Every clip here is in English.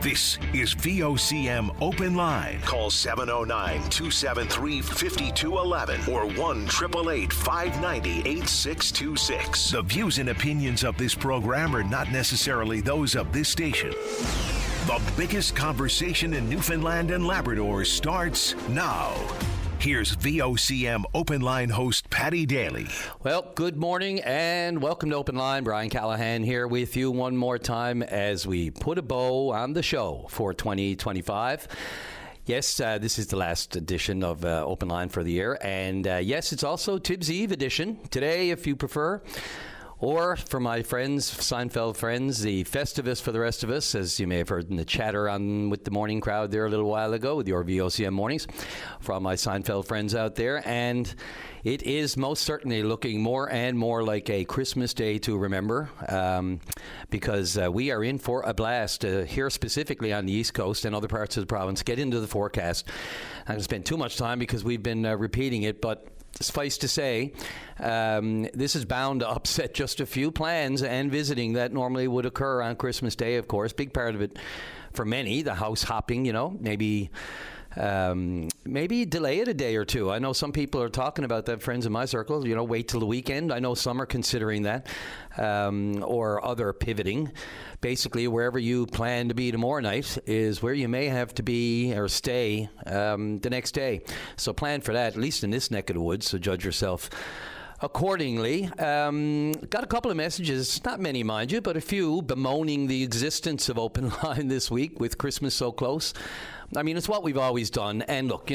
This is VOCM Open Line. Call 709-273-5211 or 1-888-590-8626. The views and opinions of this program are not necessarily those of this station. The biggest conversation in Newfoundland and Labrador starts now. Here's VOCM Open Line host Paddy Daly. Well, good morning and welcome to Open Line. Brian Callahan here with you one more time as we put a bow on the show for 2025. Yes, this is the last edition of Open Line for the year. And yes, it's also Tibbs Eve edition today, if you prefer. Or for my friends, Seinfeld friends, the Festivus for the rest of us, as you may have heard in the chatter on with the morning crowd there a little while ago with your VOCM mornings, from my Seinfeld friends out there. And it is most certainly looking more and more like a Christmas day to remember, because we are in for a blast here specifically on the East Coast and other parts of the province. Get into the forecast. I'm not going to spend too much time because we've been repeating it, but suffice to say, this is bound to upset just a few plans and visiting that normally would occur on Christmas Day, of course. Big part of it for many, the house hopping, maybe delay it a day or two. I know some people are talking about that, friends in my circle, wait till the weekend. I know some are considering that, or other pivoting. Basically, wherever you plan to be tomorrow night is where you may have to be or stay the next day. So plan for that, at least in this neck of the woods, so judge yourself accordingly. Got a couple of messages, not many, mind you, but a few bemoaning the existence of Open Line this week with Christmas so close. I mean, it's what we've always done. And look,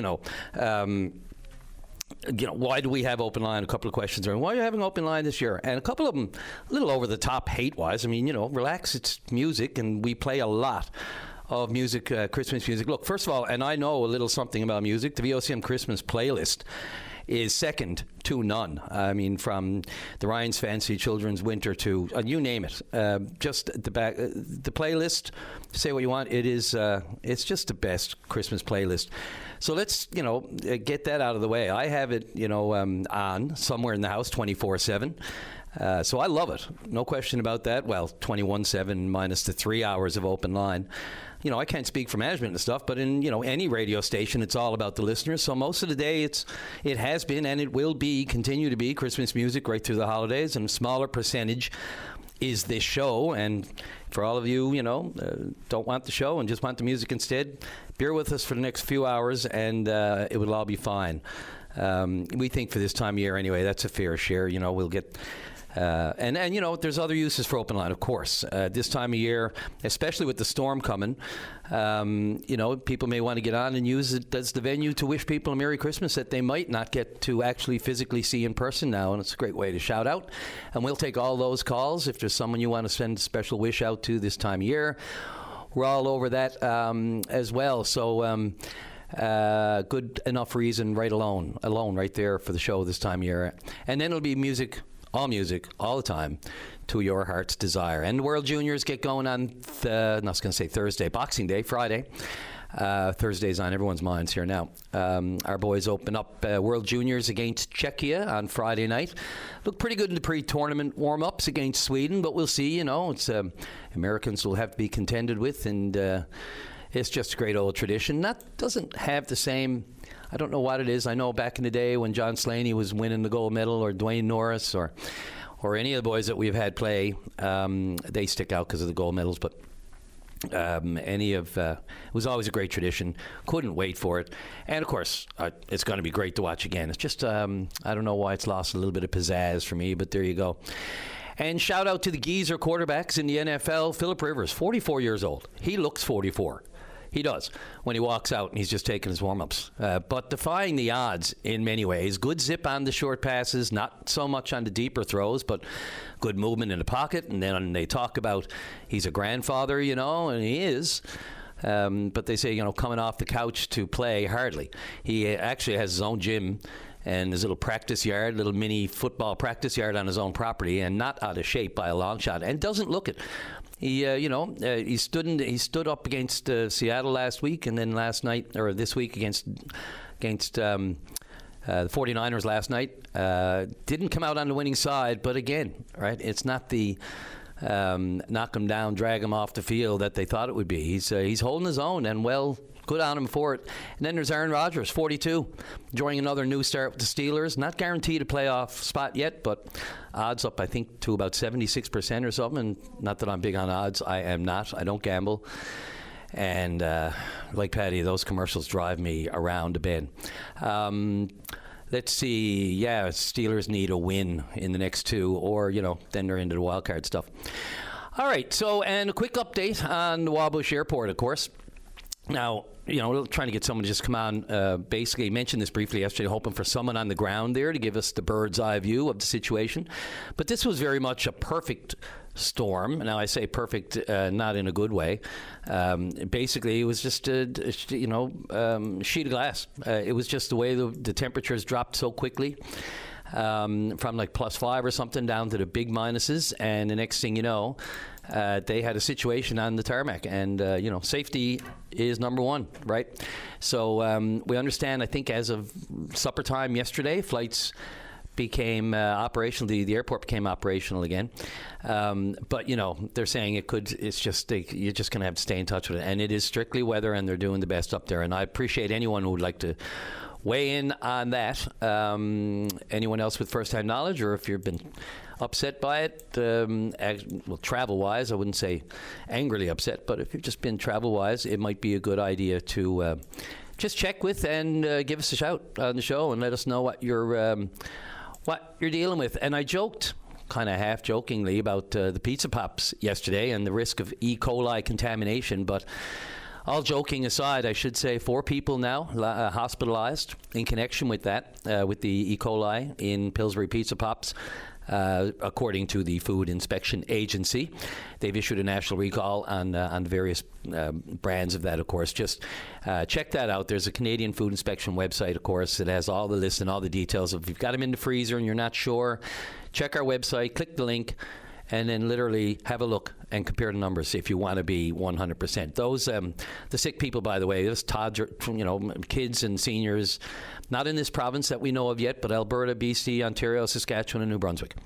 why do we have Open Line? A couple of questions are, why are you having Open Line this year? And a couple of them a little over the top hate-wise. I mean, relax, it's music, and we play a lot of music, Christmas music. Look, first of all, and I know a little something about music, the VOCM Christmas playlist is second to none. I mean, from the Ryan's Fancy Children's Winter to you name it. Just the playlist. Say what you want. It is. It's just the best Christmas playlist. So let's get that out of the way. I have it on somewhere in the house 24/7. So I love it. No question about that. Well, 21/7 minus the 3 hours of Open Line. I can't speak for management and stuff, but in, any radio station, it's all about the listeners. So most of the day, it has been and it will continue to be Christmas music right through the holidays, and a smaller percentage is this show. And for all of you, don't want the show and just want the music instead, bear with us for the next few hours and it will all be fine. We think for this time of year anyway, that's a fair share. We'll get... And there's other uses for Open Line, of course. This time of year, especially with the storm coming, people may want to get on and use it as the venue to wish people a Merry Christmas that they might not get to actually physically see in person now, and it's a great way to shout out. And we'll take all those calls if there's someone you want to send a special wish out to this time of year. We're all over that as well. So good enough reason alone right there for the show this time of year. And then it'll be music, all the time, to your heart's desire. And the World Juniors get going on, Thursday, Boxing Day, Friday. Thursday's on everyone's minds here now. Our boys open up World Juniors against Czechia on Friday night. Look pretty good in the pre-tournament warm-ups against Sweden, but we'll see, it's Americans will have to be contended with, and it's just a great old tradition. That doesn't have the same... I don't know what it is. I know back in the day when John Slaney was winning the gold medal, or Dwayne Norris, or any of the boys that we've had play, they stick out because of the gold medals. But it was always a great tradition. Couldn't wait for it. And, of course, it's going to be great to watch again. It's just, I don't know why it's lost a little bit of pizzazz for me, but there you go. And shout out to the geezer quarterbacks in the NFL. Phillip Rivers, 44 years old. He looks 44. He does when he walks out and he's just taking his warm-ups. But defying the odds in many ways. Good zip on the short passes, not so much on the deeper throws, but good movement in the pocket. And then they talk about he's a grandfather, and he is. But they say, coming off the couch to play, hardly. He actually has his own gym and his little practice yard, little mini football practice yard on his own property, and not out of shape by a long shot, and doesn't look it. He stood up against Seattle last week, and then this week against the 49ers last night. Didn't come out on the winning side, but again, right? It's not the knock him down, drag him off the field that they thought it would be. He's holding his own, and well, good on him for it. And then there's Aaron Rodgers, 42, enjoying another new start with the Steelers. Not guaranteed a playoff spot yet, but odds up, I think, to about 76% or something. And not that I'm big on odds. I am not. I don't gamble. And like Patty, those commercials drive me around a bit. Let's see. Yeah, Steelers need a win in the next two, or, then they're into the wild card stuff. All right. So, and a quick update on the Wabush Airport, of course. Now, we're trying to get someone to just come on. Basically, mentioned this briefly yesterday, hoping for someone on the ground there to give us the bird's eye view of the situation. But this was very much a perfect storm. Now, I say perfect, not in a good way. Basically, it was just a sheet of glass. It was just the way the temperatures dropped so quickly. From like +5 or something down to the big minuses, and the next thing you know, they had a situation on the tarmac, and safety is number one, right? So we understand, I think as of supper time yesterday, flights became operational. The airport became operational again, but they're saying it's just you're just going to have to stay in touch with it, and it is strictly weather, and they're doing the best up there. And I appreciate anyone who would like to weigh in on that. Anyone else with first-hand knowledge, or if you've been upset by it, travel-wise, I wouldn't say angrily upset, but if you've just been travel-wise, it might be a good idea to just check with and give us a shout on the show and let us know what you're dealing with. And I joked, kind of half-jokingly, about the pizza pops yesterday and the risk of E. coli contamination, but all joking aside, I should say 4 people now hospitalized in connection with that, with the E. coli in Pillsbury Pizza Pops, according to the Food Inspection Agency. They've issued a national recall on various brands of that, of course. Just check that out. There's a Canadian Food Inspection website, of course, that has all the lists and all the details. If you've got them in the freezer and you're not sure, check our website, click the link, and then literally have a look and compare the numbers if you want to be 100%. Those, the sick people, by the way, those toddlers, kids and seniors, not in this province that we know of yet, but Alberta, BC, Ontario, Saskatchewan, and New Brunswick.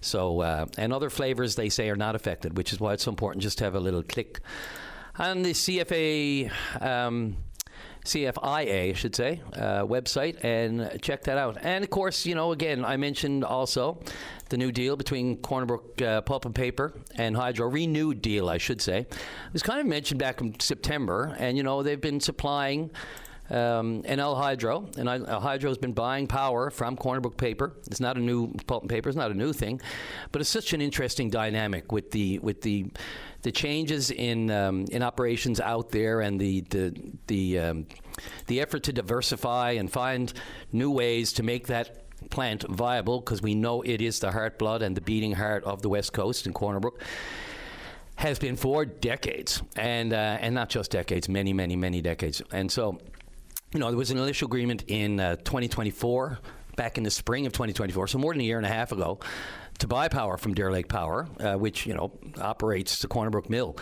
So, and other flavors, they say, are not affected, which is why it's so important just to have a little click on the CFIA, I should say, website, and check that out. And of course, again, I mentioned also the new deal between Corner Brook Pulp and Paper and Hydro, renewed deal, I should say. It was kind of mentioned back in September, and they've been supplying NL Hydro, and Hydro's been buying power from Corner Brook Paper. It's not a new pulp and paper; it's not a new thing, but it's such an interesting dynamic with the changes in operations out there, and the effort to diversify and find new ways to make that plant viable, because we know it is the heart, blood, and the beating heart of the West Coast in Corner Brook. Has been for decades, and not just decades, many, many, many decades. And so, there was an initial agreement in 2024, back in the spring of 2024, so more than a year and a half ago, to buy power from Deer Lake Power, which, operates the Corner Brook Mill.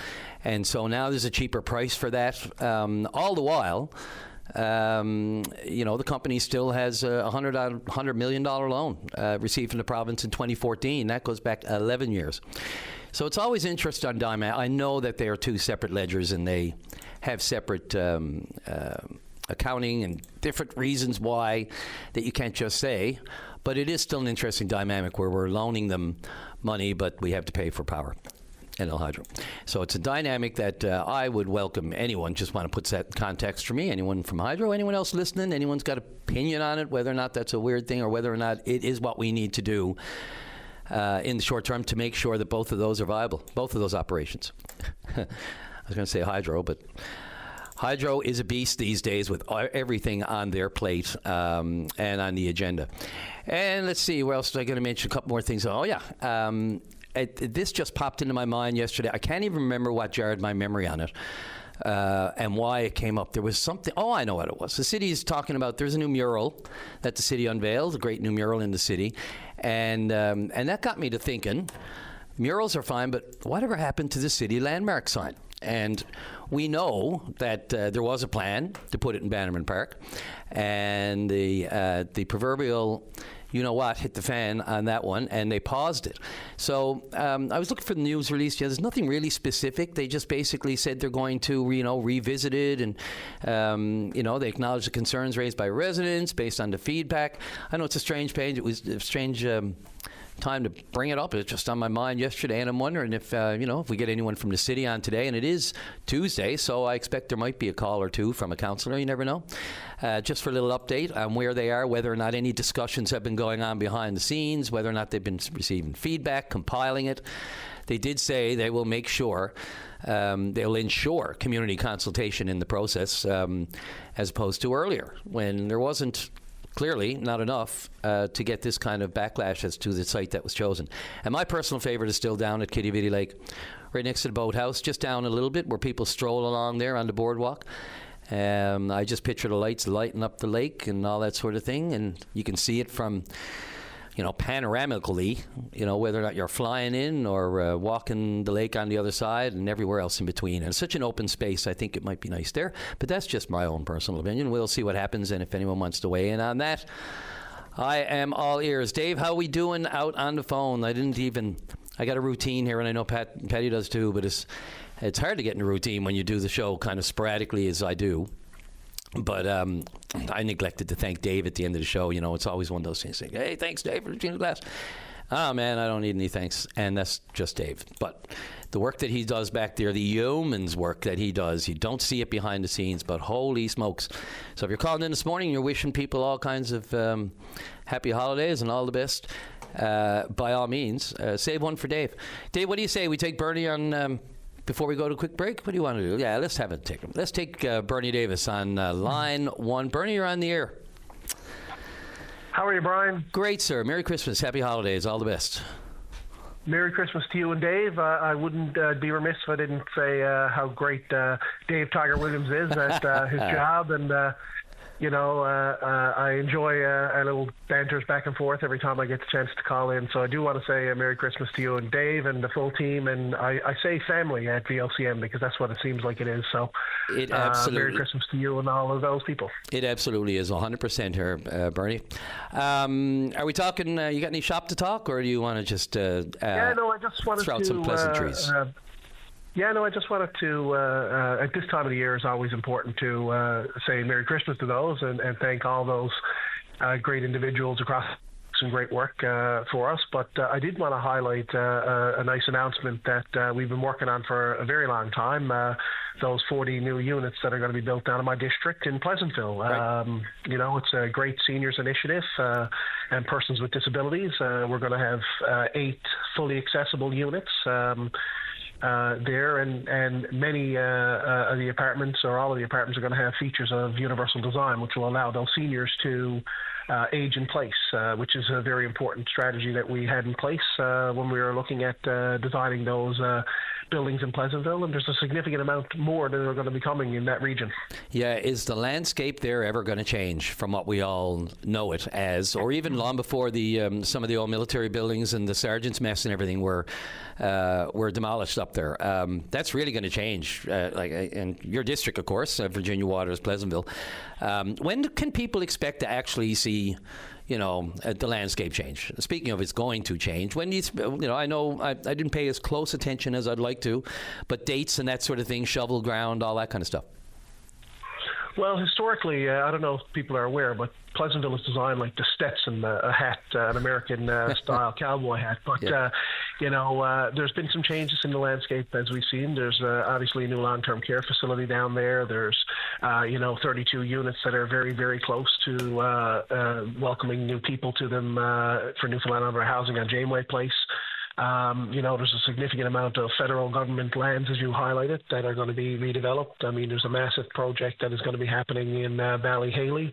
And so now there's a cheaper price for that. All the while, the company still has a $100 million loan received from the province in 2014. That goes back 11 years. So it's always interesting on Diamond. I know that they are two separate ledgers and they have separate accounting and different reasons why that you can't just say. But it is still an interesting dynamic where we're loaning them money, but we have to pay for power. NL Hydro. So it's a dynamic that I would welcome anyone. Just want to put that context for me. Anyone from Hydro, anyone else listening, anyone's got an opinion on it, whether or not that's a weird thing or whether or not it is what we need to do in the short term to make sure that both of those are viable, both of those operations. I was going to say Hydro, but Hydro is a beast these days with everything on their plate and on the agenda. And let's see, where else was I going to mention? A couple more things. Oh, yeah. This just popped into my mind yesterday. I can't even remember what jarred my memory on it and why it came up. There was something. Oh, I know what it was. The city is talking about, there's a new mural that the city unveiled, a great new mural in the city. And that got me to thinking, murals are fine, but whatever happened to the city landmark sign? And we know that there was a plan to put it in Bannerman Park, and the proverbial you know what, hit the fan on that one, and they paused it. So I was looking for the news release. Yeah, there's nothing really specific. They just basically said they're going to, revisit it, and they acknowledge the concerns raised by residents based on the feedback. I know it's a strange page. It was a strange time to bring it up. It's just on my mind yesterday, and I'm wondering if if we get anyone from the city on today, and it is Tuesday, so I expect there might be a call or two from a councillor. You never know. Just for a little update on where they are, whether or not any discussions have been going on behind the scenes, whether or not they've been receiving feedback, compiling it. They did say they will make sure they'll ensure community consultation in the process, as opposed to earlier when there wasn't. Clearly not enough to get this kind of backlash as to the site that was chosen. And my personal favorite is still down at Kitty Vitty Lake, right next to the boathouse, just down a little bit where people stroll along there on the boardwalk. I just picture the lights lighting up the lake and all that sort of thing, and you can see it from panoramically, whether or not you're flying in or walking the lake on the other side and everywhere else in between. And it's such an open space, I think it might be nice there. But that's just my own personal opinion. We'll see what happens, and if anyone wants to weigh in on that, I am all ears. Dave, how are we doing out on the phone? I got a routine here, and I know Patty does too, but it's hard to get in a routine when you do the show kind of sporadically as I do. But I neglected to thank Dave at the end of the show. It's always one of those things. Like, hey, thanks, Dave, for the glass. Oh, man, I don't need any thanks. And that's just Dave. But the work that he does back there, the yeoman's work that he does, you don't see it behind the scenes, but holy smokes. So if you're calling in this morning, you're wishing people all kinds of happy holidays and all the best, by all means, save one for Dave. Dave, what do you say? We take Bernie on... Before we go to a quick break, what do you want to do? Yeah, let's take him. Let's take Bernie Davis on line one. Bernie, you're on the air. How are you, Brian? Great, sir. Merry Christmas. Happy holidays. All the best. Merry Christmas to you and Dave. I wouldn't be remiss if I didn't say how great Dave Tiger Williams is at his job. And, I enjoy our little banters back and forth every time I get the chance to call in. So I do want to say Merry Christmas to you and Dave and the full team. And I say family at VLCM because that's what it seems like it is. So it absolutely, Merry Christmas to you and all of those people. It absolutely is 100% here, Bernie. Are we talking, you got any shop to talk, or do you want to just I just wanted throw out some pleasantries? I just wanted to, at this time of the year, it's always important to say Merry Christmas to those and thank all those great individuals across some great work for us. But I did want to highlight a nice announcement that we've been working on for a very long time, those 40 new units that are going to be built down in my district in Pleasantville. Right. It's a great seniors initiative and persons with disabilities. We're going to have 8 fully accessible units there, and many of the apartments, or all of the apartments, are going to have features of universal design, which will allow those seniors to age in place, which is a very important strategy that we had in place when we were looking at designing those buildings in Pleasantville, and there's a significant amount more that are going to be coming in that region. Yeah, is the landscape there ever going to change from what we all know it as, or even long before the some of the old military buildings and the sergeant's mess and everything were demolished up there? That's really going to change, in your district, of course, Virginia Waters, Pleasantville. When can people expect to actually see the landscape change? Speaking of, it's going to change. When I know I didn't pay as close attention as I'd like to, but dates and that sort of thing, shovel ground, all that kind of stuff. Well, historically, I don't know if people are aware, but Pleasantville is designed like the Stetson, a hat, an American-style cowboy hat. But, there's been some changes in the landscape as we've seen. There's obviously a new long-term care facility down there. There's, 32 units that are very, very close to welcoming new people to them for Newfoundland Under Housing on Janeway Place. There's a significant amount of federal government lands, as you highlighted, that are going to be redeveloped. I mean, there's a massive project that is going to be happening in Ballyhaley.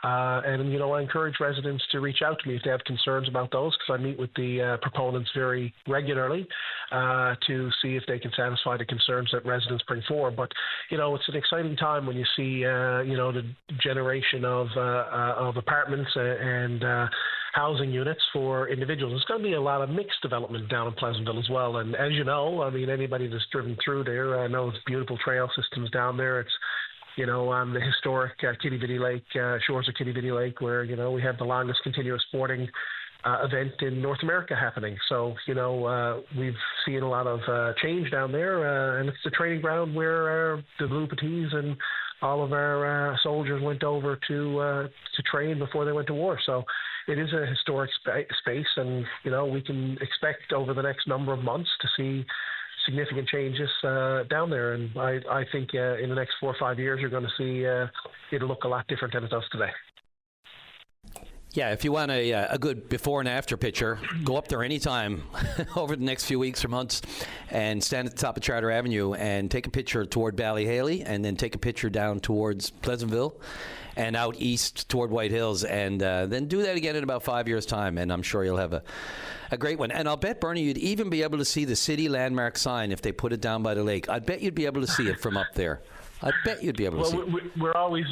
And I encourage residents to reach out to me if they have concerns about those, because I meet with the proponents very regularly to see if they can satisfy the concerns that residents bring forward. But, it's an exciting time when you see, the generation of apartments and housing units for individuals. There's going to be a lot of mixed development down in Pleasantville as well. And as you know, anybody that's driven through there knows beautiful trail systems down there. It's on the historic Kitty Vitty Lake, shores of Kitty Vitty Lake, where, we have the longest continuous sporting event in North America happening. So, we've seen a lot of change down there, and it's the training ground where the Blue Petits and all of our soldiers went over to train before they went to war. So it is a historic space, and, we can expect over the next number of months to see significant changes down there. And I think in the next 4 or 5 years, you're going to see it'll look a lot different than it does today. Yeah, if you want a good before and after picture, go up there anytime over the next few weeks or months and stand at the top of Charter Avenue and take a picture toward Ballyhaley, and then take a picture down towards Pleasantville and out east toward White Hills, and then do that again in about 5 years' time, and I'm sure you'll have a great one. And I'll bet, Bernie, you'd even be able to see the city landmark sign if they put it down by the lake. I bet you'd be able to see it from up there. I bet you'd be able to see. Well, we're always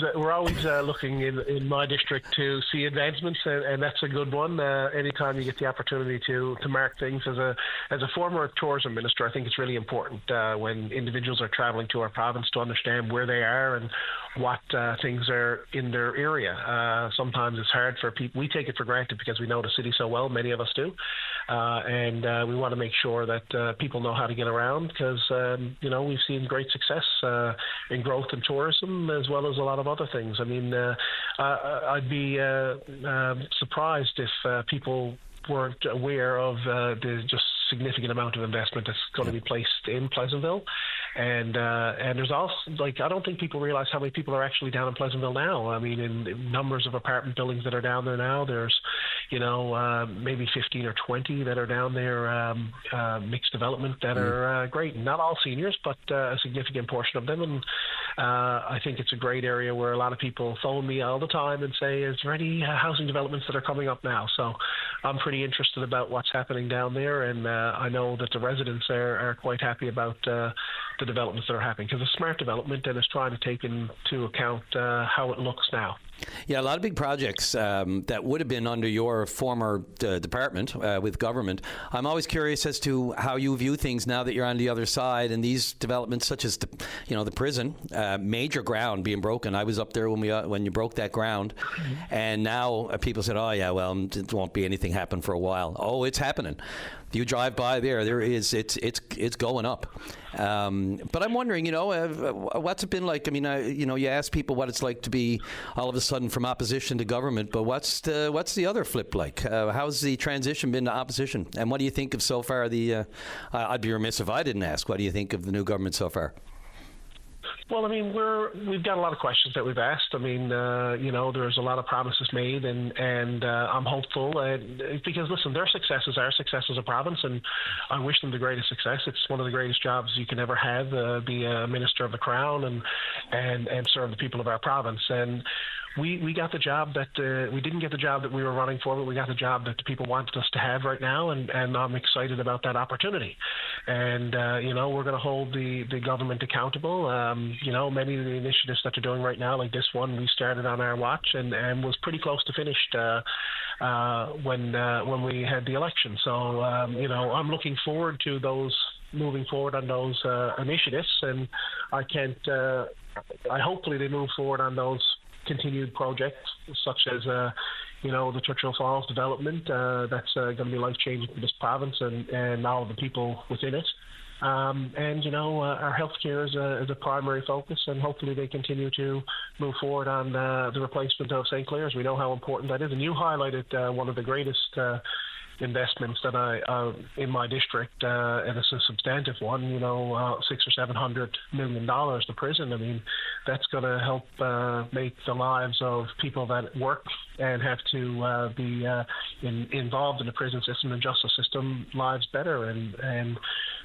looking in my district to see advancements, and that's a good one. Anytime you get the opportunity to mark things, as a former tourism minister, I think it's really important when individuals are traveling to our province to understand where they are and what things are in their area. Sometimes it's hard for people. We take it for granted because we know the city so well. Many of us do, and we want to make sure that people know how to get around, because we've seen great success in growth in tourism, as well as a lot of other things. I mean, I'd be surprised if people weren't aware of the just significant amount of investment that's going to be placed in Pleasantville. And there's also, I don't think people realize how many people are actually down in Pleasantville now. I mean, in numbers of apartment buildings that are down there now, there's, maybe 15 or 20 that are down there, mixed development that are great. Not all seniors, but a significant portion of them. And I think it's a great area where a lot of people phone me all the time and say, is there any housing developments that are coming up now? So I'm pretty interested about what's happening down there, and I know that the residents are quite happy about the developments that are happening, because it's smart development and it's trying to take into account how it looks now. Yeah, a lot of big projects that would have been under your former department with government. I'm always curious as to how you view things now that you're on the other side, and these developments such as the prison, major ground being broken. I was up there when you broke that ground, and now people said, oh yeah, well, it won't be anything happen for a while. Oh, it's happening. You drive by there is it's going up. But I'm wondering, what's it been like? I mean, you ask people what it's like to be all of a sudden from opposition to government, but what's the other flip like? How's the transition been to opposition? And what do you think of so far I'd be remiss if I didn't ask, what do you think of the new government so far? Well, I mean, we've got a lot of questions that we've asked. I mean, there's a lot of promises made, and I'm hopeful because, listen, their success is our success as a province, and I wish them the greatest success. It's one of the greatest jobs you can ever have, be a minister of the Crown and serve the people of our province. And we got the job that we didn't get the job that we were running for, but we got the job that the people wanted us to have right now, and I'm excited about that opportunity. And we're going to hold the government accountable. Many of the initiatives that they're doing right now, like this one, we started on our watch and was pretty close to finished when we had the election. So I'm looking forward to those, moving forward on those initiatives, and hopefully they move forward on those continued projects, such as the Churchill Falls development. That's going to be life-changing for this province and all of the people within it. Our healthcare is a primary focus, and hopefully they continue to move forward on the replacement of St. Clair's. We know how important that is, and you highlighted one of the greatest investments that I in my district, and it's a substantive one. $600 or $700 million. The prison. I mean, that's going to help make the lives of people that work and have to be involved in the prison system and justice system lives better. And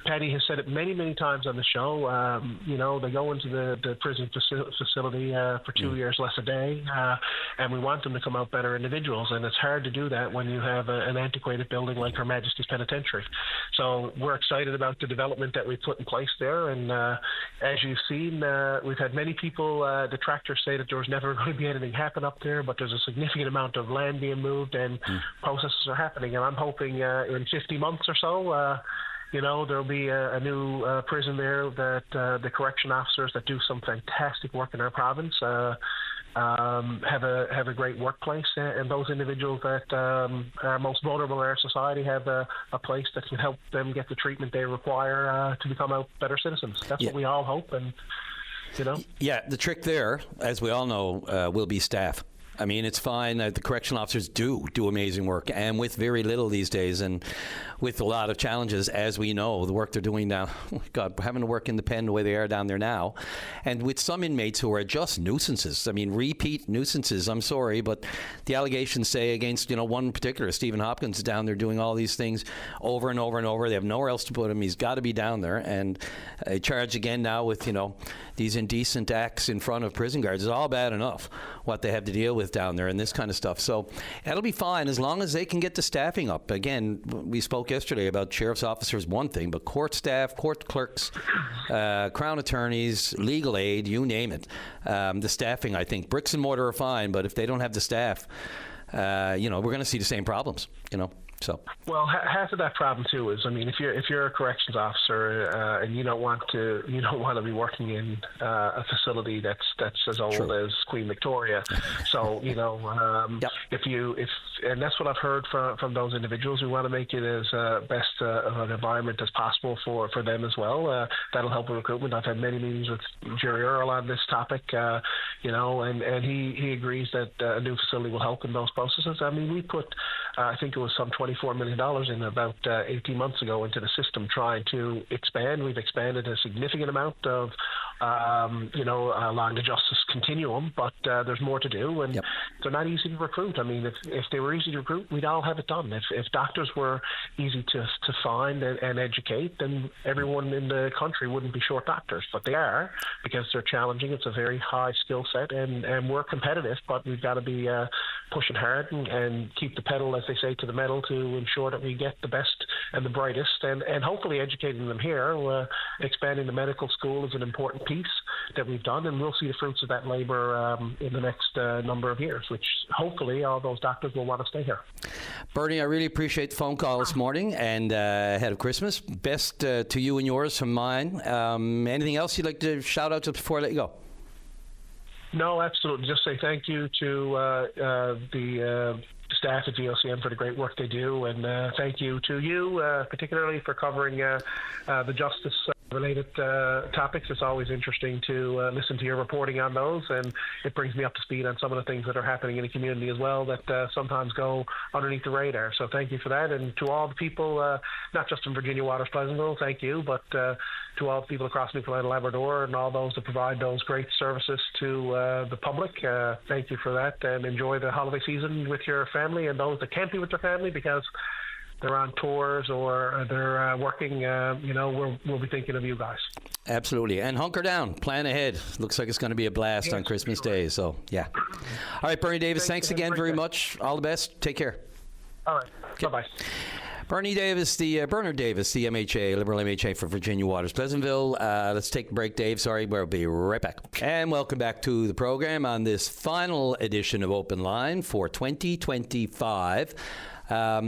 Patty has said it many, many times on the show. They go into the prison facility for 2 years less a day, and we want them to come out better individuals. And it's hard to do that when you have an antiquated building like Her Majesty's Penitentiary. So we're excited about the development that we put in place there. And as you've seen, we've had many people, detractors, say that there was never going to be anything happen up there, but there's a significant amount of land being moved and processes are happening. And I'm hoping in 50 months or so, there'll be a new prison there that the correction officers that do some fantastic work in our province have a great workplace, and those individuals that are most vulnerable in our society have a place that can help them get the treatment they require to become out better citizens. That's what we all hope, and Yeah, the trick there, as we all know, will be staff. I mean, it's fine. The correctional officers do amazing work, and with very little these days, and with a lot of challenges, as we know, the work they're doing now. God, having to work in the pen the way they are down there now, and with some inmates who are just nuisances. I mean, repeat nuisances. I'm sorry, but the allegations say against one particular, Stephen Hopkins, is down there doing all these things over and over and over. They have nowhere else to put him. He's got to be down there, and charged again now with these indecent acts in front of prison guards. It's all bad enough what they have to deal with down there and this kind of stuff. So that'll be fine as long as they can get the staffing up. Again, we spoke yesterday about sheriff's officers, one thing, but court staff, court clerks, crown attorneys, legal aid, you name it. The staffing, I think, bricks and mortar are fine, but if they don't have the staff, we're going to see the same problems, So. Well, half of that problem too is, if you're a corrections officer and you don't want to be working in a facility that's as old as Queen Victoria, so if and that's what I've heard from those individuals. We want to make it as best of an environment as possible for them as well. That'll help with recruitment. I've had many meetings with Jerry Earl on this topic, and he agrees that a new facility will help in those processes. We put, I think it was some $24 million in about 18 months ago into the system trying to expand. We've expanded a significant amount of, along the justice continuum, but there's more to do, and they're not easy to recruit. If they were easy to recruit, we'd all have it done. If doctors were easy to find and educate, then everyone in the country wouldn't be short doctors, but they are, because they're challenging. It's a very high skill set, and we're competitive, but we've got to be pushing hard and keep the pedal, as they say, to the metal to ensure that we get the best and the brightest, and hopefully educating them here. Expanding the medical school is an important piece that we've done, and we'll see the fruits of that labor in the next number of years, which hopefully all those doctors will want to stay here. Bernie, I really appreciate the phone call this morning, and ahead of Christmas. Best to you and yours from mine. Anything else you'd like to shout out just before I let you go? No, absolutely. Just say thank you to the staff at VOCM for the great work they do, and thank you to you particularly for covering the justice-related topics. It's always interesting to listen to your reporting on those, and it brings me up to speed on some of the things that are happening in the community as well that sometimes go underneath the radar. So thank you for that, and to all the people, not just in Virginia Waters Pleasantville, thank you, but to all the people across Newfoundland and Labrador and all those that provide those great services to the public. Thank you for that, and enjoy the holiday season with your family, and those that can't be with their family because they're on tours or they're working, we'll be thinking of you guys. Absolutely. And hunker down. Plan ahead. Looks like it's going to be a blast on Christmas Day. So, yeah. All right, Bernie Davis, thanks again very much. All the best. Take care. All right. Okay. Bye-bye. Bernard Davis, the MHA, Liberal MHA for Virginia Waters Pleasantville. Let's take a break, Dave. Sorry, we'll be right back. And welcome back to the program on this final edition of Open Line for 2025.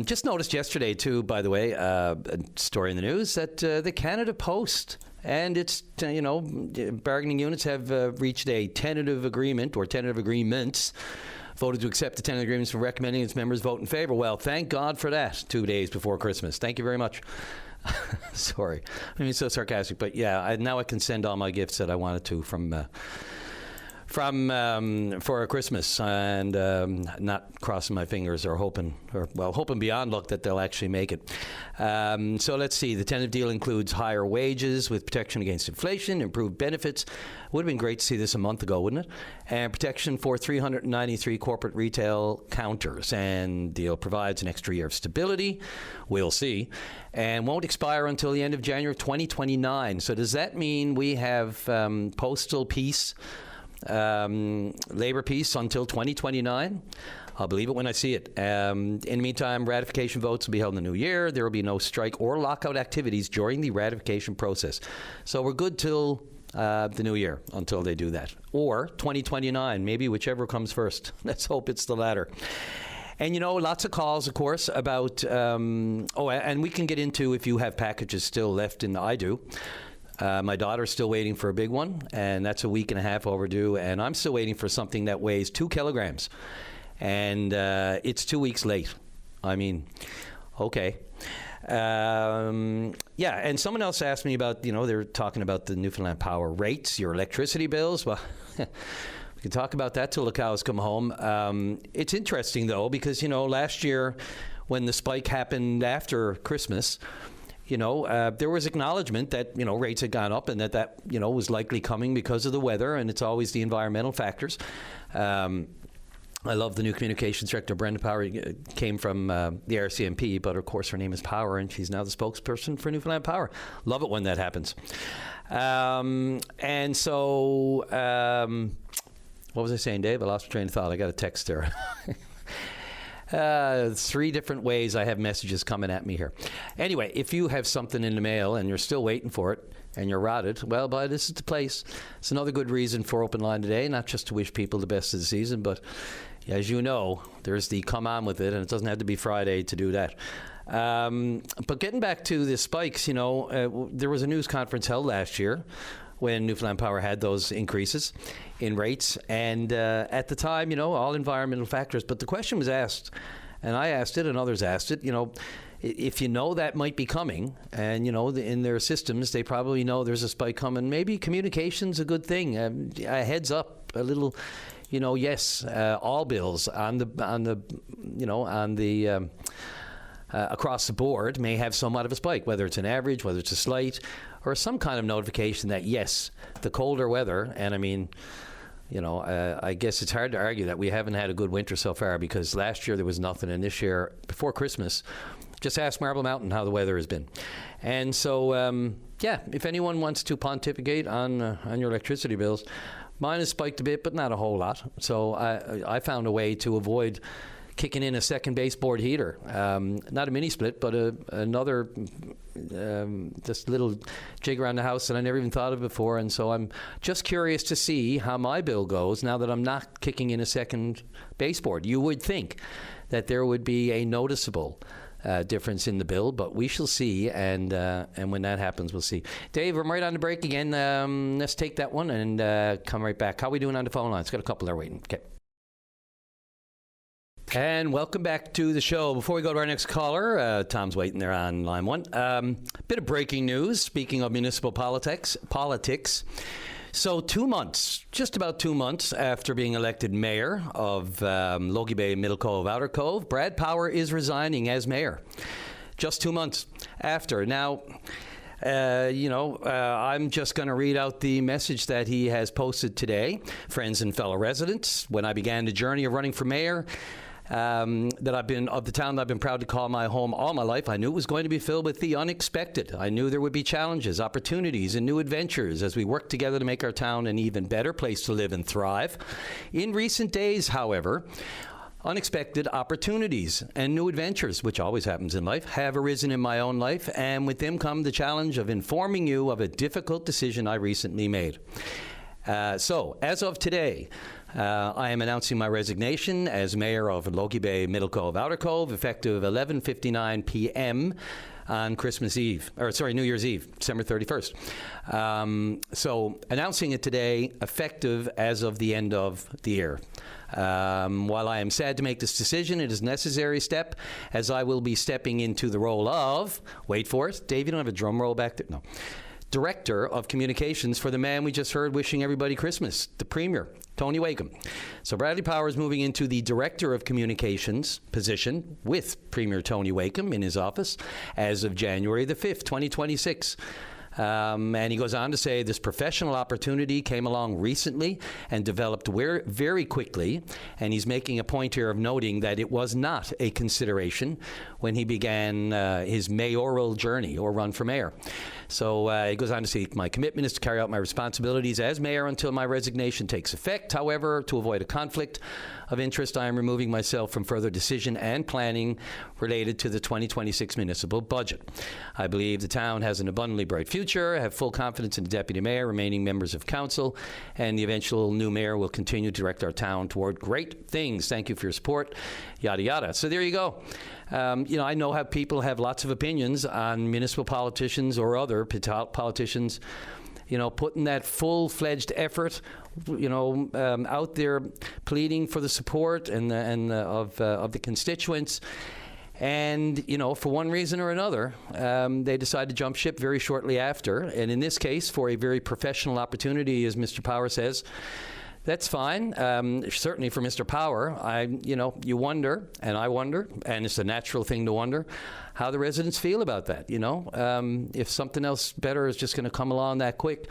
Just noticed yesterday, too, by the way, a story in the news that the Canada Post and its, bargaining units have reached a tentative agreement or tentative agreements. Voted to accept the tentative agreements for recommending its members vote in favor. Well, thank God for that 2 days before Christmas. Thank you very much. Sorry. It's so sarcastic, but yeah, now I can send all my gifts that I wanted to for Christmas, and not crossing my fingers or hoping beyond luck that they'll actually make it. So let's see. The tentative deal includes higher wages with protection against inflation, improved benefits. Would have been great to see this a month ago, wouldn't it? And protection for 393 corporate retail counters. And the deal provides an extra year of stability. We'll see. And won't expire until the end of January of 2029. So does that mean we have postal peace, labor peace until 2029? I'll believe it when I see it. In the meantime, ratification votes will be held in the new year. There will be no strike or lockout activities during the ratification process. So we're good till the new year until they do that. Or 2029, maybe whichever comes first. Let's hope it's the latter. And, lots of calls, of course, about, and we can get into if you have packages still left in I do. My daughter's still waiting for a big one, and that's a week and a half overdue. And I'm still waiting for something that weighs 2 kilograms. And it's 2 weeks late. I mean, okay. And someone else asked me about, they're talking about the Newfoundland Power rates, your electricity bills. Well, we can talk about that till the cows come home. It's interesting, though, because, last year when the spike happened after Christmas, there was acknowledgement that, rates had gone up and that was likely coming because of the weather, and it's always the environmental factors. I love the new communications director, Brenda Power, came from the RCMP, but of course her name is Power, and she's now the spokesperson for Newfoundland Power. Love it when that happens. And so, what was I saying, Dave? I lost my train of thought. I got a text there. 3 different ways I have messages coming at me here. Anyway, if you have something in the mail and you're still waiting for it and you're rotted, well, but this is the place. It's another good reason for Open Line today, not just to wish people the best of the season, but as you know, there's the come on with it, and it doesn't have to be Friday to do that. But getting back to the spikes, there was a news conference held last year when Newfoundland Power had those increases in rates. And at the time, all environmental factors. But the question was asked, and I asked it and others asked it, if that might be coming, and, in their systems, they probably know there's a spike coming. Maybe communication's a good thing. A heads up, a little, yes, all bills on the across the board may have somewhat of a spike, whether it's an average, whether it's a slight, or some kind of notification that, yes, the colder weather, and I mean, I guess it's hard to argue that we haven't had a good winter so far, because last year there was nothing, and this year, before Christmas, just ask Marble Mountain how the weather has been. And so, if anyone wants to pontificate on your electricity bills, mine has spiked a bit, but not a whole lot. So I found a way to avoid kicking in a second baseboard heater. Not a mini split, but another just little jig around the house that I never even thought of before. And so I'm just curious to see how my bill goes now that I'm not kicking in a second baseboard. You would think that there would be a noticeable difference in the bill, but we shall see, and when that happens, we'll see. Dave, I'm right on the break again. Let's take that one and come right back. How are we doing on the phone lines? Got a couple there waiting. Okay. And welcome back to the show. Before we go to our next caller, Tom's waiting there on line 1. Bit of breaking news, speaking of municipal politics. So 2 months, just about 2 months after being elected mayor of Logie Bay, Middle Cove, Outer Cove, Brad Power is resigning as mayor. Just 2 months after. Now, I'm just going to read out the message that he has posted today. Friends and fellow residents, when I began the journey of running for mayor, of the town that I've been proud to call my home all my life, I knew it was going to be filled with the unexpected. I knew there would be challenges, opportunities, and new adventures as we work together to make our town an even better place to live and thrive. In recent days, however, unexpected opportunities and new adventures, which always happens in life, have arisen in my own life, and with them come the challenge of informing you of a difficult decision I recently made. So, as of today, I am announcing my resignation as mayor of Logie Bay, Middle Cove, Outer Cove, effective 11:59 p.m. on New Year's Eve, December 31st. So, announcing it today, effective as of the end of the year. While I am sad to make this decision, it is a necessary step, as I will be stepping into the role of, wait for it, Dave, you don't have a drum roll back there? No. Director of Communications for the man we just heard wishing everybody Christmas, the Premier, Tony Wakeham. So Bradley Power is moving into the Director of Communications position with Premier Tony Wakeham in his office as of January the 5th, 2026. And he goes on to say this professional opportunity came along recently and developed very quickly, and he's making a point here of noting that it was not a consideration when he began his mayoral journey or run for mayor. So he goes on to say, my commitment is to carry out my responsibilities as mayor until my resignation takes effect. However, to avoid a conflict of interest, I am removing myself from further decision and planning related to the 2026 municipal budget. I believe the town has an abundantly bright future future. I have full confidence in the deputy mayor, remaining members of council, and the eventual new mayor will continue to direct our town toward great things. Thank you for your support, yada, yada. So there you go. I know how people have lots of opinions on municipal politicians or other politicians, putting that full-fledged effort, out there pleading for the support of the constituents. And, for one reason or another, they decide to jump ship very shortly after. And in this case, for a very professional opportunity, as Mr. Power says, that's fine. Certainly for Mr. Power, you wonder, and I wonder, and it's a natural thing to wonder, how the residents feel about that, If something else better is just going to come along that quick,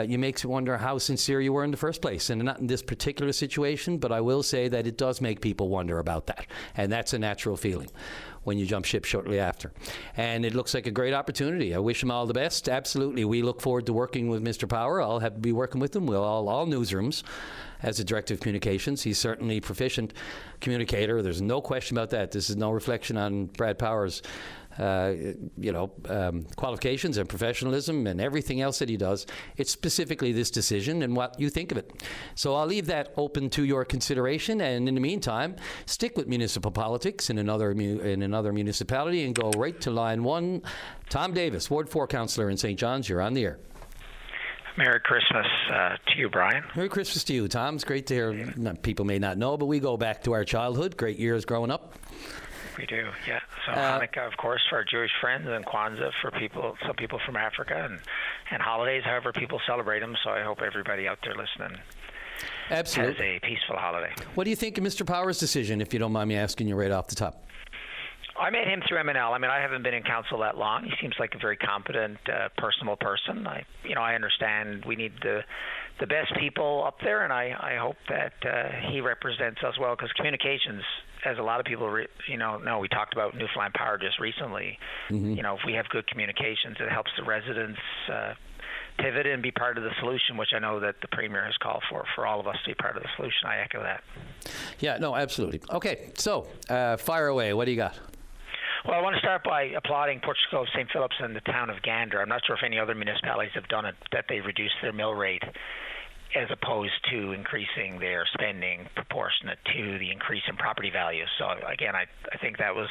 you makes you wonder how sincere you were in the first place. And not in this particular situation, but I will say that it does make people wonder about that. And that's a natural feeling when you jump ship shortly after. And it looks like a great opportunity. I wish him all the best. Absolutely. We look forward to working with Mr. Power. I'll have to be working with him. We'll all newsrooms as a director of communications. He's certainly a proficient communicator. There's no question about that. This is no reflection on Brad Power's qualifications and professionalism and everything else that he does. It's specifically this decision and what you think of it. So I'll leave that open to your consideration. And in the meantime, stick with municipal politics in another municipality and go right to line 1. Tom Davis, Ward 4 councillor in St. John's. You're on the air. Merry Christmas to you, Brian. Merry Christmas to you, Tom. It's great to hear. People may not know, but we go back to our childhood. Great years growing up. We do, yeah. So Hanukkah, of course, for our Jewish friends, and Kwanzaa for some people from Africa, and holidays, however people celebrate them. So I hope everybody out there listening Absolutely has a peaceful holiday. What do you think of Mr. Power's decision, if you don't mind me asking you right off the top? I met him through MNL. I mean, I haven't been in council that long. He seems like a very competent, personable person. I understand we need the best people up there, and I hope that he represents us well, because communications, as a lot of people know, we talked about Newfoundland Power just recently. Mm-hmm. If we have good communications, it helps the residents pivot and be part of the solution, which I know that the Premier has called for all of us to be part of the solution. I echo that. Yeah, no, absolutely. Okay, so fire away. What do you got? Well, I want to start by applauding Portugal, St. Phillips, and the town of Gander. I'm not sure if any other municipalities have done it, that they reduced their mill rate as opposed to increasing their spending proportionate to the increase in property values. So again, I think that was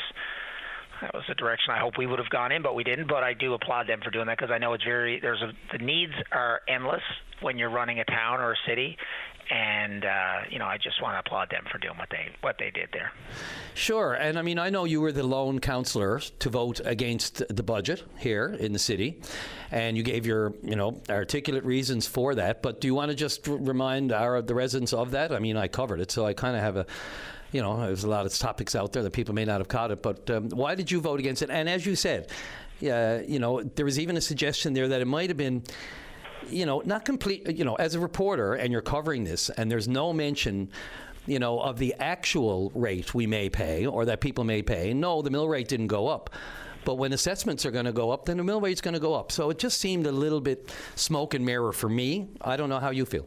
the direction I hope we would have gone in, but we didn't. But I do applaud them for doing that, because I know the needs are endless when you're running a town or a city. And I just want to applaud them for doing what they did there. Sure, and I know you were the lone councillor to vote against the budget here in the city, and you gave your articulate reasons for that. But do you want to just remind the residents of that? I covered it, so I kind of have there's a lot of topics out there that people may not have caught it. But why did you vote against it? And as you said, there was even a suggestion there that it might have been, not complete, as a reporter, and you're covering this, and there's no mention, of the actual rate we may pay or that people may pay. No, the mill rate didn't go up. But when assessments are going to go up, then the mill rate's going to go up. So it just seemed a little bit smoke and mirror for me. I don't know how you feel.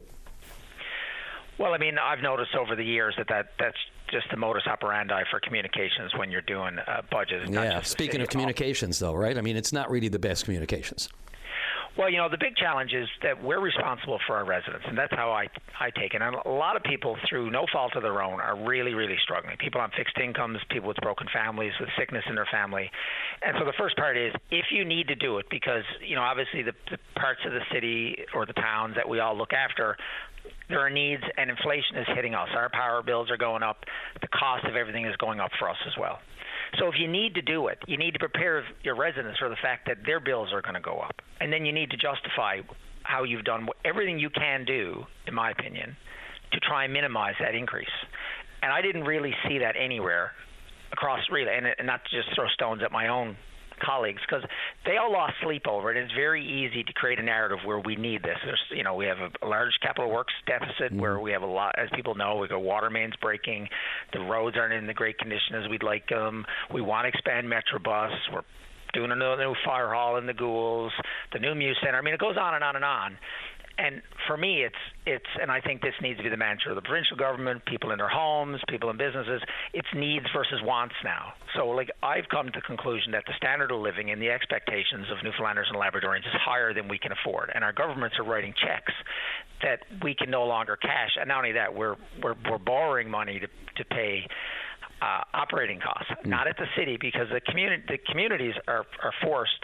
Well, I've noticed over the years that's just the modus operandi for communications when you're doing budgets. Yeah, speaking of communications, though, right? It's not really the best communications. Well, the big challenge is that we're responsible for our residents, and that's how I take it. And a lot of people, through no fault of their own, are really, really struggling. People on fixed incomes, people with broken families, with sickness in their family. And so the first part is, if you need to do it, because, obviously the parts of the city or the towns that we all look after, there are needs, and inflation is hitting us. Our power bills are going up. The cost of everything is going up for us as well. So if you need to do it, you need to prepare your residents for the fact that their bills are going to go up. And then you need to justify how you've done everything you can do, in my opinion, to try and minimize that increase. And I didn't really see that anywhere across, really, and not to just throw stones at my own colleagues, because they all lost sleep over it. It's very easy to create a narrative where we need this. We have a large capital works deficit where we have a lot, as people know, we got water mains breaking, the roads aren't in the great condition as we'd like them. We want to expand Metrobus. We're doing another new fire hall in the Goulds, the new Muse Center. It goes on and on and on. And for me, it's, and I think this needs to be the mantra of the provincial government, people in their homes, people in businesses. It's needs versus wants now. So, like, I've come to the conclusion that the standard of living and the expectations of Newfoundlanders and Labradorians is higher than we can afford, and our governments are writing checks that we can no longer cash. And not only that, we're borrowing money to pay operating costs, not at the city, because the communities are forced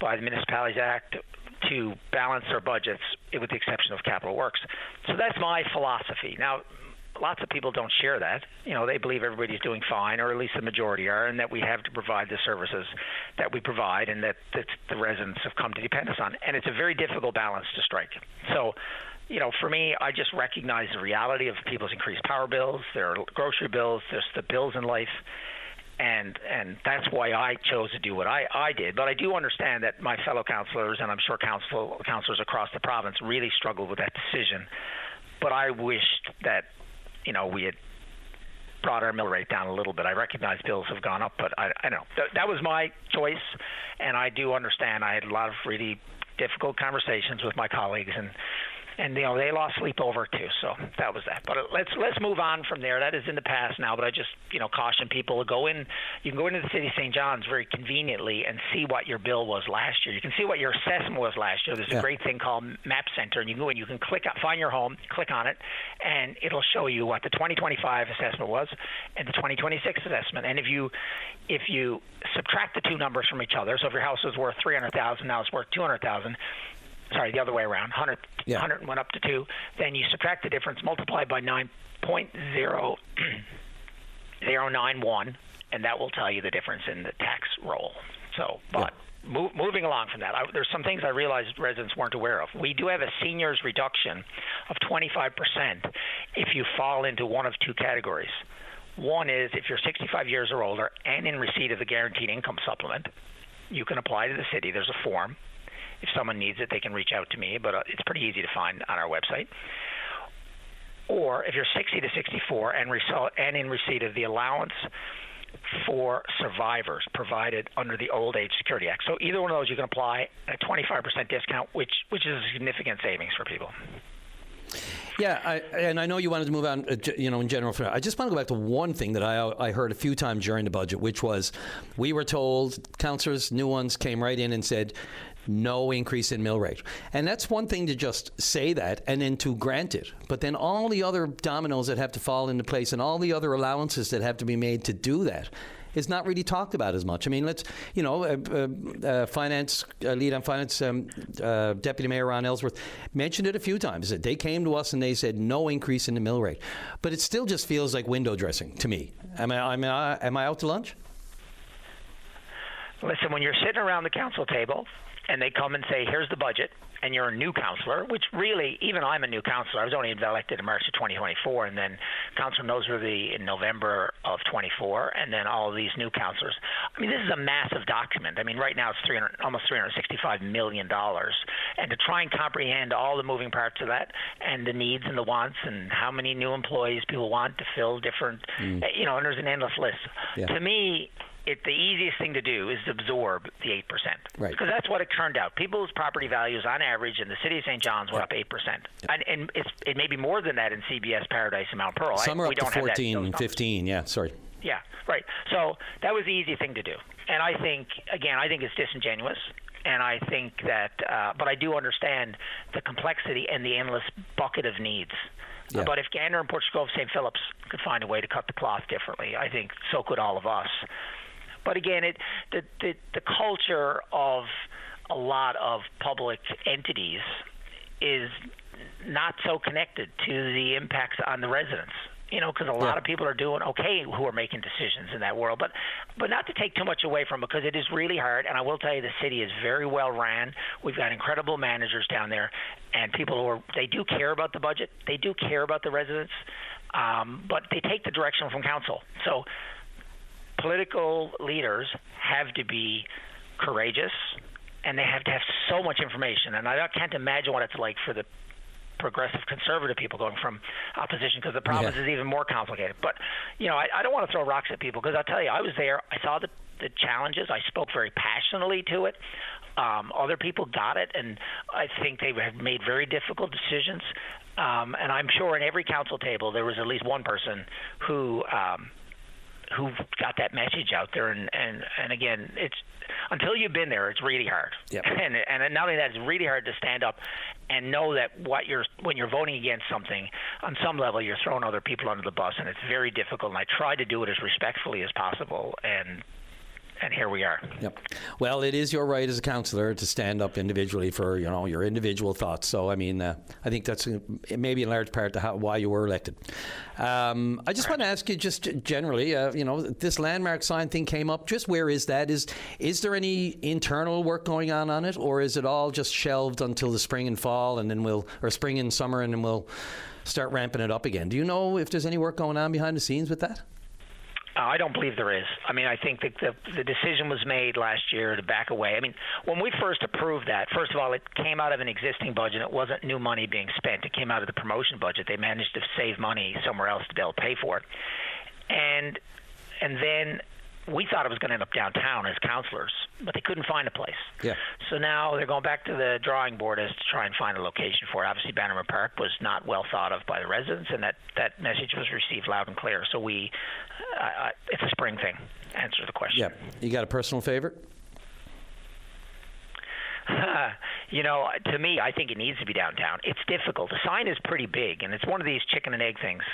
by the Municipalities Act to balance their budgets, with the exception of capital works. So that's my philosophy. Now, lots of people don't share that. They believe everybody's doing fine, or at least the majority are, and that we have to provide the services that we provide and that the residents have come to depend us on. And it's a very difficult balance to strike. So, for me, I just recognize the reality of people's increased power bills, their grocery bills, just the bills in life. And that's why I chose to do what I did. But I do understand that my fellow councillors, and I'm sure councillors across the province, really struggled with that decision. But I wished that, we had brought our mill rate down a little bit. I recognize bills have gone up, but I know. That was my choice, and I do understand. I had a lot of really difficult conversations with my colleagues, and they lost sleep over it too. So that was that. But let's move on from there. That is in the past now. But I just caution people to go in. You can go into the city of St. John's very conveniently and see what your bill was last year. You can see what your assessment was last year. There's a great thing called Map Center, and you can go in. You can find your home, click on it, and it'll show you what the 2025 assessment was and the 2026 assessment. And if you subtract the two numbers from each other, so if your house was worth $300,000, now it's worth $200,000. Sorry, the other way around. 100 went up to 2. Then you subtract the difference, multiply by 9.0091, and that will tell you the difference in the tax roll. So, but moving along from that, there's some things I realized residents weren't aware of. We do have a seniors reduction of 25% if you fall into one of two categories. One is if you're 65 years or older and in receipt of the guaranteed income supplement, you can apply to the city. There's a form. If someone needs it, they can reach out to me, but it's pretty easy to find on our website. Or if you're 60 to 64 and in receipt of the allowance for survivors provided under the Old Age Security Act. So either one of those you can apply a 25% discount, which is a significant savings for people. Yeah, and I know you wanted to move on, in general. I just want to go back to one thing that I heard a few times during the budget, which was we were told, councillors, new ones, came right in and said, no increase in mill rate. And that's one thing to just say that and then to grant it. But then all the other dominoes that have to fall into place and all the other allowances that have to be made to do that is not really talked about as much. I mean, finance lead on finance, Deputy Mayor Ron Ellsworth mentioned it a few times. That they came to us and they said no increase in the mill rate, but it still just feels like window dressing to me. Am I out to lunch? Listen, when you're sitting around the council table and they come and say, here's the budget, and you're a new councillor, which really, even I'm a new councillor. I was only elected in March of 2024, and then Councillor Noseworthy in November of 24, and then all of these new councillors. I mean, this is a massive document. I mean, right now it's almost $365 million. And to try and comprehend all the moving parts of that and the needs and the wants and how many new employees people want to fill different, and there's an endless list. Yeah. To me, the easiest thing to do is to absorb the 8%. Right. Because that's what it turned out. People's property values on average in the city of St. John's went up 8%. Yeah. And it may be more than that in CBS, Paradise, and Mount Pearl. Some are up to 14, 15, yeah, sorry. Yeah, right. So that was the easy thing to do. And I think it's disingenuous. And I think that, but I do understand the complexity and the endless bucket of needs. Yeah. But if Gander and Portugal of St. Philip's could find a way to cut the cloth differently, I think so could all of us. But again, the culture of a lot of public entities is not so connected to the impacts on the residents. Because a lot of people are doing okay who are making decisions in that world. But not to take too much away from it, because it is really hard. And I will tell you, the city is very well ran. We've got incredible managers down there, and people they do care about the budget. They do care about the residents, but they take the direction from council. So political leaders have to be courageous, and they have to have so much information. And I can't imagine what it's like for the progressive conservative people going from opposition, because the province is even more complicated. But, I don't want to throw rocks at people, because I'll tell you, I was there. I saw the challenges. I spoke very passionately to it. Other people got it, and I think they have made very difficult decisions. And I'm sure in every council table there was at least one person who got that message out there. And again, it's until you've been there, it's really hard. Yep. And not only that, it's really hard to stand up and know that when you're voting against something, on some level you're throwing other people under the bus, and it's very difficult. And I try to do it as respectfully as possible, and here we are. Yep. Well, it is your right as a councillor to stand up individually for your individual thoughts. So, I mean, I think that's maybe in large part to why you were elected. I just want to ask you, just generally, this landmark sign thing came up. Just where is that? Is there any internal work going on it, or is it all just shelved until the spring and fall, and then or spring and summer, and then we'll start ramping it up again? Do you know if there's any work going on behind the scenes with that? I don't believe there is. I mean, I think that the decision was made last year to back away. I mean, when we first approved that, first of all, it came out of an existing budget. It wasn't new money being spent. It came out of the promotion budget. They managed to save money somewhere else to be able to pay for it. And then we thought it was going to end up downtown as councillors, but they couldn't find a place. Yeah. So now they're going back to the drawing board as to try and find a location for it. Obviously, Bannerman Park was not well thought of by the residents, and that message was received loud and clear. So it's a spring thing. Answer the question. Yeah. You got a personal favorite? To me, I think it needs to be downtown. It's difficult. The sign is pretty big, and it's one of these chicken and egg things.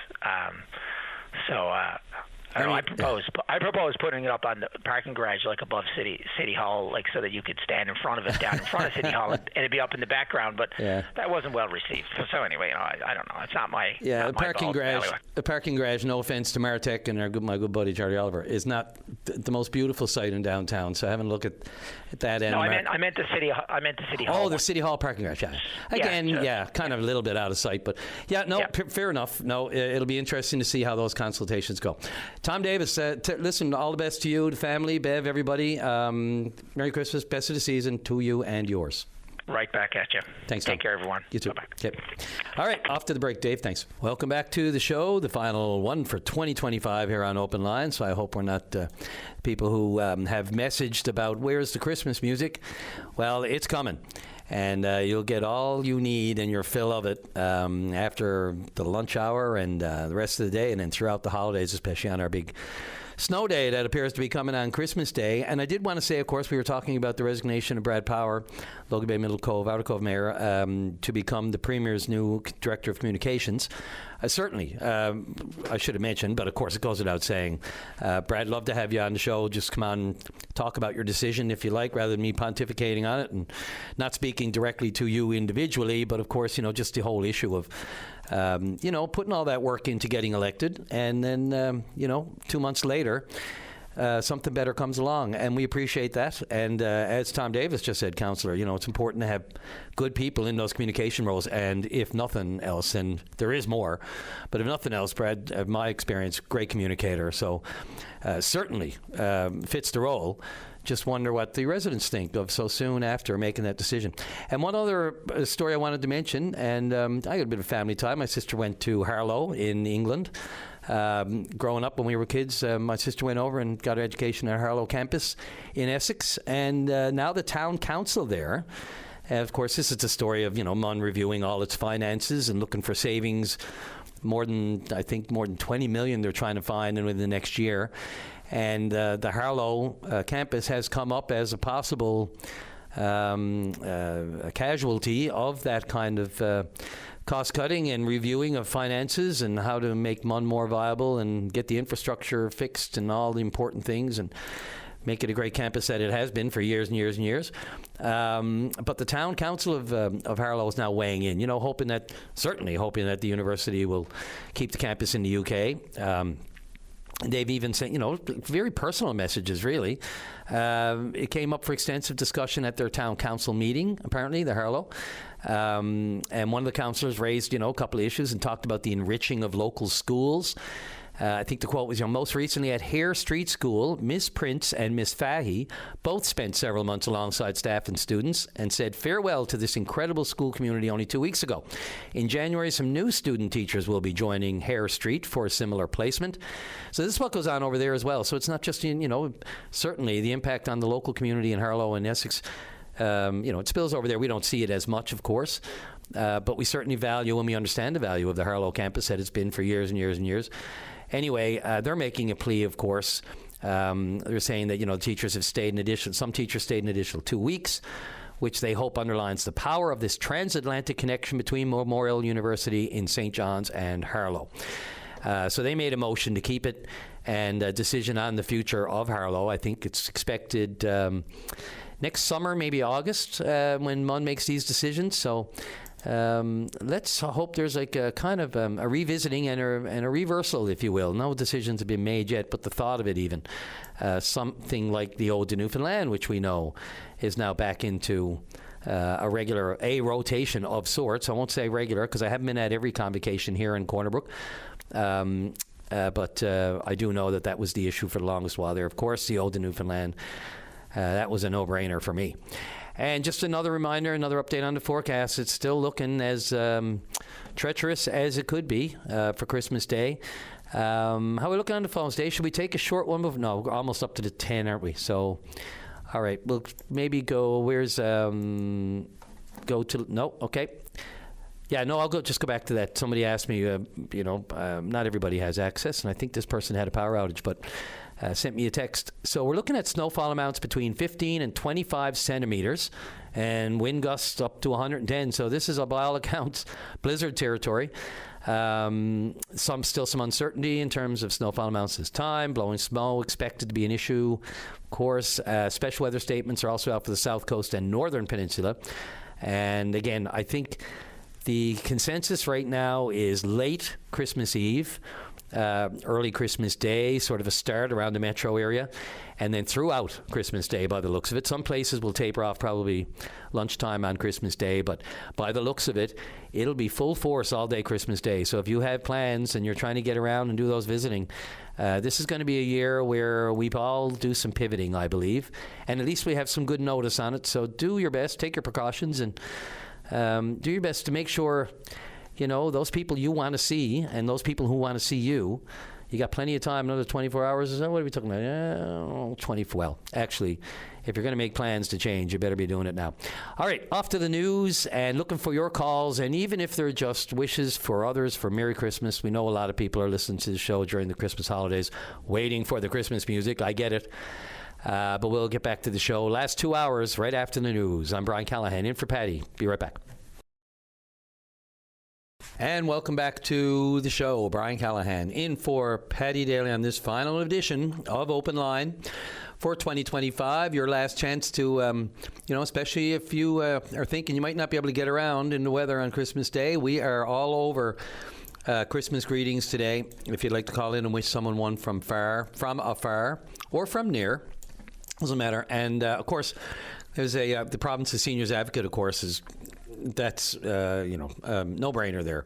I propose putting it up on the parking garage, like above City Hall, like so that you could stand in front of it, down in front of City Hall, and it'd be up in the background. But that wasn't well received. So anyway, I don't know. It's not my the parking garage. The parking garage. No offense to Martech and my good buddy Charlie Oliver, is not the most beautiful site in downtown. So having a look at that end. No, I meant the City Hall. Oh, the City Hall parking garage. Yeah. Again, kind of a little bit out of sight, but fair enough. No, it'll be interesting to see how those consultations go. Tom Davis, listen, all the best to you, the family, Bev, everybody. Merry Christmas, best of the season to you and yours. Right back at you. Thanks, Tom. Take care, everyone. You too. Bye-bye. Okay. All right, off to the break, Dave. Thanks. Welcome back to the show, the final one for 2025 here on Open Line. So I hope we're not people who have messaged about where's the Christmas music. Well, it's coming. And you'll get all you need and your fill of it after the lunch hour and the rest of the day, and then throughout the holidays, especially on our big snow day that appears to be coming on Christmas Day. And I did want to say, of course, we were talking about the resignation of Brad Power, Logan Bay Middle Cove, Outer Cove Mayor, to become the Premier's new Director of Communications. Certainly, I should have mentioned, but of course it goes without saying, Brad, love to have you on the show. Just come on and talk about your decision if you like, rather than me pontificating on it and not speaking directly to you individually, but of course, just the whole issue of putting all that work into getting elected, and then 2 months later something better comes along, and we appreciate that. And as Tom Davis just said, Councillor, it's important to have good people in those communication roles, and if nothing else, and there is more, but if nothing else, Brad, my experience, great communicator, so certainly fits the role. Just wonder what the residents think of so soon after making that decision. And one other story I wanted to mention, and I got a bit of family time. My sister went to Harlow in England. Growing up when we were kids, my sister went over and got her education at Harlow campus in Essex. And now the town council there, of course, this is the story of, MUN reviewing all its finances and looking for savings, more than 20 million they're trying to find within the next year. And the Harlow campus has come up as a possible casualty of that kind of cost-cutting and reviewing of finances and how to make MUN more viable and get the infrastructure fixed and all the important things and make it a great campus that it has been for years and years and years. But the town council of Harlow is now weighing in, hoping that the university will keep the campus in the UK. They've even sent, very personal messages, really. It came up for extensive discussion at their town council meeting, apparently, the Harlow. And one of the councillors raised, a couple of issues and talked about the enriching of local schools. I think the quote was, most recently at Hare Street School, Miss Prince and Miss Fahy both spent several months alongside staff and students and said farewell to this incredible school community only 2 weeks ago. In January, some new student teachers will be joining Hare Street for a similar placement. So this is what goes on over there as well. So it's not just, certainly the impact on the local community in Harlow and Essex, it spills over there. We don't see it as much, of course. But we certainly value and we understand the value of the Harlow campus that it's been for years and years and years. Anyway, they're making a plea, of course. They're saying that, teachers have stayed some teachers stayed an additional 2 weeks, which they hope underlines the power of this transatlantic connection between Memorial University in St. John's and Harlow. So they made a motion to keep it, and a decision on the future of Harlow. I think it's expected next summer, maybe August, when MUN makes these decisions. So let's hope there's like a kind of a revisiting and a reversal, if you will. No decisions have been made yet, but the thought of it even. Something like the Ode to Newfoundland, which we know is now back into a rotation of sorts. I won't say regular because I haven't been at every convocation here in Corner Brook. But I do know that was the issue for the longest while there. Of course, the Ode to Newfoundland, that was a no-brainer for me. And just another reminder, another update on the forecast. It's still looking as treacherous as it could be for Christmas Day. How are we looking on the phones, Dave? Should we take a short one? No, we're almost up to the 10, aren't we? So, all right, we'll maybe go, no, okay. Yeah, no, I'll just go back to that. Somebody asked me, not everybody has access, and I think this person had a power outage, but sent me a text. So we're looking at snowfall amounts between 15 and 25 centimeters and wind gusts up to 110. So this is, by all accounts, blizzard territory. Some uncertainty in terms of snowfall amounts this time. Blowing snow expected to be an issue. Of course, special weather statements are also out for the South Coast and Northern Peninsula. And again, I think the consensus right now is late Christmas Eve, early Christmas Day, sort of a start around the metro area, and then throughout Christmas Day by the looks of it. Some places will taper off probably lunchtime on Christmas Day, but by the looks of it, it'll be full force all day Christmas Day. So if you have plans and you're trying to get around and do those visiting, this is going to be a year where we all do some pivoting, I believe, and at least we have some good notice on it. So do your best, take your precautions, and do your best to make sure those people you want to see and those people who want to see you got plenty of time, another 24 hours. Is that what are we talking about? 24. Well, actually, if you're going to make plans to change, you better be doing it now. All right, off to the news and looking for your calls. And even if they're just wishes for others for Merry Christmas, we know a lot of people are listening to the show during the Christmas holidays, waiting for the Christmas music. I get it. But we'll get back to the show. Last 2 hours, right after the news. I'm Brian Callahan, in for Patty. Be right back. And welcome back to the show. Brian Callahan in for Paddy Daly on this final edition of Open Line for 2025. Your last chance to, especially if you are thinking you might not be able to get around in the weather on Christmas Day. We are all over Christmas greetings today. If you'd like to call in and wish someone one from afar, or from near, doesn't matter. And of course, there's the Province of Seniors Advocate, of course, that's no-brainer there.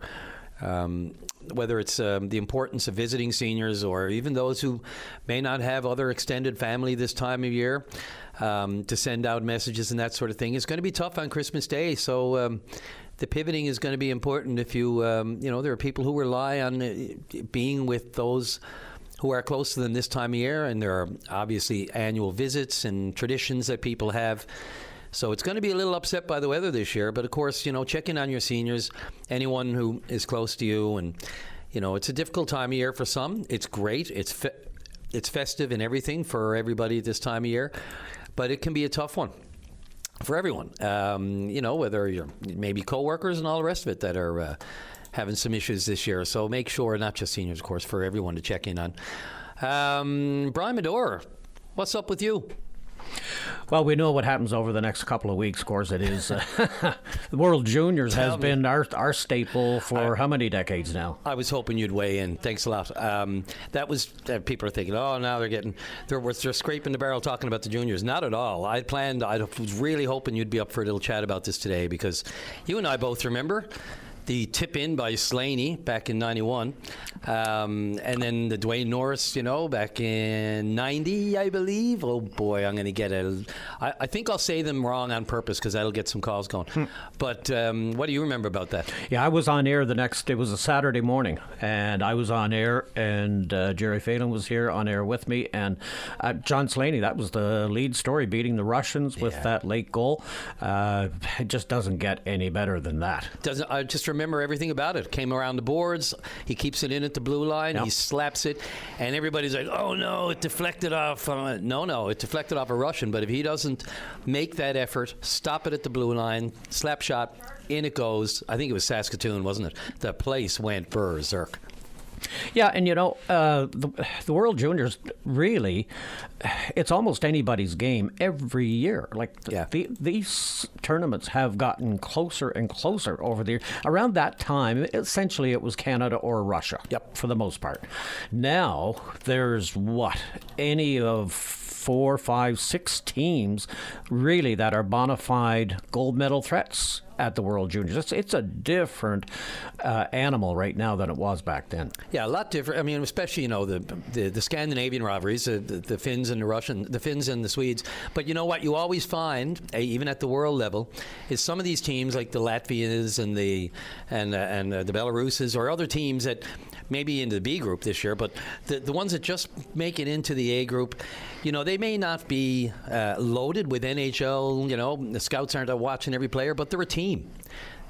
Whether it's the importance of visiting seniors or even those who may not have other extended family this time of year, to send out messages and that sort of thing. It's going to be tough on Christmas Day, so the pivoting is going to be important. If you, there are people who rely on being with those who are close to them this time of year, and there are obviously annual visits and traditions that people have. So it's going to be a little upset by the weather this year, but of course, check in on your seniors, anyone who is close to you, and it's a difficult time of year for some. It's great. It's festive and everything for everybody this time of year, but it can be a tough one for everyone. Whether you're maybe coworkers and all the rest of it that are having some issues this year. So make sure, not just seniors, of course, for everyone to check in on. Brian Medor, what's up with you? Well, we know what happens over the next couple of weeks. Of course, it is the World Juniors has been our staple for how many decades now? I was hoping you'd weigh in. Thanks a lot. That was people are thinking, oh, now they're scraping the barrel talking about the juniors. Not at all. I was really hoping you'd be up for a little chat about this today, because you and I both remember the tip in by Slaney back in 91. And then the Dwayne Norris, back in 90, I believe. Oh, boy, I'm going to get it. I think I'll say them wrong on purpose because that'll get some calls going. But what do you remember about that? Yeah, I was on air it was a Saturday morning, and I was on air, and Jerry Phelan was here on air with me, and John Slaney, that was the lead story, beating the Russians with that late goal. It just doesn't get any better than that. I just remember everything about it. Came around the boards, he keeps it in at the blue line, he slaps it, and everybody's like, oh no, it deflected off. No, it deflected off a Russian, but if he doesn't make that effort, stop it at the blue line, slap shot, in it goes. I think it was Saskatoon, wasn't it? The place went berserk. Yeah, and the World Juniors, really, it's almost anybody's game every year. These tournaments have gotten closer and closer over the years. Around that time, essentially it was Canada or Russia, for the most part. Now, there's any of 4, 5, 6 teams really that are bona fide gold medal threats at the World Juniors. It's a different animal right now than it was back then. Yeah, a lot different. I mean, especially the Scandinavian rivalries, the Finns and the Finns and the Swedes. But you know what? You always find, even at the world level, is some of these teams like the Latvians and the Belaruses or other teams that maybe into the B group this year, but the ones that just make it into the A group, they may not be loaded with NHL. The scouts aren't watching every player, but they're a team.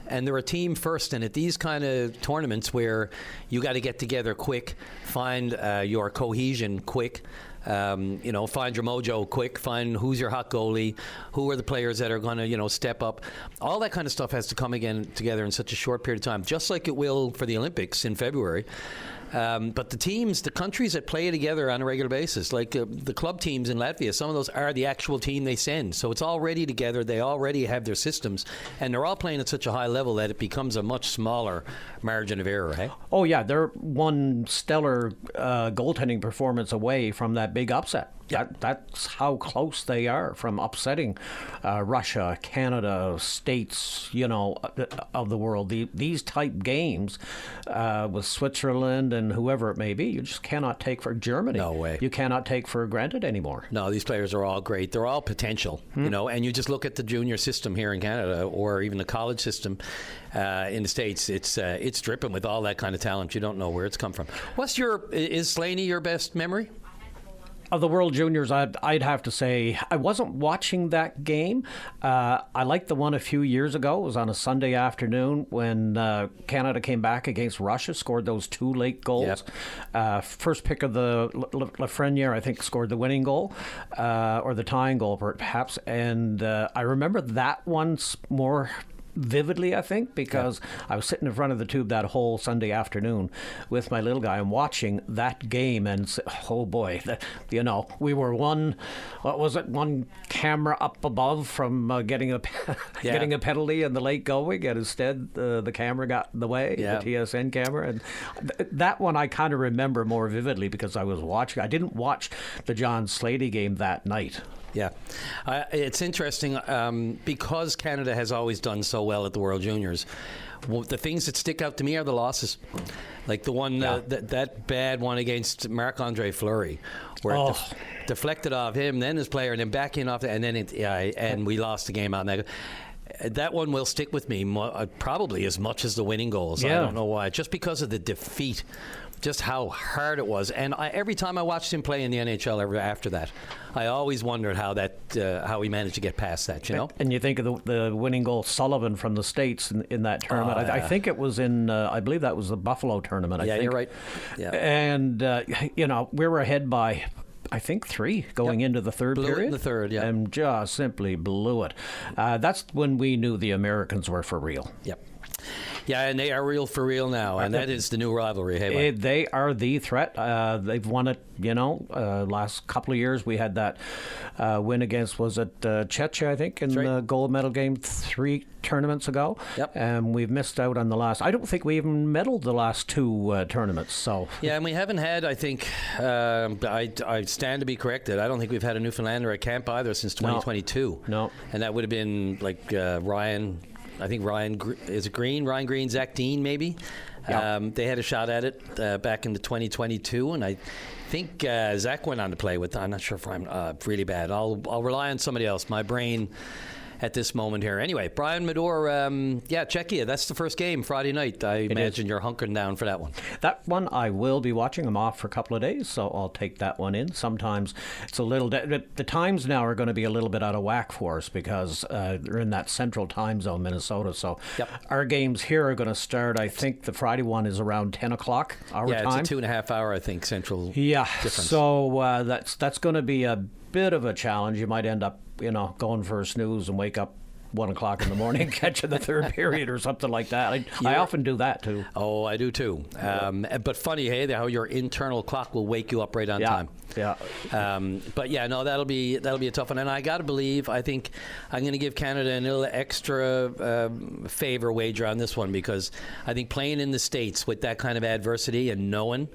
And they're a team first, and at these kind of tournaments where you got to get together quick, find your cohesion quick, find your mojo quick, find who's your hot goalie, who are the players that are going to, step up. All that kind of stuff has to come again together in such a short period of time, just like it will for the Olympics in February. But the countries that play together on a regular basis, like the club teams in Latvia, some of those are the actual team they send. So it's already together. They already have their systems. And they're all playing at such a high level that it becomes a much smaller margin of error, hey? Oh, yeah. They're one stellar goaltending performance away from that big upset. Yeah. That's how close they are from upsetting Russia, Canada, states, of the world. These type games with Switzerland and whoever it may be, you just cannot take for Germany. No way. You cannot take for granted anymore. No, these players are all great. They're all potential, and you just look at the junior system here in Canada or even the college system in the States. It's dripping with all that kind of talent. You don't know where it's come from. Is Slaney your best memory? Of the World Juniors, I'd have to say I wasn't watching that game. I liked the one a few years ago. It was on a Sunday afternoon when Canada came back against Russia, scored those 2 late goals. Yep. First pick of the Lafreniere, I think, scored the winning goal, or the tying goal, perhaps. And I remember that one more vividly, I think, because I was sitting in front of the tube that whole Sunday afternoon with my little guy and watching that game, and oh boy, we were one camera up above from getting a penalty in the late going, and instead the camera got in the way, the TSN camera, and that one I kind of remember more vividly because I was watching. I didn't watch the John Slaney game that night. Yeah. It's interesting because Canada has always done so well at the World Juniors. The things that stick out to me are the losses. Like the one, that bad one against Marc-Andre Fleury, where it deflected off him, then his player, and then back in off, and then and we lost the game out. That one will stick with me probably as much as the winning goals. I don't know why. Just because of the defeat, just how hard it was. And every time I watched him play in the NHL after that, I always wondered how he managed to get past that, And you think of the winning goal, Sullivan from the States in that tournament. I think it was I believe that was the Buffalo tournament. I think. You're right. Yeah. And, we were ahead by, I think 3 going into the third period. Blew it in the third, yeah. And just simply blew it. That's when we knew the Americans were for real. Yep. Yeah, and they are real for real now, and that is the new rivalry. Hey, they are the threat. They've won it, last couple of years. We had that win against, was it Czechia, I think, in the gold medal game 3 tournaments ago. Yep. And we've missed out on the last. I don't think we even medaled the last 2 tournaments. So yeah, and we haven't had, I think, I stand to be corrected, I don't think we've had a Newfoundlander at camp either since 2022. No. And that would have been like Ryan I think Ryan Green, Zach Dean, maybe. Yeah. They had a shot at it back in the 2022, and I think Zach went on to play with. I'm not sure if I'm really bad. I'll rely on somebody else. My brain at this moment here. Anyway, Brian Medor, Czechia, that's the first game, Friday night. I imagine you're hunkering down for that one. That one I will be watching. I'm off for a couple of days, so I'll take that one in. Sometimes it's a little... the times now are going to be a little bit out of whack for us because they're in that central time zone, Minnesota. So our games here are going to start, I think the Friday one is around 10 o'clock our time. Yeah, it's a 2.5 hour, I think, central difference. So that's going to be a bit of a challenge. You might end up going for a snooze and wake up 1 o'clock in the morning, catching the third period or something like that. I often do that too. Oh, I do too. But funny, hey, how your internal clock will wake you up right on time. Yeah. But yeah, no, that'll be a tough one. And I got to believe, I think I'm going to give Canada a little extra favor wager on this one because I think playing in the States with that kind of adversity and knowing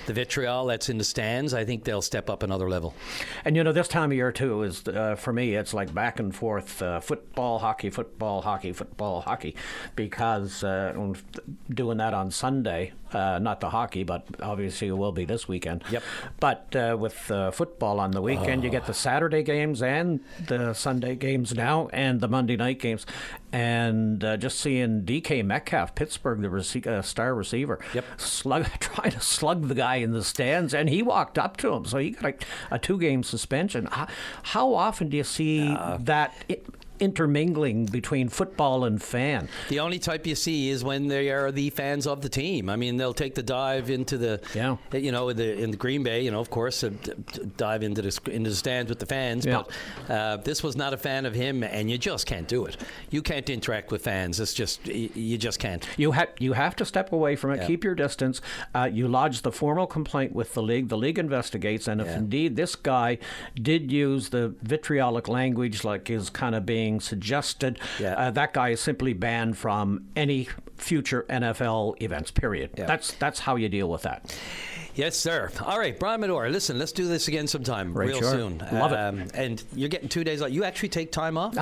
the vitriol that's in the stands, I think they'll step up another level. And this time of year too is for me, it's like back and forth football, hockey, football, hockey, football, hockey, because doing that on Sunday, not the hockey, but obviously it will be this weekend. Yep. But with football on the weekend, you get the Saturday games and the Sunday games now, and the Monday night games, and just seeing DK Metcalf, Pittsburgh, the star receiver, trying to slug the guy in the stands, and he walked up to him, so he got a 2-game suspension. How often do you see that intermingling between football and fan? The only type you see is when they are the fans of the team. I mean, they'll take the dive into the, in the Green Bay, of course, dive into the stands with the fans. Yeah. But this was not a fan of him, and you just can't do it. You can't interact with fans. It's just you just can't. You have to step away from it. Yeah. Keep your distance. You lodge the formal complaint with the league. The league investigates, and if indeed this guy did use the vitriolic language, like is kind of being suggested, that guy is simply banned from any future NFL events, period. Yeah. That's how you deal with that. Yes, sir. All right, Brian Medor, listen, let's do this again sometime real soon. Love it. And you're getting 2 days off. You actually take time off?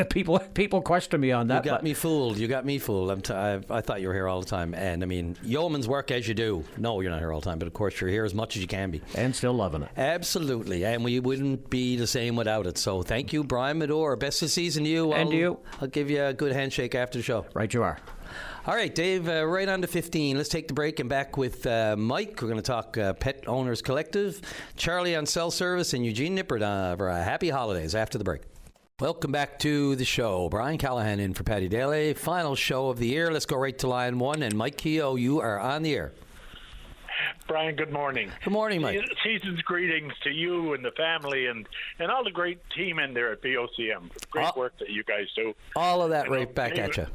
People question me on that. You got me fooled. I thought you were here all the time. And, I mean, yeoman's work as you do. No, you're not here all the time, but, of course, you're here as much as you can be. And still loving it. Absolutely. And we wouldn't be the same without it. So thank you, Brian Medor. Best of the season to you. And to you. I'll give you a good handshake after the show. Right you are. All right, Dave, right on to 15. Let's take the break and back with Mike. We're going to talk Pet Owners Collective, Charlie on cell service, and Eugene Nippert for happy holidays after the break. Welcome back to the show. Brian Callahan in for Paddy Daly. Final show of the year. Let's go right to line one. And Mike Keogh, you are on the air. Brian, good morning. Good morning, Mike. Season's greetings to you and the family and all the great team in there at BOCM. Great work that you guys do. All of that right back at you.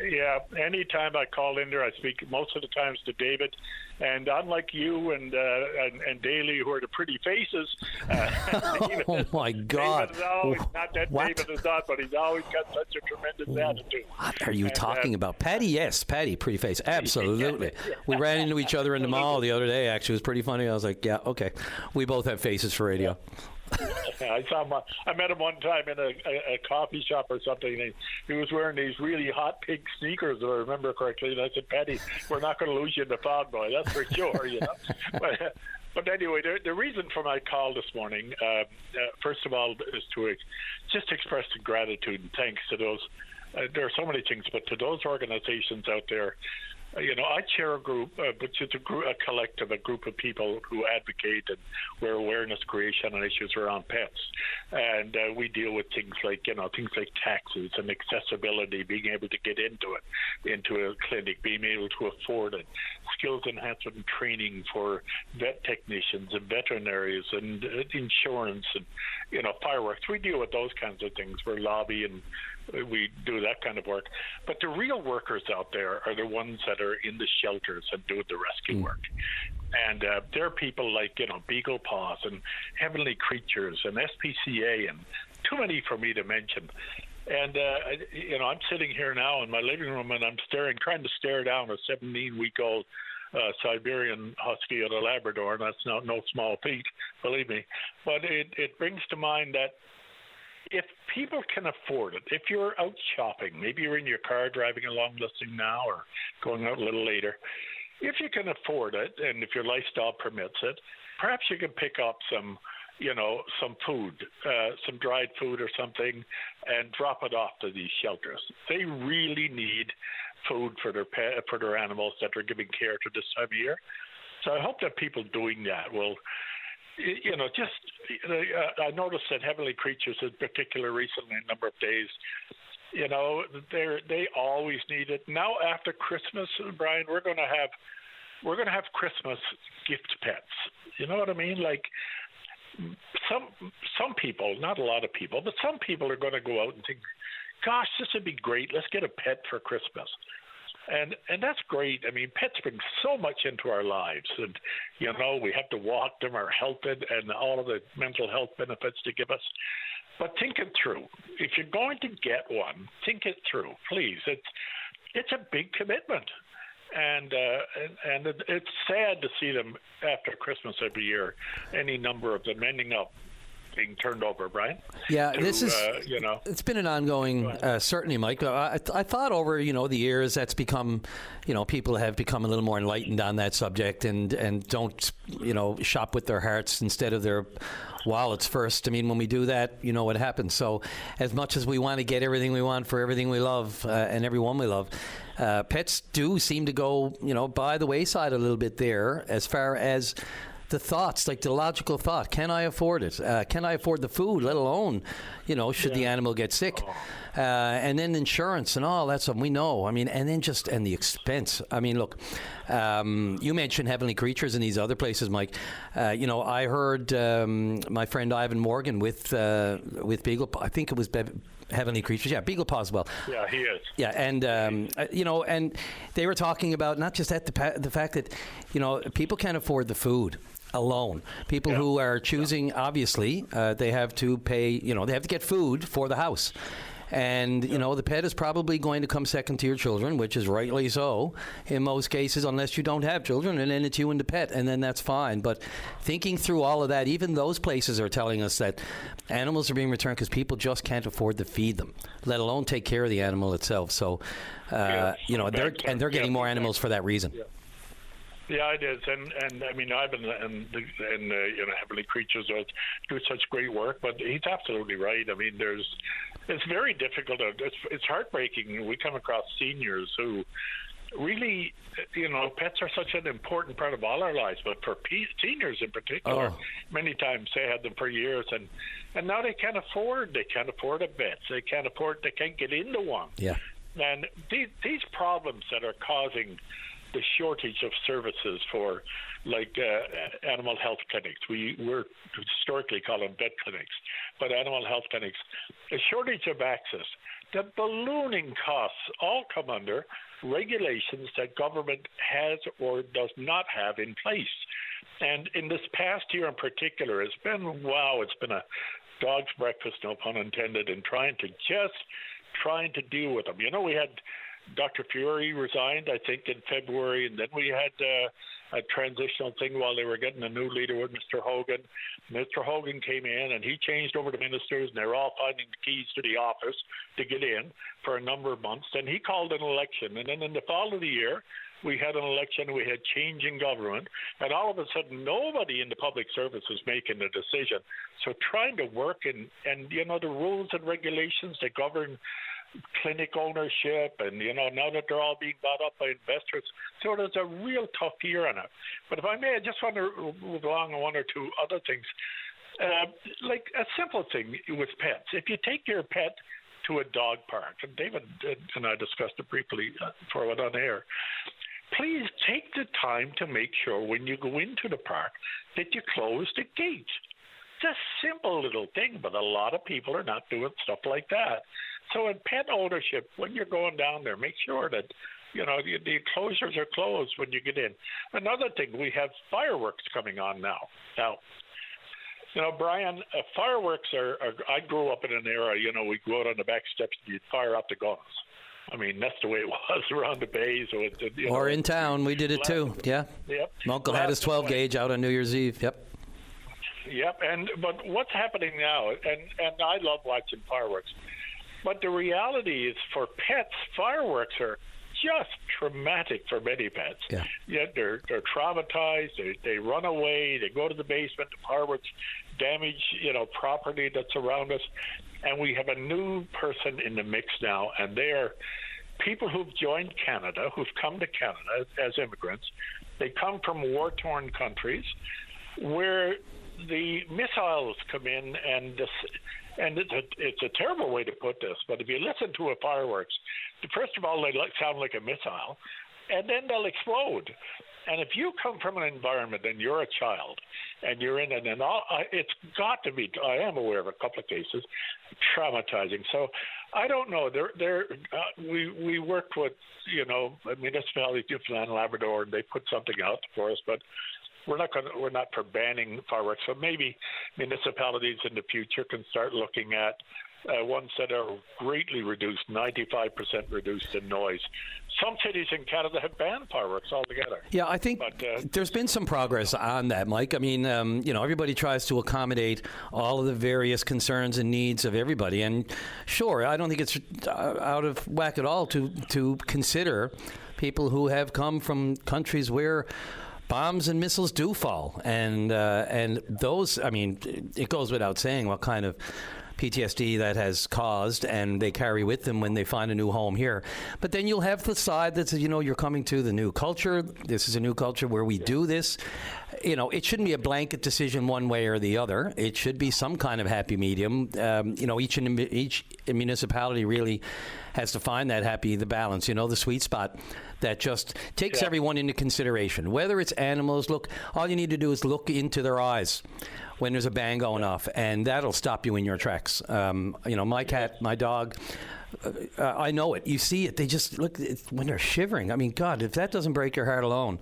Yeah, anytime I call in there, I speak most of the times to David. And unlike you and Daly, who are the pretty faces, oh my God! David is always, not that what? David is not, but he's always got such a tremendous attitude. What are you talking about, Patty? Yes, Patty, pretty face, absolutely. We ran into each other in the mall the other day. Actually, it was pretty funny. I was like, yeah, okay, we both have faces for radio. I met him one time in a coffee shop or something, and he was wearing these really hot pink sneakers, if I remember correctly. And I said, Patty, we're not going to lose you in the fog, boy. That's for sure, But anyway, the reason for my call this morning, first of all, is to just express gratitude and thanks to those. There are so many things, but to those organizations out there. I chair a group, but it's a collective, a group of people who advocate and where awareness creation on issues around pets. And we deal with things like taxes and accessibility, being able to get into a clinic, being able to afford it, skills enhancement and training for vet technicians and veterinaries and insurance and, fireworks. We deal with those kinds of things. We're lobbying. We do that kind of work. But the real workers out there are the ones that are in the shelters and do the rescue work. And there are people like, Beagle Paws and Heavenly Creatures and SPCA and too many for me to mention. And, I'm sitting here now in my living room and I'm trying to stare down a 17-week-old Siberian Husky and a Labrador, and that's no small feat, believe me. But it brings to mind that if people can afford it, if you're out shopping, maybe you're in your car driving along listening now or going out a little later, if you can afford it and if your lifestyle permits it, perhaps you can pick up some food, some dried food or something, and drop it off to these shelters. They really need food for their animals that they're giving care to this time of year. So I hope that people doing that will, I noticed that Heavenly Creatures in particular recently, a number of days, they always need it. Now after Christmas, Brian, we're going to have Christmas gift pets. You know what I mean? Like some people, not a lot of people, but some people are going to go out and think, gosh, this would be great. Let's get a pet for Christmas. And that's great. I mean, pets bring so much into our lives. And, we have to walk them or help it and all of the mental health benefits they give us. But think it through. If you're going to get one, think it through, please. It's a big commitment. And it's sad to see them after Christmas every year, any number of them ending up being turned over, Brian. Yeah, it's been an ongoing, certainly, Mike. I thought over, the years that's become, people have become a little more enlightened on that subject and don't, shop with their hearts instead of their wallets first. I mean, when we do that, you know what happens. So as much as we want to get everything we want for everything we love and everyone we love, pets do seem to go, by the wayside a little bit there as far as the thoughts, like the logical thought. Can I afford it? Can I afford the food, let alone, should the animal get sick? And then insurance and all that stuff. We know. I mean, and then and the expense. I mean, look, you mentioned Heavenly Creatures in these other places, Mike. I heard my friend Ivan Morgan with Beagle, I think it was Heavenly Creatures. Yeah, Beagle Paw as well. Yeah, he is. Yeah, and and they were talking about not just the fact that people can't afford the food alone. People who are choosing, obviously, they have to pay. They have to get food for the house. And, the pet is probably going to come second to your children, which is rightly so in most cases, unless you don't have children, and then it's you and the pet, and then that's fine. But thinking through all of that, even those places are telling us that animals are being returned because people just can't afford to feed them, let alone take care of the animal itself. So, they're getting more animals for that reason. Yeah. Yeah, it is, and I mean, Ivan and Heavenly Creatures do such great work, but he's absolutely right. I mean, it's very difficult. It's heartbreaking. We come across seniors who really, pets are such an important part of all our lives, but for seniors in particular, many times they had them for years, and now they can't afford a vet. They can't get into one. Yeah, and these problems that are causing the shortage of services for animal health clinics. We're historically call them vet clinics, but animal health clinics. A shortage of access. The ballooning costs all come under regulations that government has or does not have in place. And in this past year in particular, it's been a dog's breakfast, no pun intended, in trying to deal with them. We had Dr. Fury resigned, I think, in February, and then we had a transitional thing while they were getting a new leader with Mr. Hogan. Mr. Hogan came in, and he changed over to ministers, and they're all finding the keys to the office to get in for a number of months. Then he called an election, and then in the fall of the year, we had an election, we had change in government, and all of a sudden nobody in the public service was making a decision. So trying to work and the rules and regulations that govern clinic ownership, and now that they're all being bought up by investors, so there's a real tough year on it. But if I may, I just want to move along on one or two other things, like a simple thing with pets. If you take your pet to a dog park, and David and I discussed it briefly for it on air, please take the time to make sure when you go into the park that you close the gate. It's a simple little thing, but a lot of people are not doing stuff like that. So in pet ownership, when you're going down there, make sure that the enclosures are closed when you get in. Another thing, we have fireworks coming on now. Now, Brian, fireworks are. I grew up in an era. We go out on the back steps and you'd fire up the guns. I mean, that's the way it was around the bays. Or in town, we did it too. Yeah. Yep. My uncle had his 12 gauge out on New Year's Eve. Yep. Yep. But what's happening now? And I love watching fireworks. But the reality is, for pets, fireworks are just traumatic for many pets. Yeah, they're traumatized. They run away. They go to the basement. The fireworks damage, property that's around us. And we have a new person in the mix now, and they are people who've joined Canada, who've come to Canada as immigrants. They come from war-torn countries where the missiles come in, and it's a terrible way to put this, but if you listen to a fireworks, first of all, they sound like a missile, and then they'll explode. And if you come from an environment and you're a child and you're in it, and it's got to be, I am aware of a couple of cases, traumatizing. So I don't know. We worked with, municipalities, Newfoundland and Labrador, and they put something out for us, but we're not for banning fireworks. So maybe municipalities in the future can start looking at ones that are greatly reduced, 95% reduced in noise. Some cities in Canada have banned fireworks altogether. Yeah, I think there's been some progress on that, Mike. I mean, everybody tries to accommodate all of the various concerns and needs of everybody. And sure, I don't think it's out of whack at all to consider people who have come from countries where bombs and missiles do fall. And those, I mean, it goes without saying what kind of PTSD that has caused, and they carry with them when they find a new home here. But then you'll have the side that says, you're coming to the new culture. This is a new culture where we do this. It shouldn't be a blanket decision one way or the other. It should be some kind of happy medium. Each municipality really has to find the balance, the sweet spot that just takes everyone into consideration. Whether it's animals, look, all you need to do is look into their eyes when there's a bang going off, and that'll stop you in your tracks. My cat, my dog, I know it. You see it. They just look when they're shivering. I mean, God, if that doesn't break your heart alone.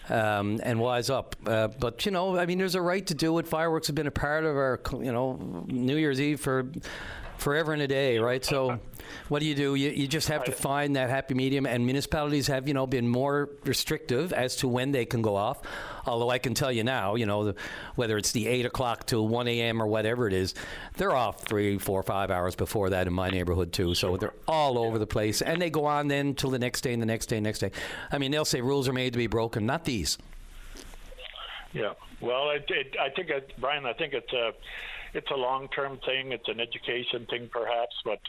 And wise up. But, there's a right to do it. Fireworks have been a part of our, New Year's Eve for forever and a day, right? So what do? You just have to find that happy medium, and municipalities have, been more restrictive as to when they can go off. Although I can tell you now, whether it's the 8 o'clock to 1 a.m. or whatever it is, they're off 3, 4, 5 hours before that in my neighborhood too. So they're all over the place, and they go on then till the next day and the next day and next day. I mean, they'll say rules are made to be broken, not these. Yeah. Well, I think, Brian, it's a long-term thing. It's an education thing, perhaps. But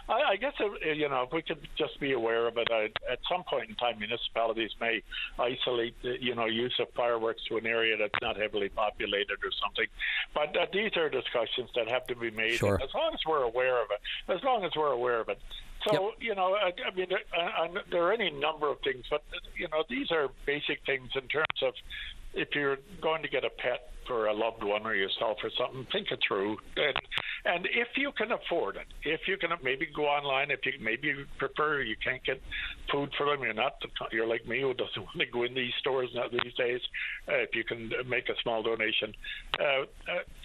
I guess, if we could just be aware of it, at some point in time, municipalities may isolate, use of fireworks to an area that's not heavily populated or something. But these are discussions that have to be made. Sure. As long as we're aware of it. So, there are any number of things, but, these are basic things in terms of if you're going to get a pet for a loved one or yourself or something, think it through. And if you can afford it, if you can maybe go online, if you maybe prefer, you can't get food for them, you're like me who doesn't want to go in these stores now these days, if you can make a small donation.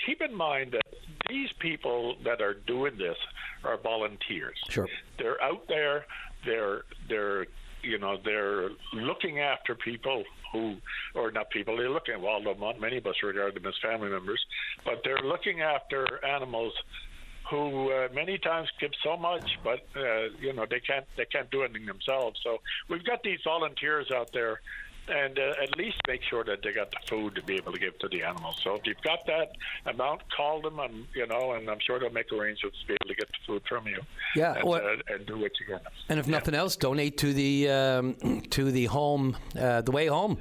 Keep in mind that these people that are doing this are volunteers. Sure. They're out there, they're looking after people they're looking, well, many of us regard them as family members, but they're looking after animals who many times give so much, but they can't do anything themselves. So we've got these volunteers out there, and at least make sure that they got the food to be able to give to the animals. So if you've got that amount, call them, and I'm sure they'll make arrangements to be able to get the food from you. Yeah, and do what you can. And if nothing else, donate to the home, the Way Home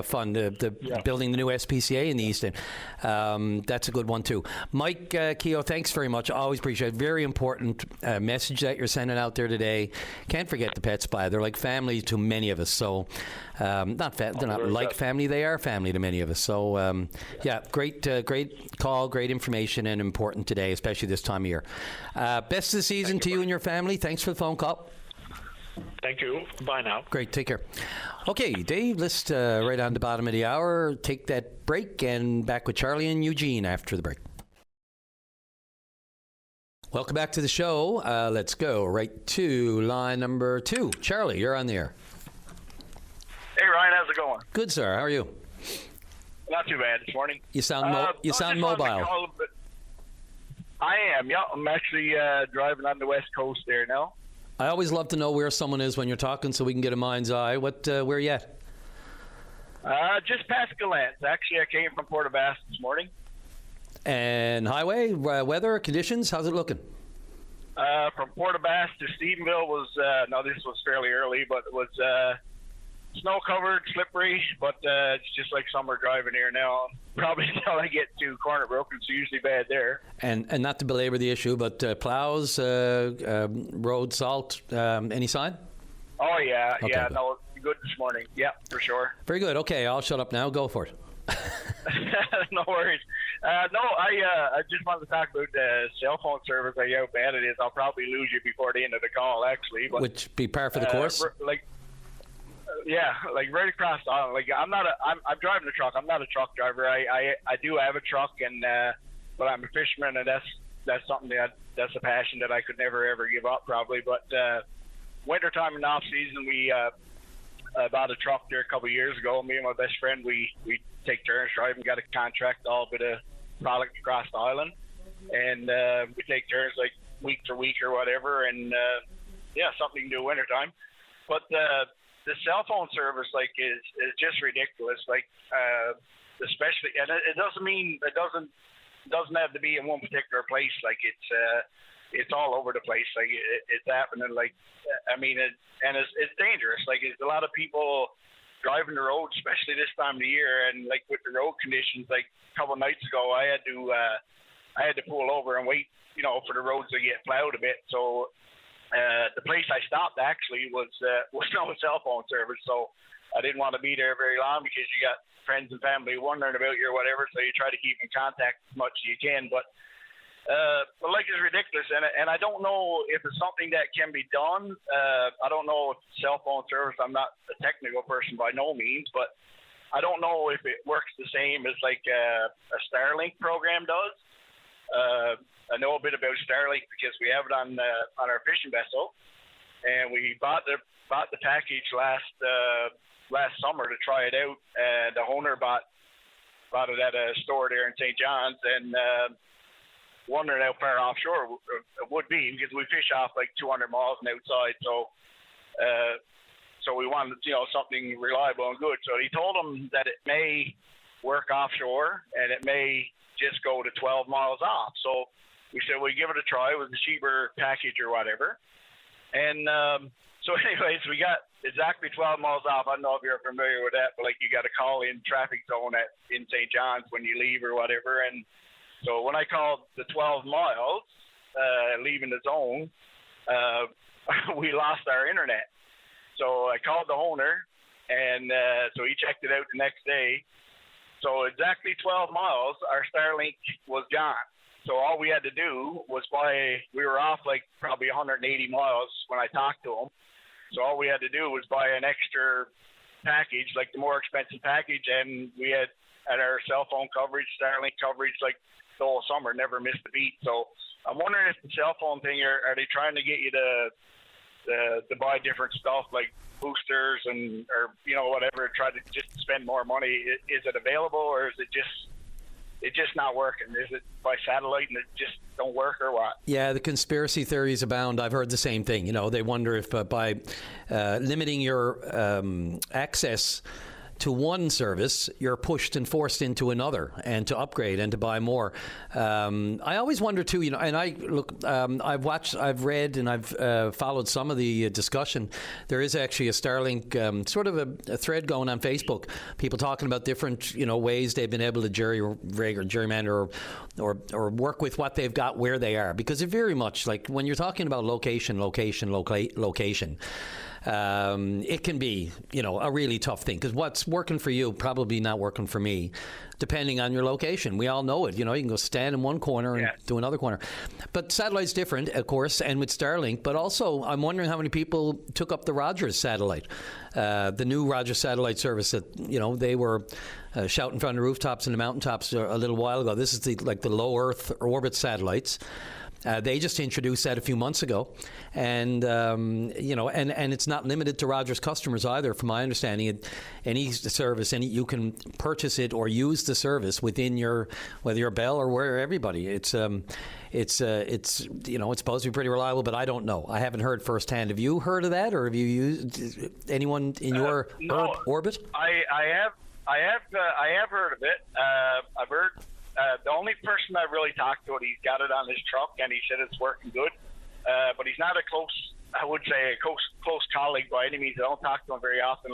fund, building the new SPCA in the East End. That's a good one too. Mike Keogh, thanks very much. Always appreciate it. Very important message that you're sending out there today. Can't forget the Pet Spy. They're like family to many of us. So. They're not like family, they are family to many of us. So, great call, great information, and important today, especially this time of year. Best of the season to you and your family. Thanks for the phone call. Thank you. Bye now. Great. Take care. Okay, Dave, let's right on the bottom of the hour, take that break, and back with Charlie and Eugene after the break. Welcome back to the show. Let's go right to line number 2. Charlie, you're on the air. Hey, Ryan, how's it going? Good, sir. How are you? Not too bad this morning. You sound mobile. I am. Yeah, I'm actually driving on the west coast there now. I always love to know where someone is when you're talking, so we can get a mind's eye. Where you at? Just past Gallant. Actually, I came from Port aux Basques this morning. And highway, weather, conditions, how's it looking? From Port aux Basques to Stephenville was, this was fairly early, but it was snow-covered, slippery, but it's just like summer driving here now. Probably until I get to Corner Brook, it's usually bad there. And not to belabor the issue, but plows, road salt, any sign? Oh, yeah. Okay, yeah, no, good this morning. Yeah, for sure. Very good. Okay, I'll shut up now. Go for it. No worries. I just wanted to talk about the cell phone service, like how bad it is. I'll probably lose you before the end of the call, actually. But, which be par for the course? Like right across the island. Like I'm driving a truck. I'm not a truck driver. I do have a truck, and but I'm a fisherman, and that's something that's a passion that I could never ever give up, probably. But wintertime and off season, we bought a truck there a couple of years ago. Me and my best friend, we take turns driving. Got a contract, all bit of product across the island, and we take turns like week to week or whatever. And something to do wintertime. But the cell phone service is just ridiculous. Especially, and it doesn't mean it doesn't have to be in one particular place. It's all over the place. It's happening. It's dangerous. It's a lot of people driving the road, especially this time of the year, and with the road conditions. A couple of nights ago, I had to pull over and wait, for the roads to get plowed a bit. So the place I stopped actually was no cell phone service. So I didn't want to be there very long because you got friends and family wondering about you or whatever. So you try to keep in contact as much as you can. But it's ridiculous, and I don't know if it's something that can be done. I don't know if cell phone service. I'm not a technical person by no means, but I don't know if it works the same as a Starlink program does. I know a bit about Starlink because we have it on our fishing vessel, and we bought the package last summer to try it out. The owner bought it at a store there in St. John's, and wondering how far offshore it would be because we fish off 200 miles and outside. So we wanted something reliable and good. So he told them that it may work offshore and it may just go to 12 miles off. So we said we'd give it a try. It was a cheaper package or whatever. And so anyways, we got exactly 12 miles off. I don't know if you're familiar with that, but you got a call in traffic zone in St. John's when you leave or whatever. And so when I called the 12 miles, leaving the zone, we lost our internet. So I called the owner, and so he checked it out the next day. So exactly 12 miles, our Starlink was gone. So all we had to do was we were off probably 180 miles when I talked to him. So all we had to do was buy an extra package, the more expensive package, and we had our cell phone coverage, Starlink coverage, the whole summer, never missed a beat. So I'm wondering if the cell phone thing, are they trying to get you to buy different stuff like boosters or whatever, try to just spend more money? Is it available, or is it just not working? Is it by satellite and it just don't work, or what? Yeah, the conspiracy theories abound. I've heard the same thing. They wonder if by limiting your access to one service, you're pushed and forced into another, and to upgrade and to buy more. I always wonder too, and I've read, and I've followed some of the discussion. There is actually a Starlink sort of a thread going on Facebook. People talking about different, ways they've been able to jury-rig or gerrymander or work with what they've got where they are, because it very much when you're talking about location. It can be, a really tough thing, because what's working for you probably not working for me, depending on your location. We all know it. You can go stand in one corner and do another corner. But satellite's different, of course, and with Starlink. But also, I'm wondering how many people took up the Rogers satellite, the new Rogers satellite service that, they were shouting from the rooftops and the mountaintops a little while ago. This is the low Earth orbit satellites. They just introduced that a few months ago, and and it's not limited to Rogers customers either. From my understanding, any service, you can purchase it or use the service within whether you're Bell or where everybody. It's supposed to be pretty reliable, but I don't know. I haven't heard firsthand. Have you heard of that, or have you used anyone in your orbit? I have heard of it. I've heard. The only person I've really talked to, he's got it on his truck, and he said it's working good. But he's not a close colleague by any means. I don't talk to him very often.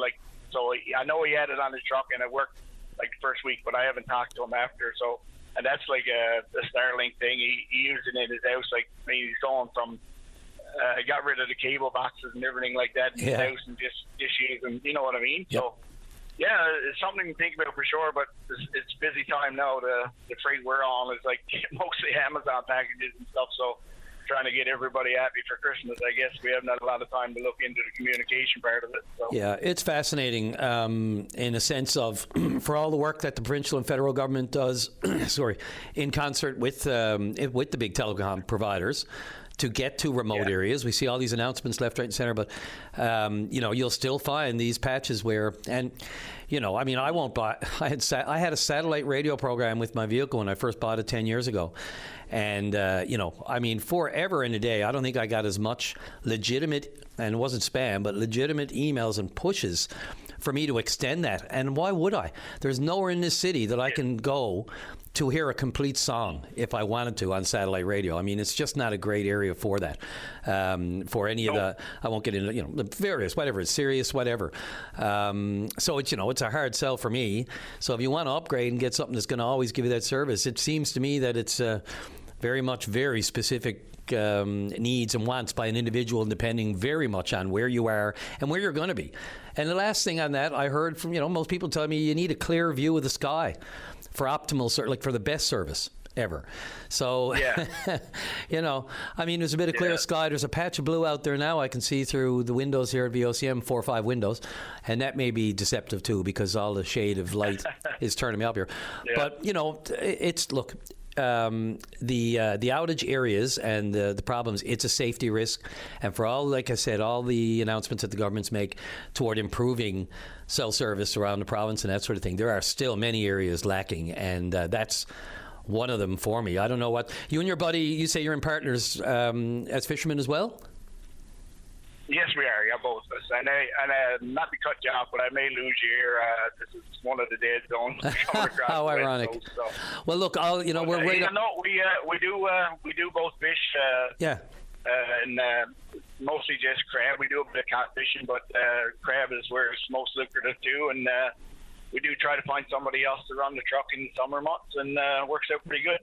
So I know he had it on his truck, and it worked the first week, but I haven't talked to him after. So, and that's a Starlink thing. He used it in his house. He's going from got rid of the cable boxes and everything like that in his house, and just issues, and you know what I mean. Yep. So. Yeah, it's something to think about for sure, but it's busy time now. The freight we're on is mostly Amazon packages and stuff, so trying to get everybody happy for Christmas, I guess. We haven't had a lot of time to look into the communication part of it. So. Yeah, it's fascinating in a sense of, for all the work that the provincial and federal government does, in concert with the big telecom providers, to get to remote areas. We see all these announcements left, right, and center, but, you'll still find these patches where, and, I won't buy, I had a satellite radio program with my vehicle when I first bought it 10 years ago. And, forever and a day, I don't think I got as much legitimate, and it wasn't spam, but legitimate emails and pushes for me to extend that. And why would I? There's nowhere in this city that I can go to hear a complete song if I wanted to on satellite radio. It's just not a great area for that. For any of the, I won't get into, the various, whatever, it's Sirius, whatever. So it's a hard sell for me. So if you want to upgrade and get something that's going to always give you that service, it seems to me that it's very specific needs and wants by an individual, depending very much on where you are and where you're going to be. And the last thing on that, I heard from most people telling me you need a clear view of the sky for optimal, for the best service ever. So, there's a bit of clear sky. There's a patch of blue out there now. I can see through the windows here at VOCM, 4 or 5 windows, and that may be deceptive too, because all the shade of light is turning me up here. Yeah. But it's the outage areas and the problems, it's a safety risk. And for all, like I said, all the announcements that the governments make toward improving cell service around the province and that sort of thing, there are still many areas lacking, and that's one of them for me. I don't know what you and your buddy, you say you're in partners as fishermen as well? Yes, we are. Yeah, both of us. And not to cut you off, but I may lose you here. This is one of the dead zones. How ironic. Coast, so. Well, look, we're right up. We do both fish. And mostly just crab. We do a bit of cod fishing, but crab is where it's most lucrative too. And we do try to find somebody else to run the truck in the summer months, and works out pretty good.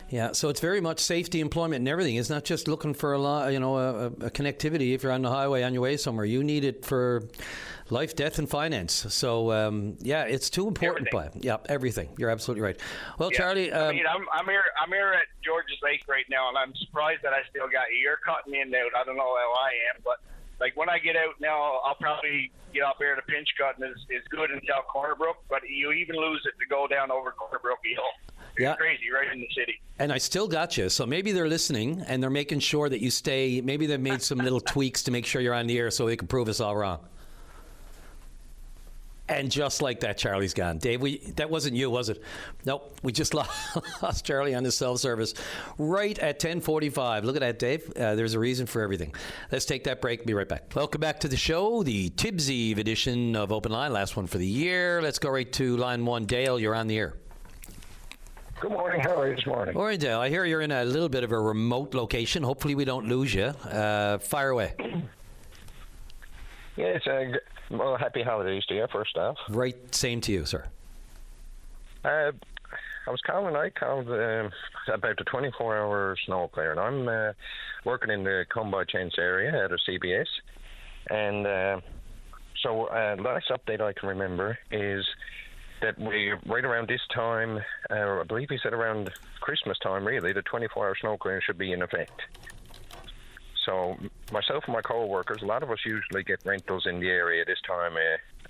Yeah, so it's very much safety, employment, and everything. It's not just looking for a connectivity. If you're on the highway on your way somewhere, you need it for life, death, and finance. So it's too important. Everything. You're absolutely right. Well, Charlie, I'm here at George's Lake right now, and I'm surprised that I still got you. You're cutting in and out. I don't know how I am, but when I get out now, I'll probably get up here to pinch cut, and it's good until Cornerbrook, but you even lose it to go down over Cornerbrook Hill. It's crazy, right in the city. And I still got you. So maybe they're listening, and they're making sure that you stay. Maybe they've made some little tweaks to make sure you're on the air so they can prove us all wrong. And just like that, Charlie's gone. Dave, that wasn't you, was it? Nope. We just lost Charlie on his self-service right at 10:45. Look at that, Dave. There's a reason for everything. Let's take that break. Be right back. Welcome back to the show, the Tibbs Eve edition of Open Line, last one for the year. Let's go right to line 1. Dale, you're on the air. Good morning. How are you this morning? Morning, Dale. I hear you're in a little bit of a remote location. Hopefully we don't lose you. Fire away. Yes, well, happy holidays to you, first off. Right, same to you, sir. I called about the 24-hour snow clearing. I'm working in the Combat Chance area out of CBS. And so last update I can remember is that we, right around this time, I believe he said around Christmas time, really, the 24-hour snow clearing should be in effect. So myself and my co-workers, a lot of us usually get rentals in the area this time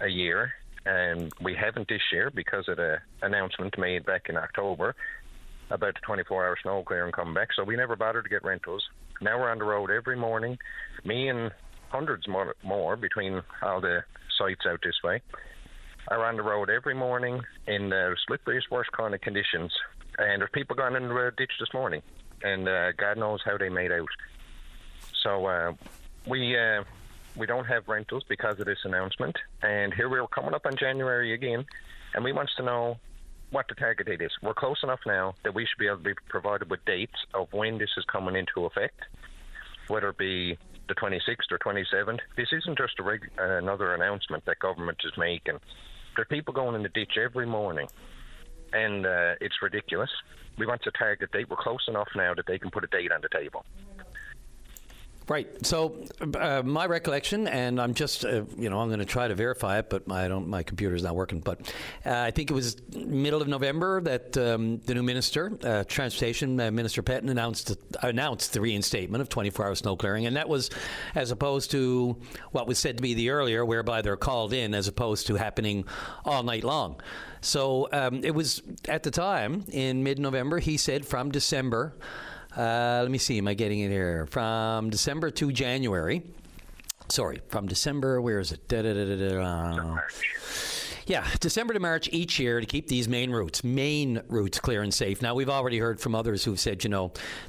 a year, and we haven't this year because of the announcement made back in October. about the 24-hour snow clearing come back, so we never bothered to get rentals. Now we're on the road every morning, me and hundreds more between all the sites out this way, are on the road every morning in the slipperiest, worst kind of conditions. And there's people gone into a ditch this morning, and God knows how they made out. So we don't have rentals because of this announcement. And here we're coming up on January again, and we want to know what the target date is. We're close enough now that we should be able to be provided with dates of when this is coming into effect, whether it be the 26th or 27th. This isn't just another announcement that government is making. There are people going in the ditch every morning, and it's ridiculous. We want a target date. We're close enough now that they can put a date on the table. Right. So my recollection, and I'm just, I'm going to try to verify it, but my computer's not working. But I think it was middle of November that the new minister, Transportation Minister Petton, announced the reinstatement of 24-hour snow clearing, and that was as opposed to what was said to be the earlier, whereby they're called in, as opposed to happening all night long. So it was at the time in mid-November. He said from December. Let me see, am I getting it here? From December to January. Sorry, from December, where is it? Yeah, December to March each year to keep these main routes clear and safe. Now, we've already heard from others who've said,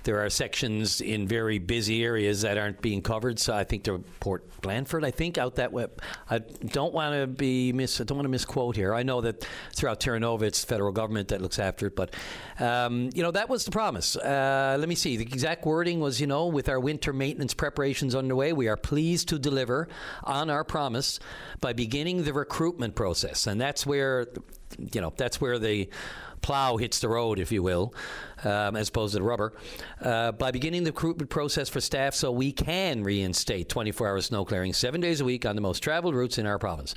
there are sections in very busy areas that aren't being covered. So I think they're Port Blandford, out that way. I don't want to misquote here. I know that throughout Terra Nova, it's the federal government that looks after it. But, that was the promise. Let me see. The exact wording was, with our winter maintenance preparations underway, we are pleased to deliver on our promise by beginning the recruitment process. And that's where the plow hits the road, if you will, as opposed to the rubber, by beginning the recruitment process for staff so we can reinstate 24-hour snow clearing 7 days a week on the most traveled routes in our province.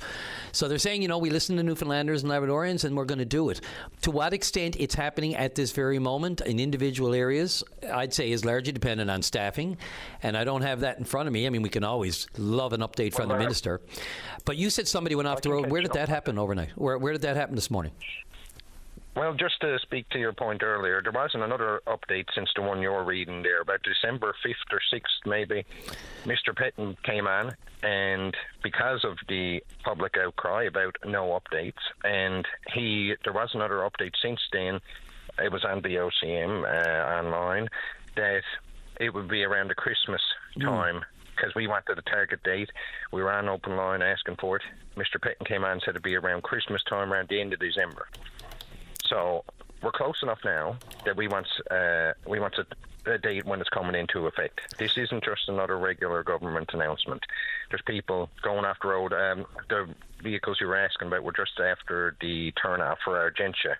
So they're saying, we listen to Newfoundlanders and Labradorians, and we're going to do it. To what extent it's happening at this very moment in individual areas, I'd say is largely dependent on staffing, and I don't have that in front of me. I mean, we can always love an update from the minister. But you said somebody went off the road. Where did that happen overnight? Where did that happen this morning? Well, just to speak to your point earlier, there wasn't another update since the one you're reading there. About December 5th or 6th, maybe, Mr. Petton came on, and because of the public outcry about no updates, and there was another update since then, it was on the OCM online, that it would be around the Christmas time, because we wanted a target date. We were on open line asking for it. Mr. Petton came on and said it'd be around Christmas time, around the end of December. So we're close enough now that we want a date when it's coming into effect. This isn't just another regular government announcement. There's people going off the road. The vehicles you were asking about were just after the turn-off for Argentia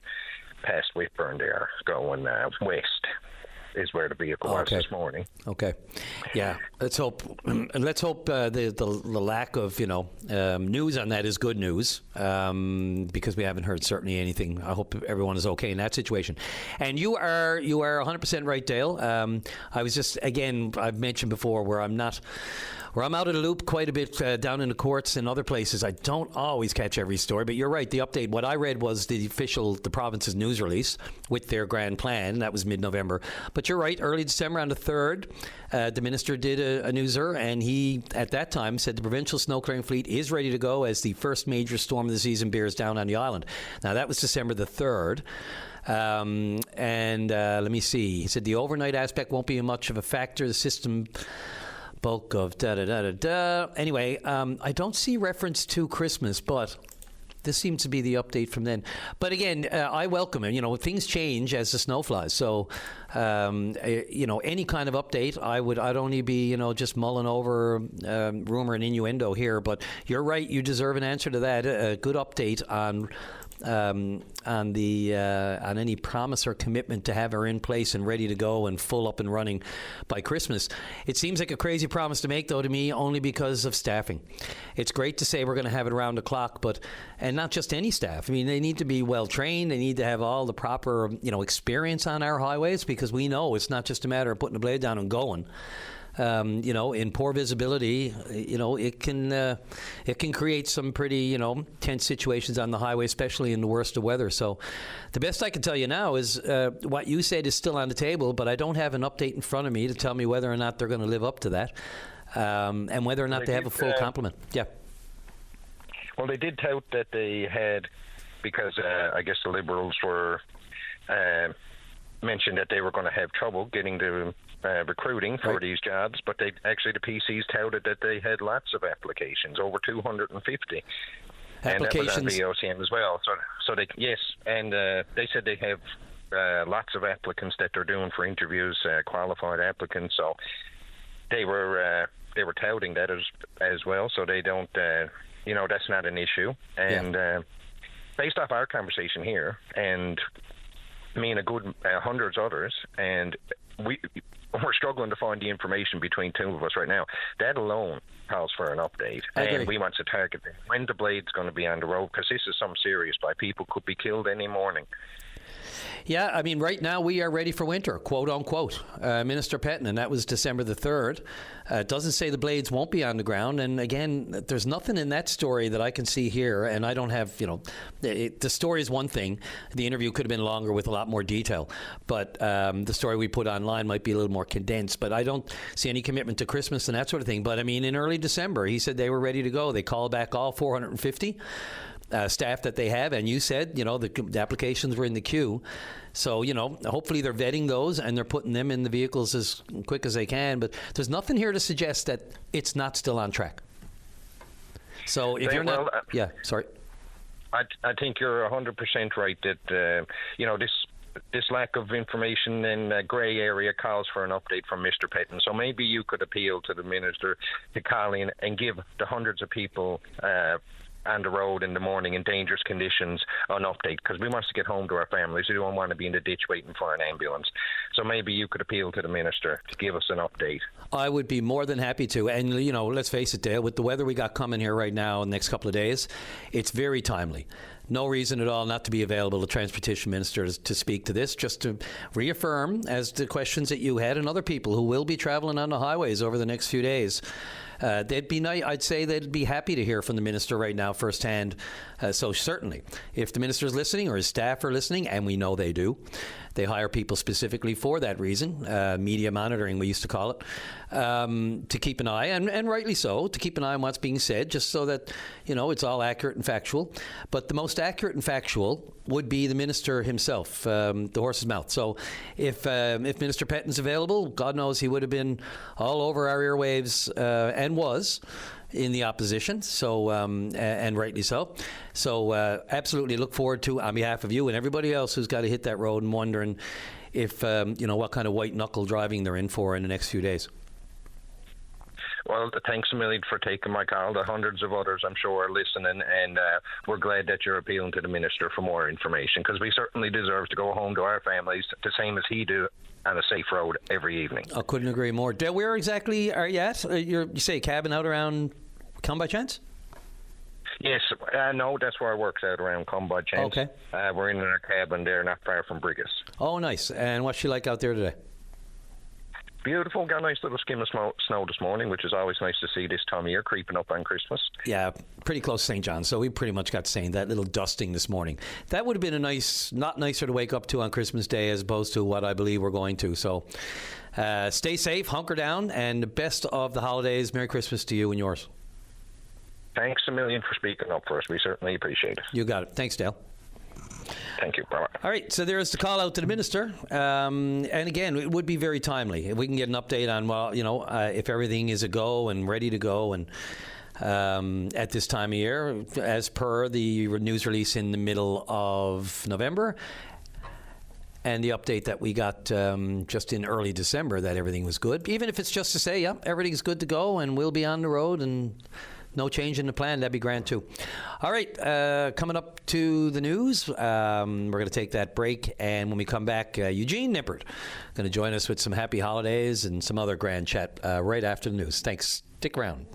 past Whitburn there, going west. Is where the vehicle was this morning. Okay, yeah. Let's hope the lack of news on that is good news, because we haven't heard certainly anything. I hope everyone is okay in that situation. And you are 100% right, Dale. I was just, again, I've mentioned before where I'm out of the loop quite a bit down in the courts and other places. I don't always catch every story, but you're right. The update, what I read was the province's news release with their grand plan. That was mid-November. But you're right. Early December on the 3rd, the minister did a newser, and he, at that time, said the provincial snow clearing fleet is ready to go as the first major storm of the season bears down on the island. Now, that was December the 3rd. Let me see. He said the overnight aspect won't be much of a factor. The system... bulk of Anyway, I don't see reference to Christmas, but this seems to be the update from then. But again, I welcome it. Things change as the snow flies. So, any kind of update, I'd only be, just mulling over rumor and innuendo here. But you're right. You deserve an answer to that. A good update on any promise or commitment to have her in place and ready to go and full up and running by Christmas. It seems like a crazy promise to make, though, to me, only because of staffing. It's great to say we're going to have it around the clock, and not just any staff. I mean, they need to be well trained. They need to have all the proper, experience on our highways, because we know it's not just a matter of putting the blade down and going. in poor visibility, it can create some pretty, tense situations on the highway, especially in the worst of weather. So the best I can tell you now is what you said is still on the table, but I don't have an update in front of me to tell me whether or not they're going to live up to that, and whether or not they have a full complement. Yeah. Well, they did tout that they had, because I guess the Liberals were mentioned that they were going to have trouble getting the recruiting for these jobs, but the PCs touted that they had lots of applications, over 250. Applications. And that was on VOCM as well. So they they said they have lots of applicants that they're doing for interviews, qualified applicants. So they were touting that as well. So they don't, that's not an issue. And based off our conversation here, and me and a good hundreds others, and we're struggling to find the information between two of us right now. That alone calls for an update. And we want to target when the blade's going to be on the road, because this is something serious. People could be killed any morning. Yeah, I mean, right now we are ready for winter, quote unquote. Minister Pettin, and that was December the 3rd. It doesn't say the blades won't be on the ground. And again, there's nothing in that story that I can see here. And I don't have, the story is one thing. The interview could have been longer with a lot more detail. But the story we put online might be a little more condensed. But I don't see any commitment to Christmas and that sort of thing. But I mean, in early December, he said they were ready to go. They called back all 450. Staff that they have, and you said, the applications were in the queue. So, hopefully they're vetting those and they're putting them in the vehicles as quick as they can. But there's nothing here to suggest that it's not still on track. So if you're not... sorry. I think you're 100% right that, this lack of information in grey area calls for an update from Mr. Pettin. So maybe you could appeal to the Minister to call in and give the hundreds of people on the road in the morning in dangerous conditions an update, because we want to get home to our families. We don't want to be in the ditch waiting for an ambulance. So maybe you could appeal to the Minister to give us an update. I would be more than happy to. And, let's face it, Dale, with the weather we got coming here right now in the next couple of days, it's very timely. No reason at all not to be available to Transportation Minister to speak to this, just to reaffirm, as the questions that you had and other people who will be traveling on the highways over the next few days, they'd be nice. I'd say they'd be happy to hear from the Minister right now firsthand. So certainly, if the Minister's listening or his staff are listening, and we know they do, they hire people specifically for that reason, media monitoring we used to call it, to keep an eye, and rightly so, to keep an eye on what's being said, just so that, it's all accurate and factual. But the most accurate and factual would be the Minister himself, the horse's mouth. So if Minister Pettin's available, God knows he would have been all over our airwaves, and was in the opposition, so and rightly so. So absolutely look forward to, on behalf of you and everybody else who's got to hit that road and wondering if what kind of white knuckle driving they're in for in the next few days. Well, thanks a million for taking my call. The hundreds of others, I'm sure, are listening, and we're glad that you're appealing to the Minister for more information, because we certainly deserve to go home to our families the same as he do on a safe road every evening. I couldn't agree more. Dale, where exactly are you at? You say a cabin out around Come by Chance? Yes, no, that's where I work, out around Come by Chance. Okay. We're in our cabin there, not far from Brigus. Oh, nice. And what's she like out there today? Beautiful. Got a nice little skim of snow this morning, which is always nice to see this time of year creeping up on Christmas. Yeah, pretty close to St. John, so we pretty much got saying that little dusting this morning. That would have been not nicer to wake up to on Christmas Day as opposed to what I believe we're going to. So stay safe, hunker down, and the best of the holidays. Merry Christmas to you and yours. Thanks a million for speaking up for us. We certainly appreciate it. You got it. Thanks, Dale. Thank you. Bye-bye. All right, so there's the call out to the Minister. And again, it would be very timely. If we can get an update on, if everything is a go and ready to go, and at this time of year, as per the news release in the middle of November, and the update that we got just in early December that everything was good. Even if it's just to say, everything's good to go and we'll be on the road and no change in the plan, that'd be grand too. All right, coming up to the news, we're going to take that break, and when we come back, Eugene Nippert going to join us with some happy holidays and some other grand chat right after the news. Thanks. Stick around.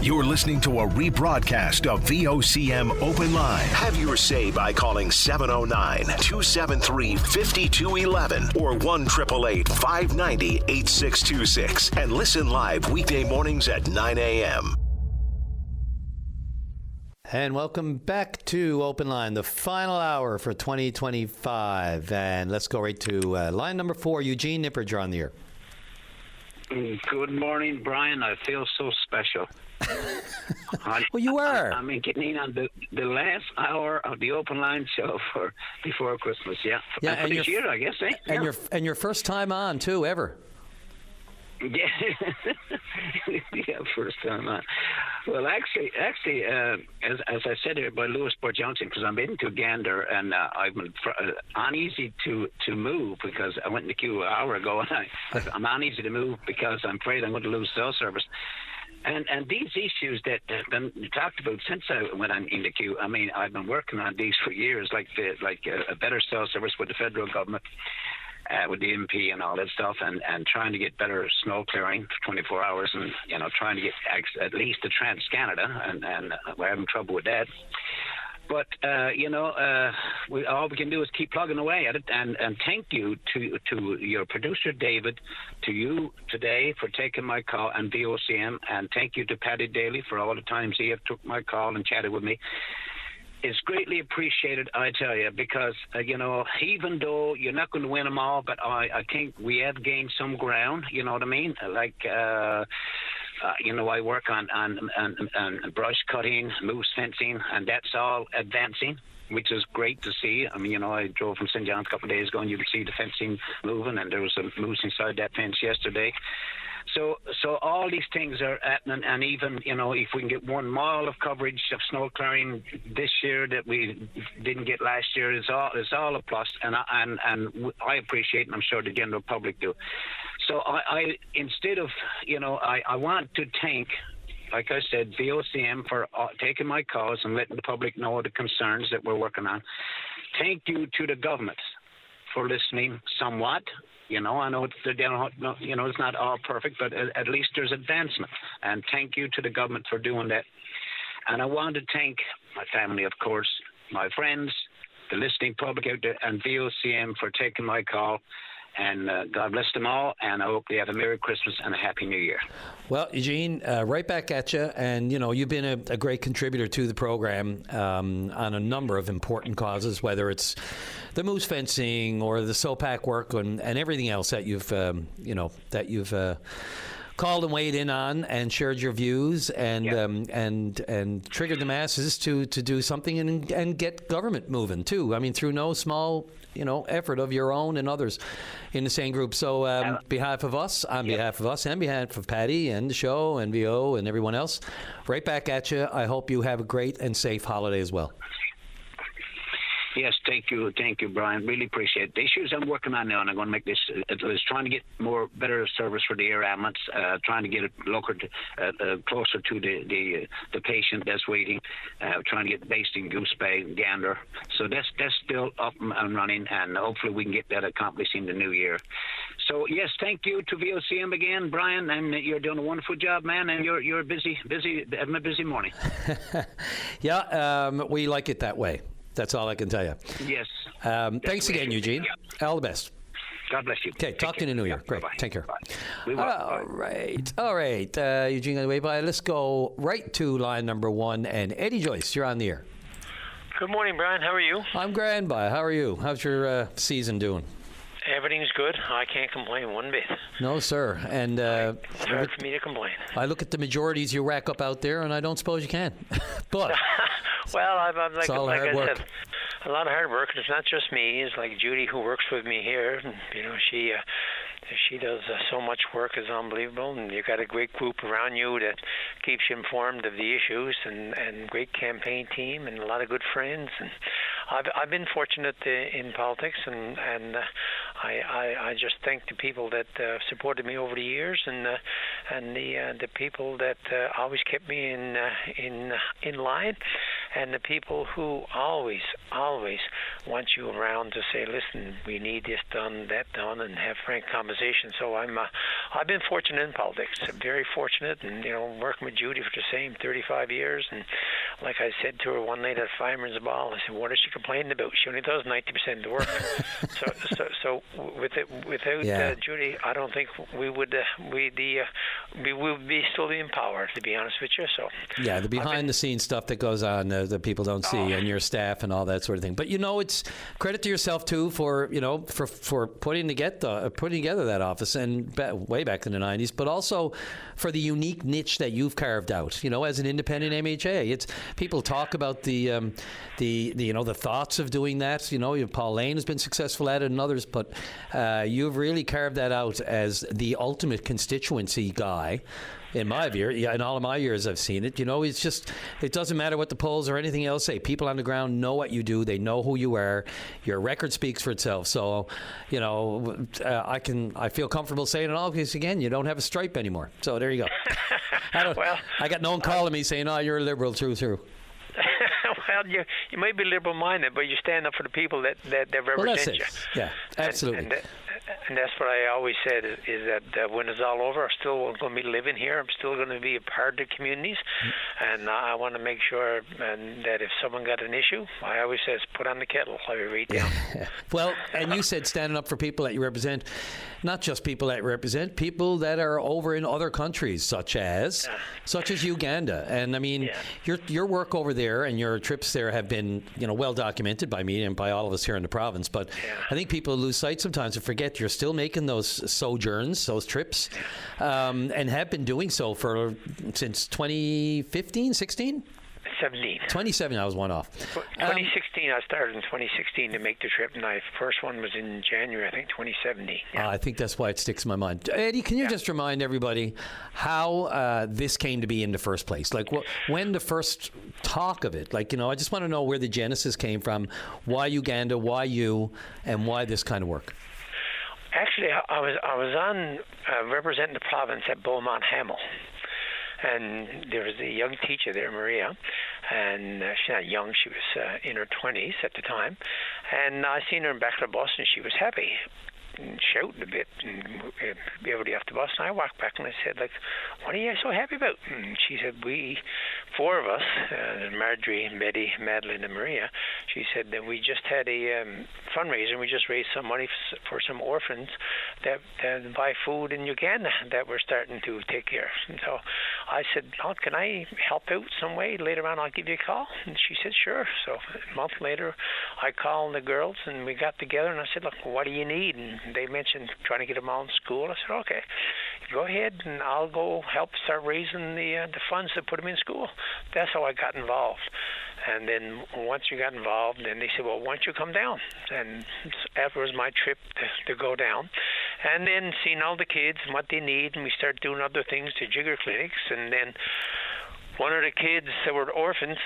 You're listening to a rebroadcast of VOCM Open Line. Have your say by calling 709-273-5211 or 1-888-590-8626 and listen live weekday mornings at 9 a.m. And welcome back to Open Line, the final hour for 2025. And let's go right to line number 4. Eugene Nippert, you're on the air. Good morning, Brian. I feel so special. Well, you are. I'm getting in on the last hour of the Open Line show for before Christmas. Yeah, yeah, and for this year, I guess. Eh? And your first time on too, ever. Yeah, yeah, first time on. Well, actually, as I said here by Lewisport Junction, because I'm into Gander, and I've been uneasy to move because I went in the queue an hour ago, and I'm uneasy to move because I'm afraid I'm going to lose cell service. And these issues that have been talked about since I went in the queue, I mean, I've been working on these for years, like a better cell service with the federal government. With the MP and all that stuff, and trying to get better snow clearing for 24 hours, and trying to get at least the Trans-Canada, and we're having trouble with that. But all we can do is keep plugging away at it. And thank you to your producer David, to you today for taking my call, and VOCM, and thank you to Paddy Daly for all the times he have took my call and chatted with me. It's greatly appreciated, I tell you, because, even though you're not going to win them all, but I think we have gained some ground, you know what I mean? Like, I work on brush cutting, moose fencing, and that's all advancing, which is great to see. I mean, I drove from St. John's a couple of days ago, and you could see the fencing moving, and there was a moose inside that fence yesterday. So all these things are happening, and even, if we can get 1 mile of coverage of snow clearing this year that we didn't get last year, it's all a plus, and I appreciate it, and I'm sure the general public do. So I instead of, I want to thank, like I said, VOCM for taking my calls and letting the public know the concerns that we're working on. Thank you to the government for listening somewhat. I know it's not all perfect, but at least there's advancement. And thank you to the government for doing that. And I want to thank my family, of course, my friends, the listening public out there, and VOCM for taking my call. And God bless them all, and I hope they have a Merry Christmas and a Happy New Year. Well, Eugene, right back at you. And, you've been a great contributor to the program on a number of important causes, whether it's the moose fencing or the SOPAC work and everything else that you've called and weighed in on and shared your views and triggered the masses to do something and get government moving, too. I mean, through no small effort of your own and others in the same group. So on behalf of us, and behalf of Paddy and the show and VO and everyone else, right back at you. I hope you have a great and safe holiday as well. Yes, thank you, Brian. Really appreciate it. The issues I'm working on now, and I'm going to make this, is trying to get better service for the air ambulance, trying to get it closer to the patient that's waiting, trying to get based in Goose Bay and Gander. So that's still up and running, and hopefully we can get that accomplished in the new year. So yes, thank you to VOCM again, Brian, and you're doing a wonderful job, man, and you're busy, having a busy morning. Yeah, we like it that way. That's all I can tell you. Yes. Thanks again, Eugene. Yeah. All the best. God bless you. Okay, talk to you in the new year. Great. Bye-bye. Take care. Bye. All right. Eugene, on the way by. Let's go right to line number 1. And Eddie Joyce, you're on the air. Good morning, Brian. How are you? I'm grand, by. How are you? How's your season doing? Everything's good. I can't complain one bit. No, sir. And it's hard for me to complain. I look at the majorities you rack up out there, and I don't suppose you can. But well, I'm like I work. said, a lot of hard work. And it's not just me. It's like Judy, who works with me here. And, she does so much work. It's unbelievable. And you've got a great group around you that keeps you informed of the issues, and great campaign team, and a lot of good friends. And I've been fortunate in politics, and I just thank the people that supported me over the years, and the people that always kept me in line. and the people who always want you around to say, listen, we need this done, that done, and have frank conversation. So I've been fortunate in politics. I'm very fortunate, and working with Judy for the same 35 years. And like I said to her one night at Fireman's Ball, I said, what is she complaining about? She only does 90% of the work. so without Judy, I don't think we would be still in power, to be honest with you. So yeah, the behind the scenes stuff that goes on that people don't see, and your staff and all that sort of thing. But it's credit to yourself too for putting together that office and way back in the 90s, but also for the unique niche that you've carved out. As an independent MHA, it's people talk about the thoughts of doing that. Paul Lane has been successful at it, and others, but you've really carved that out as the ultimate constituency guy. In my view, in all of my years I've seen it, it's just, it doesn't matter what the polls or anything else say. People on the ground know what you do. They know who you are. Your record speaks for itself. So, I feel comfortable saying it all because, again, you don't have a stripe anymore. So there you go. I got no one calling me saying, oh, you're a liberal through. Well, you might be liberal-minded, but you stand up for the people that represent you. Yeah, absolutely. And that's what I always said is that when it's all over, I'm still going to be living here. I'm still going to be a part of the communities, and I want to make sure that if someone got an issue, I always says put on the kettle. I read down. Well, and you said standing up for people that you represent, not just people that represent, people that are over in other countries, such as Uganda. And I mean, your work over there and your trips there have been well documented by me and by all of us here in the province. But I think people lose sight sometimes and forget you're still making those sojourns, those trips, and have been doing so since 2015, 16? 2017, I was one off. 2016, I started in 2016 to make the trip, and my first one was in January, I think, 2017. Yeah. I think that's why it sticks in my mind. Eddie, can you just remind everybody how this came to be in the first place? Like, when the first talk of it, I just want to know where the genesis came from, why Uganda, why you, and why this kind of work. Actually, I was on representing the province at Beaumont Hamel. And there was a young teacher there, Maria, and she's not young, she was in her 20s at the time. And I seen her in back of the bus, and she was happy, and shouting a bit, and everybody off the bus. And I walked back and I said, what are you so happy about? And she said, we, four of us, Marjorie, Betty, Madeline, and Maria, she said that we just had a fundraiser, and we just raised some money for some orphans that buy food in Uganda that we're starting to take care of. And so I said, can I help out some way? Later on, I'll give you a call. And she said, sure. So a month later, I called the girls, and we got together, and I said, look, what do you need? And they mentioned trying to get them all in school. I said, okay, go ahead, and I'll go help start raising the funds to put them in school. That's how I got involved. And then once you got involved, then they said, well, why don't you come down? And afterwards, my trip to go down. And then seeing all the kids and what they need, and we started doing other things to jigger clinics. And then one of the kids that were orphans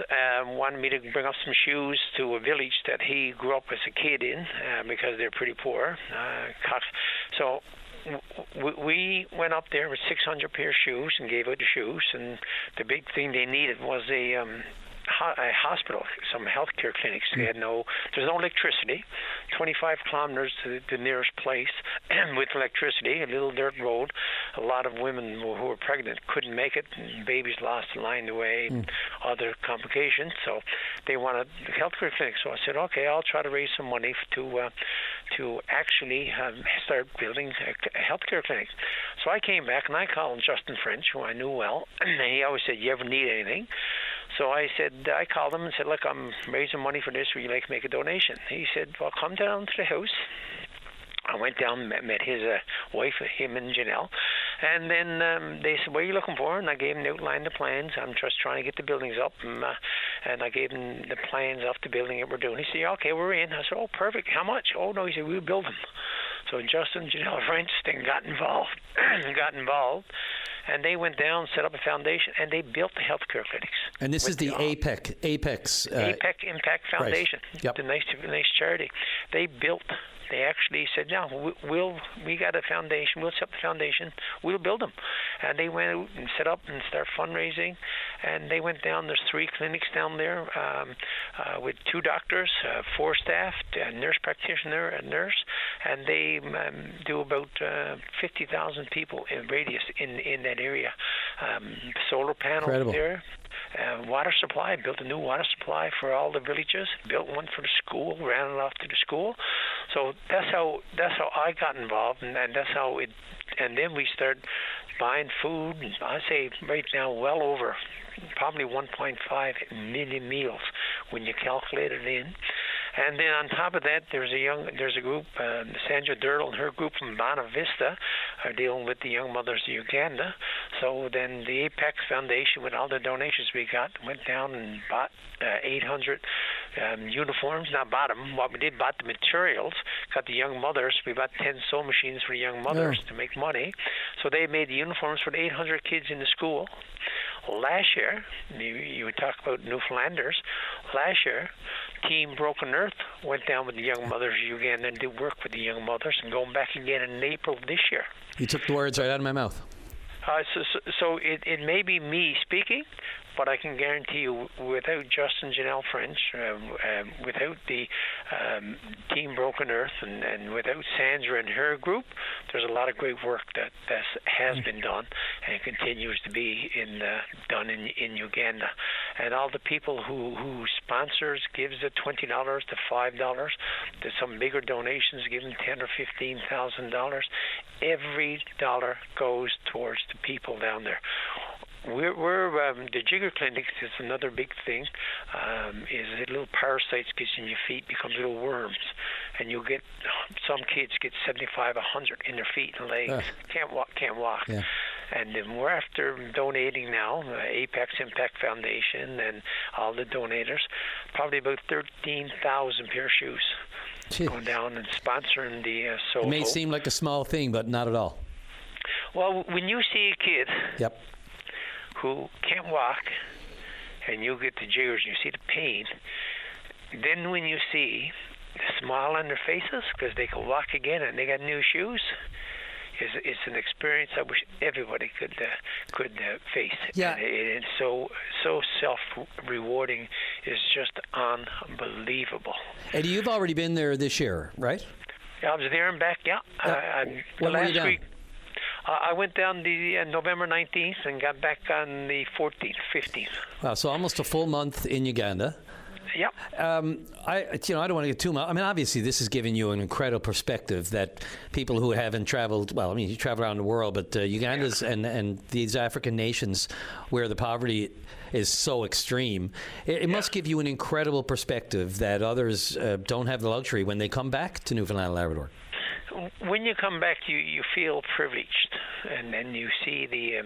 wanted me to bring up some shoes to a village that he grew up as a kid in because they're pretty poor. So we went up there with 600 pair of shoes and gave out the shoes. And the big thing they needed was a hospital, some healthcare clinics. They had there's no electricity. 25 kilometers to the nearest place with electricity, a little dirt road. A lot of women who were pregnant couldn't make it, and babies lost along the way, and other complications. So they wanted the healthcare clinic. So I said, okay, I'll try to raise some money to actually start building a healthcare clinic. So I came back and I called Justin French, who I knew well, and he always said, you ever need anything? So I called him and said, look, I'm raising money for this. Would you like to make a donation? He said, well, come down to the house. I went down, met his wife, him and Janelle. And then they said, what are you looking for? And I gave them the outline, the plans. I'm just trying to get the buildings up. And I gave them the plans of the building that we're doing. He said, okay, we're in. I said, oh, perfect. How much? Oh, no. He said, we'll build them. So Justin, Janelle French then got involved, and they went down, set up a foundation, and they built the healthcare clinics. And this is the APEC. APEC Impact Foundation. Right. Yep. The nice charity. They actually said, no, we got a foundation. We'll set up the foundation. We'll build them. And they went out and set up and start fundraising. And they went down. There's 3 clinics down there with 2 doctors, 4 staff, a nurse practitioner, a nurse. And they do about 50,000 people in radius in that area. Solar panels there. Water supply, built a new water supply for all the villages, built one for the school, ran it off to the school. So that's how I got involved, and that's how it. And then we started buying food. I say right now, well over probably 1.5 million meals when you calculate it in. And then on top of that, there's a group, Sandra Durrell and her group from Bona Vista are dealing with the young mothers of Uganda. So then the Apex Foundation, with all the donations we got, went down and bought 800 uniforms. Not bought them. What we did, bought the materials, got the young mothers. We bought 10 sewing machines for the young mothers to make money. So they made the uniforms for the 800 kids in the school. Last year, you would talk about Newfoundlanders. Last year, Team Broken Earth went down with the young mothers of Uganda and did work with the young mothers, and going back again in April this year. You took the words right out of my mouth. So it may be me speaking, but I can guarantee you, without Justin Janelle French, without the Team Broken Earth, and without Sandra and her group, there's a lot of great work that has been done and continues to be done in Uganda. And all the people who sponsors gives the $20 to $5, to some bigger donations giving $10,000 or $15,000. Every dollar goes towards the people down there. We're the jigger clinics is another big thing. Is the little parasites gets in your feet, becomes little worms, and you get some kids get 75, 100 in their feet and legs. Can't walk. Yeah. And then we're after donating now, Apex Impact Foundation and all the donators, probably about 13,000 pair of shoes. Gee. Going down and sponsoring the Soho. It may seem like a small thing, but not at all. Well, when you see a kid. Yep. Who can't walk, and you get the jiggers, and you see the pain, then when you see the smile on their faces because they can walk again and they got new shoes, it's an experience I wish everybody could face. Yeah. And it's so self-rewarding. It's just unbelievable. And you've already been there this year, right? I was there and back, yeah. When were you down? Week, I went down the November 19th and got back on the 14th, 15th. Wow, so almost a full month in Uganda. Yep. I don't want to get too much. I mean, obviously, this has given you an incredible perspective that people who haven't traveled, well, I mean, you travel around the world, but Uganda's and these African nations where the poverty is so extreme, it must give you an incredible perspective that others don't have the luxury when they come back to Newfoundland and Labrador. When you come back, you feel privileged, and you see the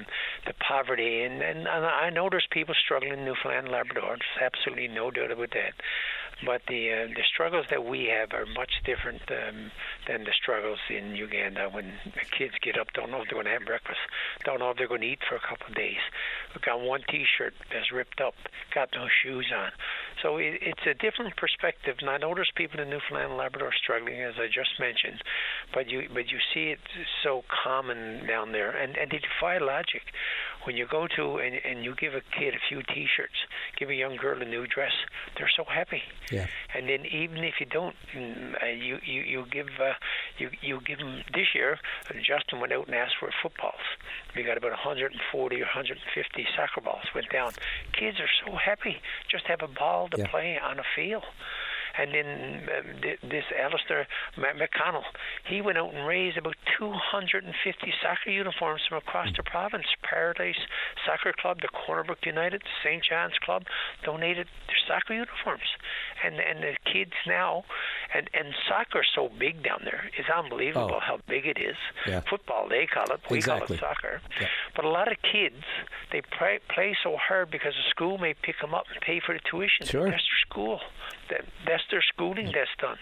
poverty, and I know there's people struggling in Newfoundland and Labrador. There's absolutely no doubt about that. But the struggles that we have are much different than the struggles in Uganda when the kids get up, don't know if they're going to have breakfast, don't know if they're going to eat for a couple of days. We've got one T-shirt that's ripped up, got no shoes on. So it's a different perspective. And I know there's people in Newfoundland and Labrador struggling, as I just mentioned, but you see it so common down there, and they defy logic. When you go to and you give a kid a few T-shirts, give a young girl a new dress, they're so happy. Yeah. And then even if you don't, you give them. This year, Justin went out and asked for footballs. We got about 140 or 150 soccer balls went down. Kids are so happy just have a ball to play on a field. And then this Alistair McConnell, he went out and raised about 250 soccer uniforms from across the province. Paradise Soccer Club, the Cornerbrook United, St. John's Club donated their soccer uniforms. And the kids now, and soccer's so big down there. It's unbelievable how big it is. Yeah. Football, they call it. We call it soccer. Yeah. But a lot of kids, they play so hard because the school may pick them up and pay for the tuition. Sure. That's their school. That's their schooling that's done.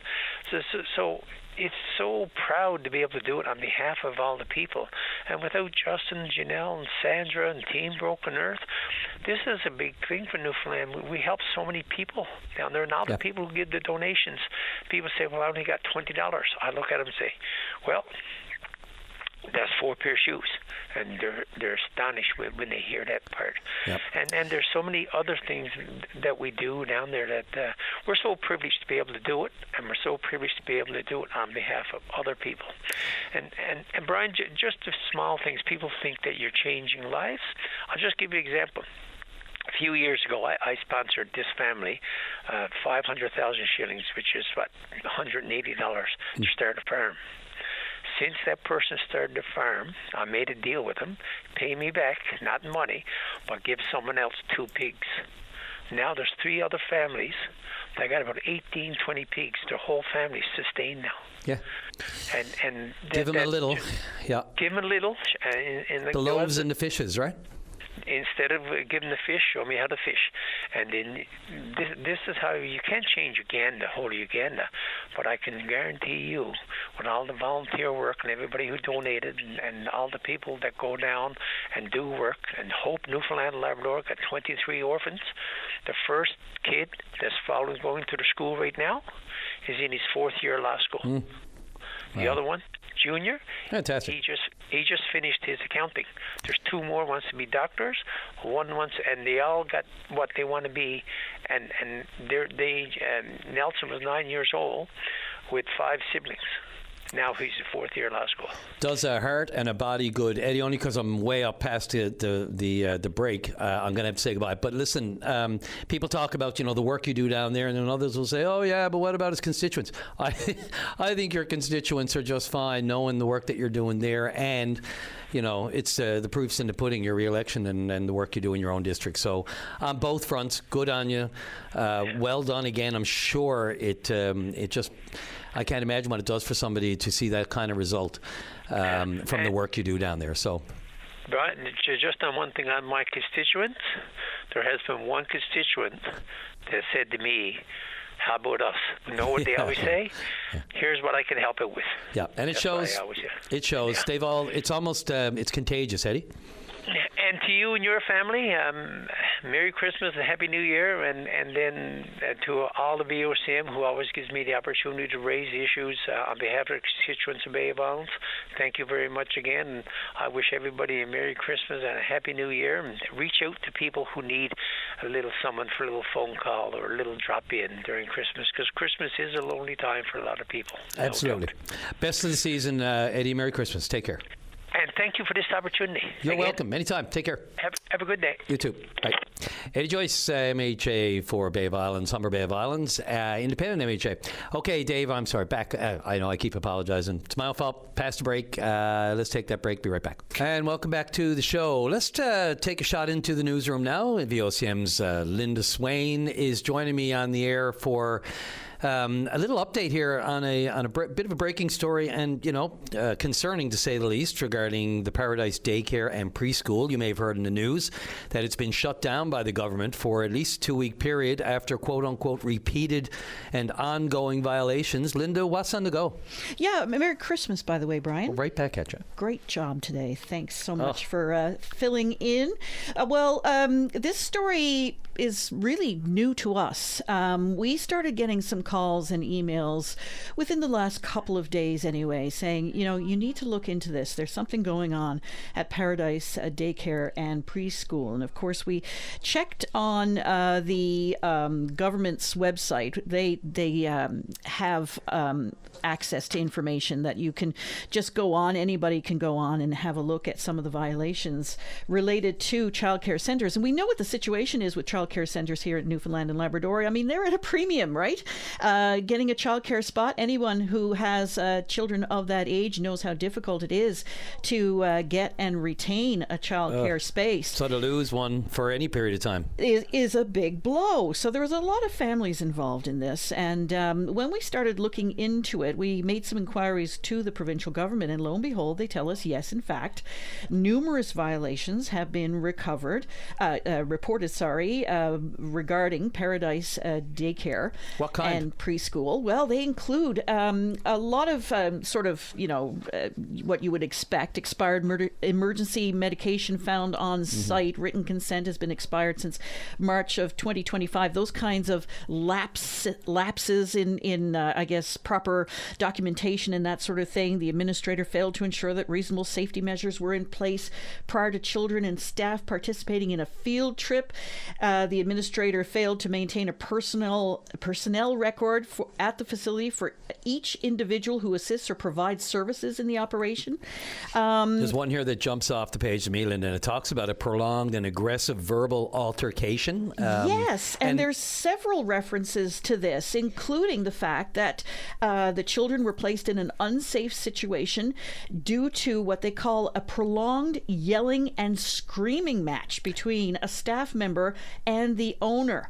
So it's so proud to be able to do it on behalf of all the people. And without Justin, Janelle, and Sandra, and Team Broken Earth, this is a big thing for Newfoundland. We help so many people down there. And all the people who give the donations, people say, well, I only got $20. I look at them and say, well, that's 4 pair of shoes, and they're astonished when they hear that part. Yep. And there's so many other things that we do down there that we're so privileged to be able to do it, and we're so privileged to be able to do it on behalf of other people. And Brian, just the small things. People think that you're changing lives. I'll just give you an example. A few years ago, I sponsored this family 500,000 shillings, which is what, $180 to start a farm. Since that person started the farm, I made a deal with them, pay me back, not money, but give someone else 2 pigs. Now there's 3 other families. They got about 18, 20 pigs. Their whole family's sustained now. Yeah. And give them a little. Yeah. Give them a little. The loaves and the fishes, right? Instead of giving the fish, show me how to fish. And then this is how you can't change Uganda, whole Uganda, but I can guarantee you, with all the volunteer work and everybody who donated and all the people that go down and do work, and Hope Newfoundland and Labrador got 23 orphans. The first kid that's going to the school right now is in his 4th year of law school. The other one, junior. Fantastic. He just finished his accounting. There's 2 more wants to be doctors. One wants, and they all got what they want to be. And Nelson was 9 years old with 5 siblings. Now he's in 4th year law school. Does a heart and a body good, Eddie? Only because I'm way up past the break. I'm going to have to say goodbye. But listen, people talk about the work you do down there, and then others will say, "Oh yeah, but what about his constituents?" I think your constituents are just fine knowing the work that you're doing there, and it's the proof's in the pudding. Your re-election and the work you do in your own district. So on both fronts, good on you. Well done again. I'm sure it just. I can't imagine what it does for somebody to see that kind of result from the work you do down there. So, Right, just on one thing on my constituents, there has been one constituent that said to me, how about us? You know what they always say? Here's what I can help it with. Yeah, and it shows. It shows. Yeah. They've all. It's almost. It's contagious, Eddie. And to you and your family, Merry Christmas and Happy New Year, and then to all the VOCM who always gives me the opportunity to raise issues on behalf of the constituents of Bay of Islands. Thank you very much again. And I wish everybody a Merry Christmas and a Happy New Year. And reach out to people who need a little someone for a little phone call or a little drop in during Christmas, because Christmas is a lonely time for a lot of people. Absolutely. Best of the season, Eddie. Merry Christmas. Take care. And thank you for this opportunity. You're welcome. Anytime. Take care. Have a good day. You too. Bye. Eddie Joyce, MHA for Bay of Islands, Humber Bay of Islands, independent MHA. Okay, Dave, I'm sorry. Back. I know I keep apologizing. It's my own fault. Past the break. Let's take that break. Be right back. And welcome back to the show. Let's take a shot into the newsroom now. VOCM's Linda Swain is joining me on the air for a little update here on a bit of a breaking story, and concerning to say the least, regarding the Paradise Daycare and Preschool. You may have heard in the news that it's been shut down by the government for at least a 2-week period after quote unquote repeated and ongoing violations. Linda, what's on the go? Yeah, Merry Christmas, by the way, Brian. Well, right back at you. Great job today. Thanks so much for filling in. This story is really new to us. We started getting some calls and emails within the last couple of days anyway, saying, you need to look into this. There's something going on at Paradise Daycare and Preschool. And of course, we checked on the government's website. They have access to information that you can just go on. Anybody can go on and have a look at some of the violations related to childcare centers. And we know what the situation is with childcare centers here at Newfoundland and Labrador. I mean, they're at a premium, right? Getting a childcare spot. Anyone who has children of that age knows how difficult it is to get and retain a childcare space. So to lose one for any period of time is a big blow. So there was a lot of families involved in this. And when we started looking into it, we made some inquiries to the provincial government, and lo and behold, they tell us, yes, in fact, numerous violations have been reported, regarding Paradise Daycare What kind? and preschool. Well, they include a lot of what you would expect. Expired emergency medication found on site. Written consent has been expired since March of 2025. Those kinds of lapses in I guess, proper documentation and that sort of thing. The administrator failed to ensure that reasonable safety measures were in place prior to children and staff participating in a field trip. The administrator failed to maintain a personnel record at the facility for each individual who assists or provides services in the operation. There's one here that jumps off the page to me, Linda, and it talks about a prolonged and aggressive verbal altercation. Yes, and there's several references to this, including the fact that the children were placed in an unsafe situation due to what they call a prolonged yelling and screaming match between a staff member and the owner.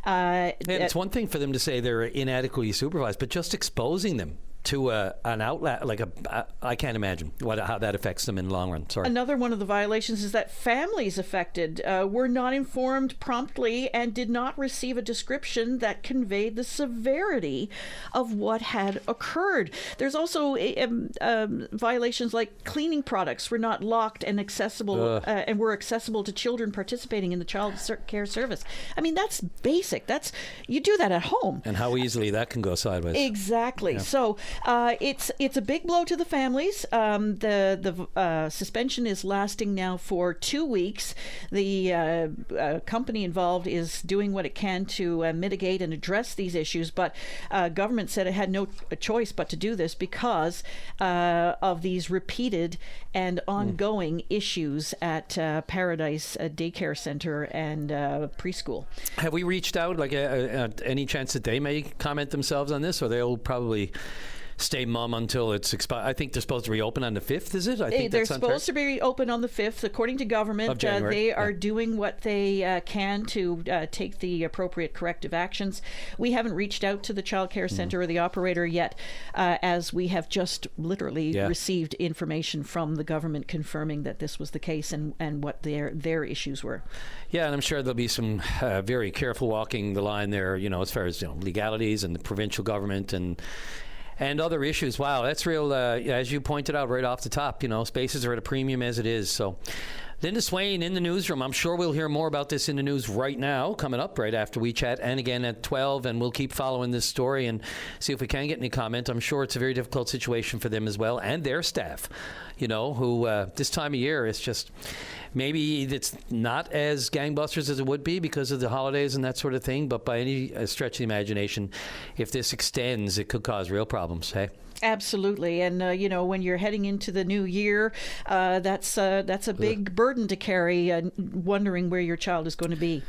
And it's one thing for them to say they're inadequately supervised, but just exposing them to an outlet like I can't imagine how that affects them in the long run. Sorry. Another one of the violations is that families affected were not informed promptly and did not receive a description that conveyed the severity of what had occurred. There's also violations like cleaning products were not locked and accessible and were accessible to children participating in the child care service. I mean, that's basic. You do that at home. And how easily that can go sideways. Exactly. Yeah. So it's a big blow to the families. The suspension is lasting now for 2 weeks. The company involved is doing what it can to mitigate and address these issues, but government said it had no choice but to do this because of these repeated and ongoing issues at Paradise Daycare Center and preschool. Have we reached out, any chance that they may comment themselves on this, or they'll probably stay mum until it's expired? I think they're supposed to reopen on the 5th, is it? I think they're supposed to be open on the 5th. According to government, they are doing what they can to take the appropriate corrective actions. We haven't reached out to the child care center or the operator yet, as we have just literally received information from the government confirming that this was the case and what their issues were. Yeah, and I'm sure there'll be some very careful walking the line there, as far as legalities and the provincial government and other issues. Wow, that's real, as you pointed out right off the top, spaces are at a premium as it is. So Linda Swain in the newsroom. I'm sure we'll hear more about this in the news right now, coming up right after we chat, and again at 12, and we'll keep following this story and see if we can get any comment. I'm sure it's a very difficult situation for them as well, and their staff, who this time of year is just... Maybe it's not as gangbusters as it would be because of the holidays and that sort of thing, but by any stretch of the imagination, if this extends, it could cause real problems, hey? Absolutely. And, when you're heading into the new year, that's a big burden to carry, wondering where your child is going to be.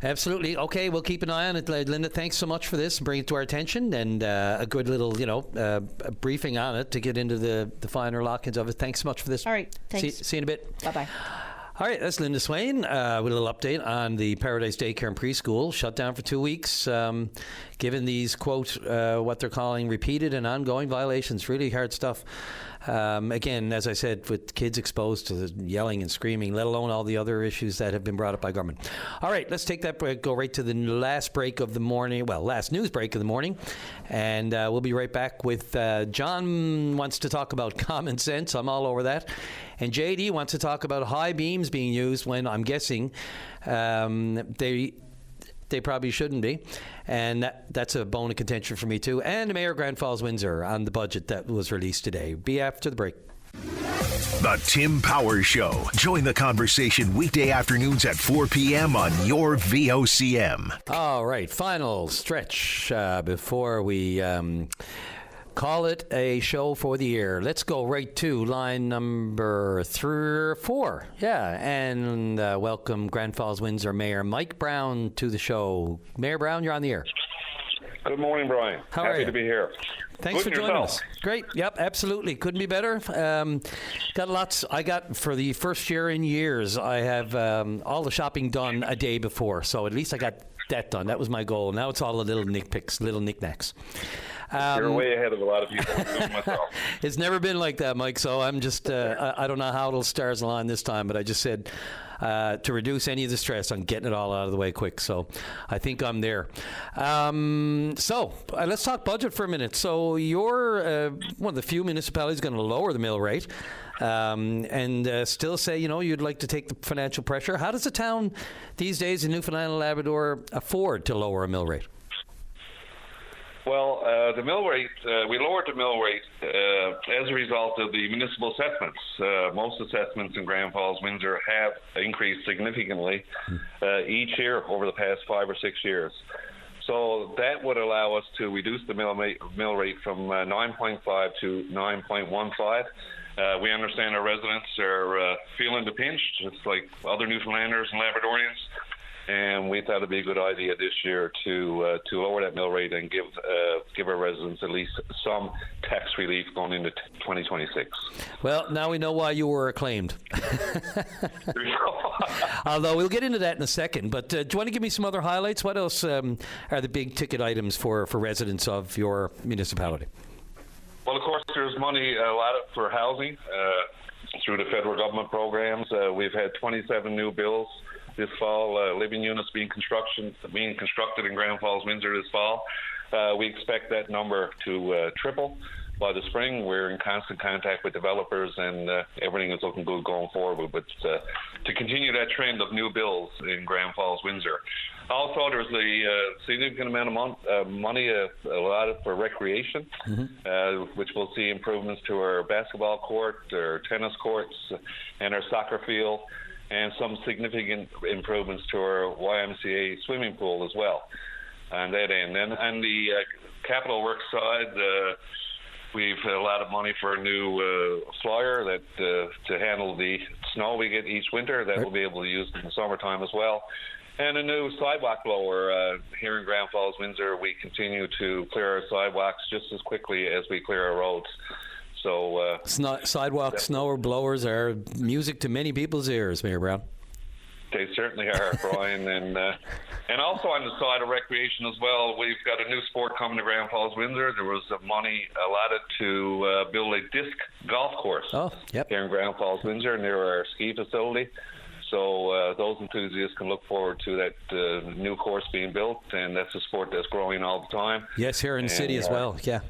Absolutely. Okay, we'll keep an eye on it. Linda, thanks so much for this. Bring it to our attention, and a good little, briefing on it to get into the finer lock-ins of it. Thanks so much for this. All right. Thanks. See you in a bit. Bye-bye. All right, that's Linda Swain with a little update on the Paradise Daycare and Preschool. Shut down for 2 weeks, given these, quote, what they're calling repeated and ongoing violations. Really hard stuff. Again, as I said, with kids exposed to the yelling and screaming, let alone all the other issues that have been brought up by government. All right, let's take that break, go right to the last break of the morning, last news break of the morning, and we'll be right back with John wants to talk about common sense. I'm all over that. And JD wants to talk about high beams being used when, I'm guessing, they probably shouldn't be. And that's a bone of contention for me, too. And Mayor Grand Falls Windsor on the budget that was released today. Be after the break. The Tim Powers Show. Join the conversation weekday afternoons at 4 p.m. on your VOCM. All right, final stretch before we... call it a show for the year. Let's go right to line number 3 or 4. Yeah, and welcome Grand Falls Windsor Mayor Mike Brown to the show. Mayor Brown, you're on the air. Good morning, Brian. How are you? Happy to be here. Thanks Good for joining yourself. us. Great. Yep, absolutely. Couldn't be better. Got lots. I got, for the first year in years, I have all the shopping done a day before. So at least I got that done. That was my goal. Now it's all the little nitpicks, little knickknacks. You're way ahead of a lot of people, including myself. It's never been like that, Mike, so I'm just, I don't know how it'll stars align this time, but I just said to reduce any of the stress on getting it all out of the way quick. So I think I'm there. So let's talk budget for a minute. So you're one of the few municipalities going to lower the mill rate and still say, you'd like to take the financial pressure. How does a town these days in Newfoundland and Labrador afford to lower a mill rate? Well, the mill rate, we lowered the mill rate as a result of the municipal assessments. Most assessments in Grand Falls, Windsor have increased significantly each year over the past 5 or 6 years. So that would allow us to reduce the mill rate from 9.5 to 9.15. We understand our residents are feeling the pinch, just like other Newfoundlanders and Labradorians. And we thought it'd be a good idea this year to lower that mill rate and give our residents at least some tax relief going into 2026. Well, now we know why you were acclaimed. Although we'll get into that in a second. But do you want to give me some other highlights? What else are the big ticket items for residents of your municipality? Well, of course, there's money allotted for housing through the federal government programs. We've had 27 new bills this fall, living units being constructed in Grand Falls, Windsor this fall. We expect that number to triple by the spring. We're in constant contact with developers, and everything is looking good going forward. But to continue that trend of new bills in Grand Falls, Windsor. Also, there's a significant amount of money allotted for recreation, which will see improvements to our basketball court, our tennis courts, and our soccer field, and some significant improvements to our YMCA swimming pool as well on that end. And on the capital works side, we've allotted money for a new flyer that to handle the snow we get each winter that we'll be able to use in the summertime as well. And a new sidewalk blower here in Grand Falls, Windsor. We continue to clear our sidewalks just as quickly as we clear our roads. So sidewalk snow blowers are music to many people's ears, Mayor Brown. They certainly are, Brian. And also on the side of recreation as well, we've got a new sport coming to Grand Falls, Windsor. There was money allotted to build a disc golf course here in Grand Falls, Windsor, near our ski facility. So those enthusiasts can look forward to that new course being built, and that's a sport that's growing all the time. Yes, here in the city as well, yeah.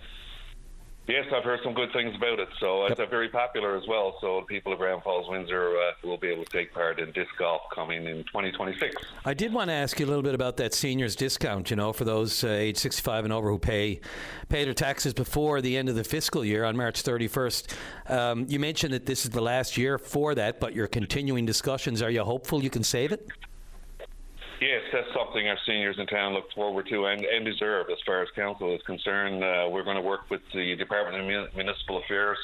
Yes, I've heard some good things about it. So it's very popular as well. So people of Grand Falls, Windsor will be able to take part in disc golf coming in 2026. I did want to ask you a little bit about that seniors discount, for those age 65 and over who pay their taxes before the end of the fiscal year on March 31st. You mentioned that this is the last year for that, but you're continuing discussions. Are you hopeful you can save it? Yes, that's something our seniors in town look forward to and deserve as far as council is concerned. We're going to work with the Department of Municipal Affairs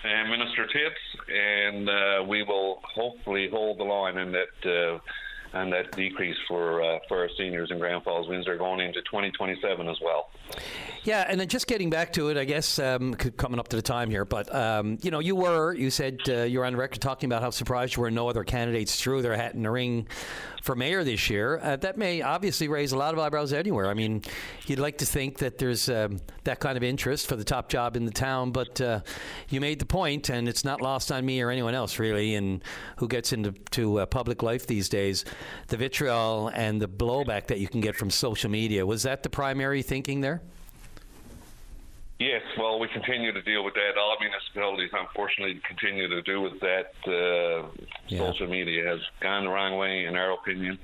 and Minister Tibbs, and we will hopefully hold the line in that decrease for our seniors in Grand Falls, Windsor going into 2027 as well. Yeah, and then just getting back to it, I guess, coming up to the time here, but, you said you're on the record talking about how surprised you were no other candidates threw their hat in the ring for mayor this year. That may obviously raise a lot of eyebrows anywhere. I mean, you'd like to think that there's that kind of interest for the top job in the town, but you made the point, and it's not lost on me or anyone else, really, and who gets into public life these days, the vitriol and the blowback that you can get from social media. Was that the primary thinking there? Yes, well, we continue to deal with that. All municipalities, unfortunately, continue to do with that. Social media has gone the wrong way, in our opinion.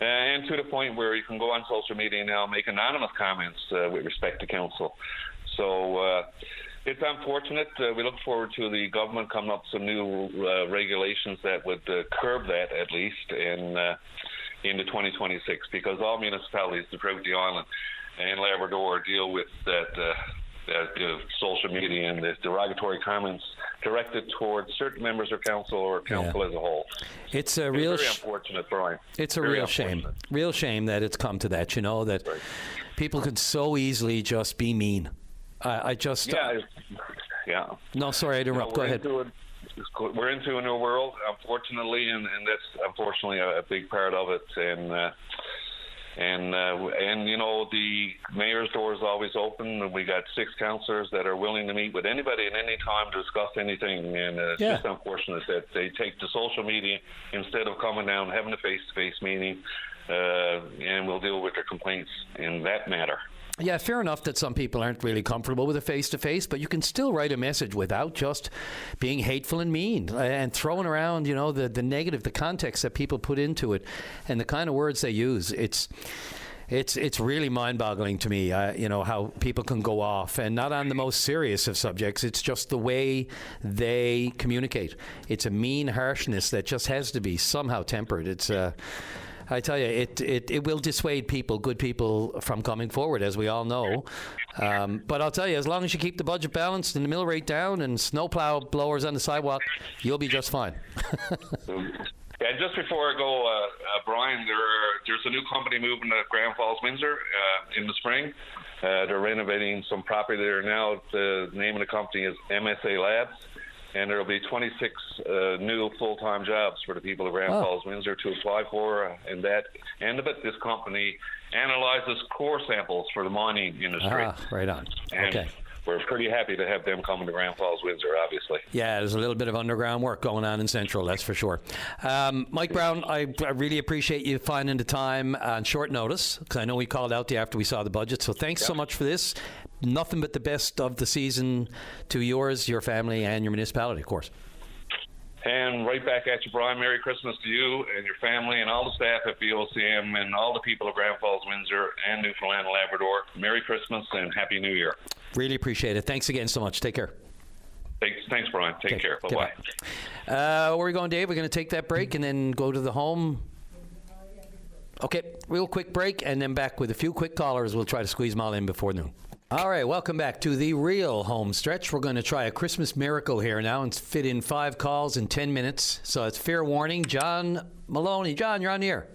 And to the point where you can go on social media now and make anonymous comments with respect to council. So it's unfortunate. We look forward to the government coming up with some new regulations that would curb that, at least, into 2026, because all municipalities throughout the island and Labrador deal with that social media and the derogatory comments directed towards certain members of council or council as a whole. It's a real very unfortunate, Brian. It's a real shame. Real shame that it's come to that, that people can so easily just be mean. I just... Yeah. No, sorry, I interrupt. Go ahead. We're into a new world, unfortunately, and that's unfortunately a big part of it. And And you know, the mayor's door is always open, and we got 6 councillors that are willing to meet with anybody at any time to discuss anything. And it's just unfortunate that they take to social media instead of coming down, having a face-to-face meeting, and we'll deal with their complaints in that matter. Yeah, fair enough that some people aren't really comfortable with a face-to-face, but you can still write a message without just being hateful and mean and throwing around, you know, the negative, the context that people put into it and the kind of words they use. It's really mind-boggling to me, you know, how people can go off, and not on the most serious of subjects. It's just the way they communicate. It's a mean harshness that just has to be somehow tempered. It's I tell you, it will dissuade people, good people, from coming forward, as we all know. But I'll tell you, as long as you keep the budget balanced and the mill rate down and snowplow blowers on the sidewalk, you'll be just fine. And just before I go, Brian, there's a new company moving to Grand Falls, Windsor in the spring. They're renovating some property there now. The name of the company is MSA Labs. And there will be 26 new full-time jobs for the people of Grand Falls, Windsor to apply for. And that end of it, this company analyzes core samples for the mining industry. Right on. And okay. We're pretty happy to have them coming to Grand Falls, Windsor, obviously. Yeah, there's a little bit of underground work going on in Central, that's for sure. Mike Brown, I really appreciate you finding the time on short notice, because I know we called out to you after we saw the budget. So thanks so much for this. Nothing but the best of the season to yours, your family, and your municipality, of course. And right back at you, Brian. Merry Christmas to you and your family and all the staff at BOCM and all the people of Grand Falls, Windsor, and Newfoundland and Labrador. Merry Christmas and Happy New Year. Really appreciate it. Thanks again so much. Take care. Thanks, Brian. Take care. Bye-bye. Where are we going, Dave? We're going to take that break and then go to the home. Okay, real quick break and then back with a few quick callers. We'll try to squeeze them all in before noon. All right, welcome back to the real home stretch. We're going to try a Christmas miracle here now and fit in 5 calls in 10 minutes. So it's fair warning. John Maloney. John, you're on the air.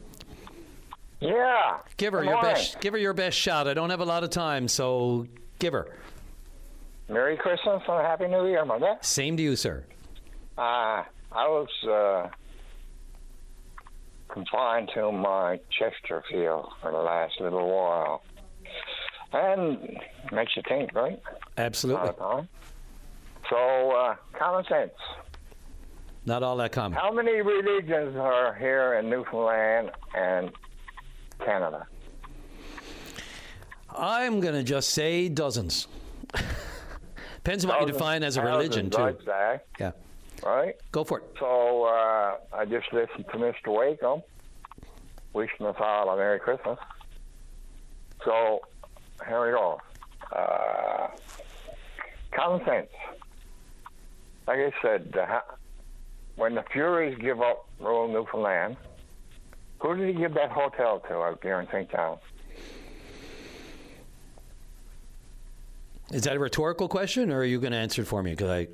Yeah. Give her your best shot. I don't have a lot of time, so give her. Merry Christmas and a Happy New Year, mother. Same to you, sir. I was confined to my Chesterfield for the last little while. And makes you think, right? Absolutely. So, common sense. Not all that common. How many religions are here in Newfoundland and Canada? I'm going to just say dozens. Depends on what you define as a religion, too. I'd say. Yeah. Right? Go for it. So, I just listened to Mr. Wakeham, wishing us all a Merry Christmas. So, here we go. Common sense. Like I said, when the Furies give up rural Newfoundland, who did he give that hotel to out there in St. John's? Is that a rhetorical question, or are you going to answer it for me? Because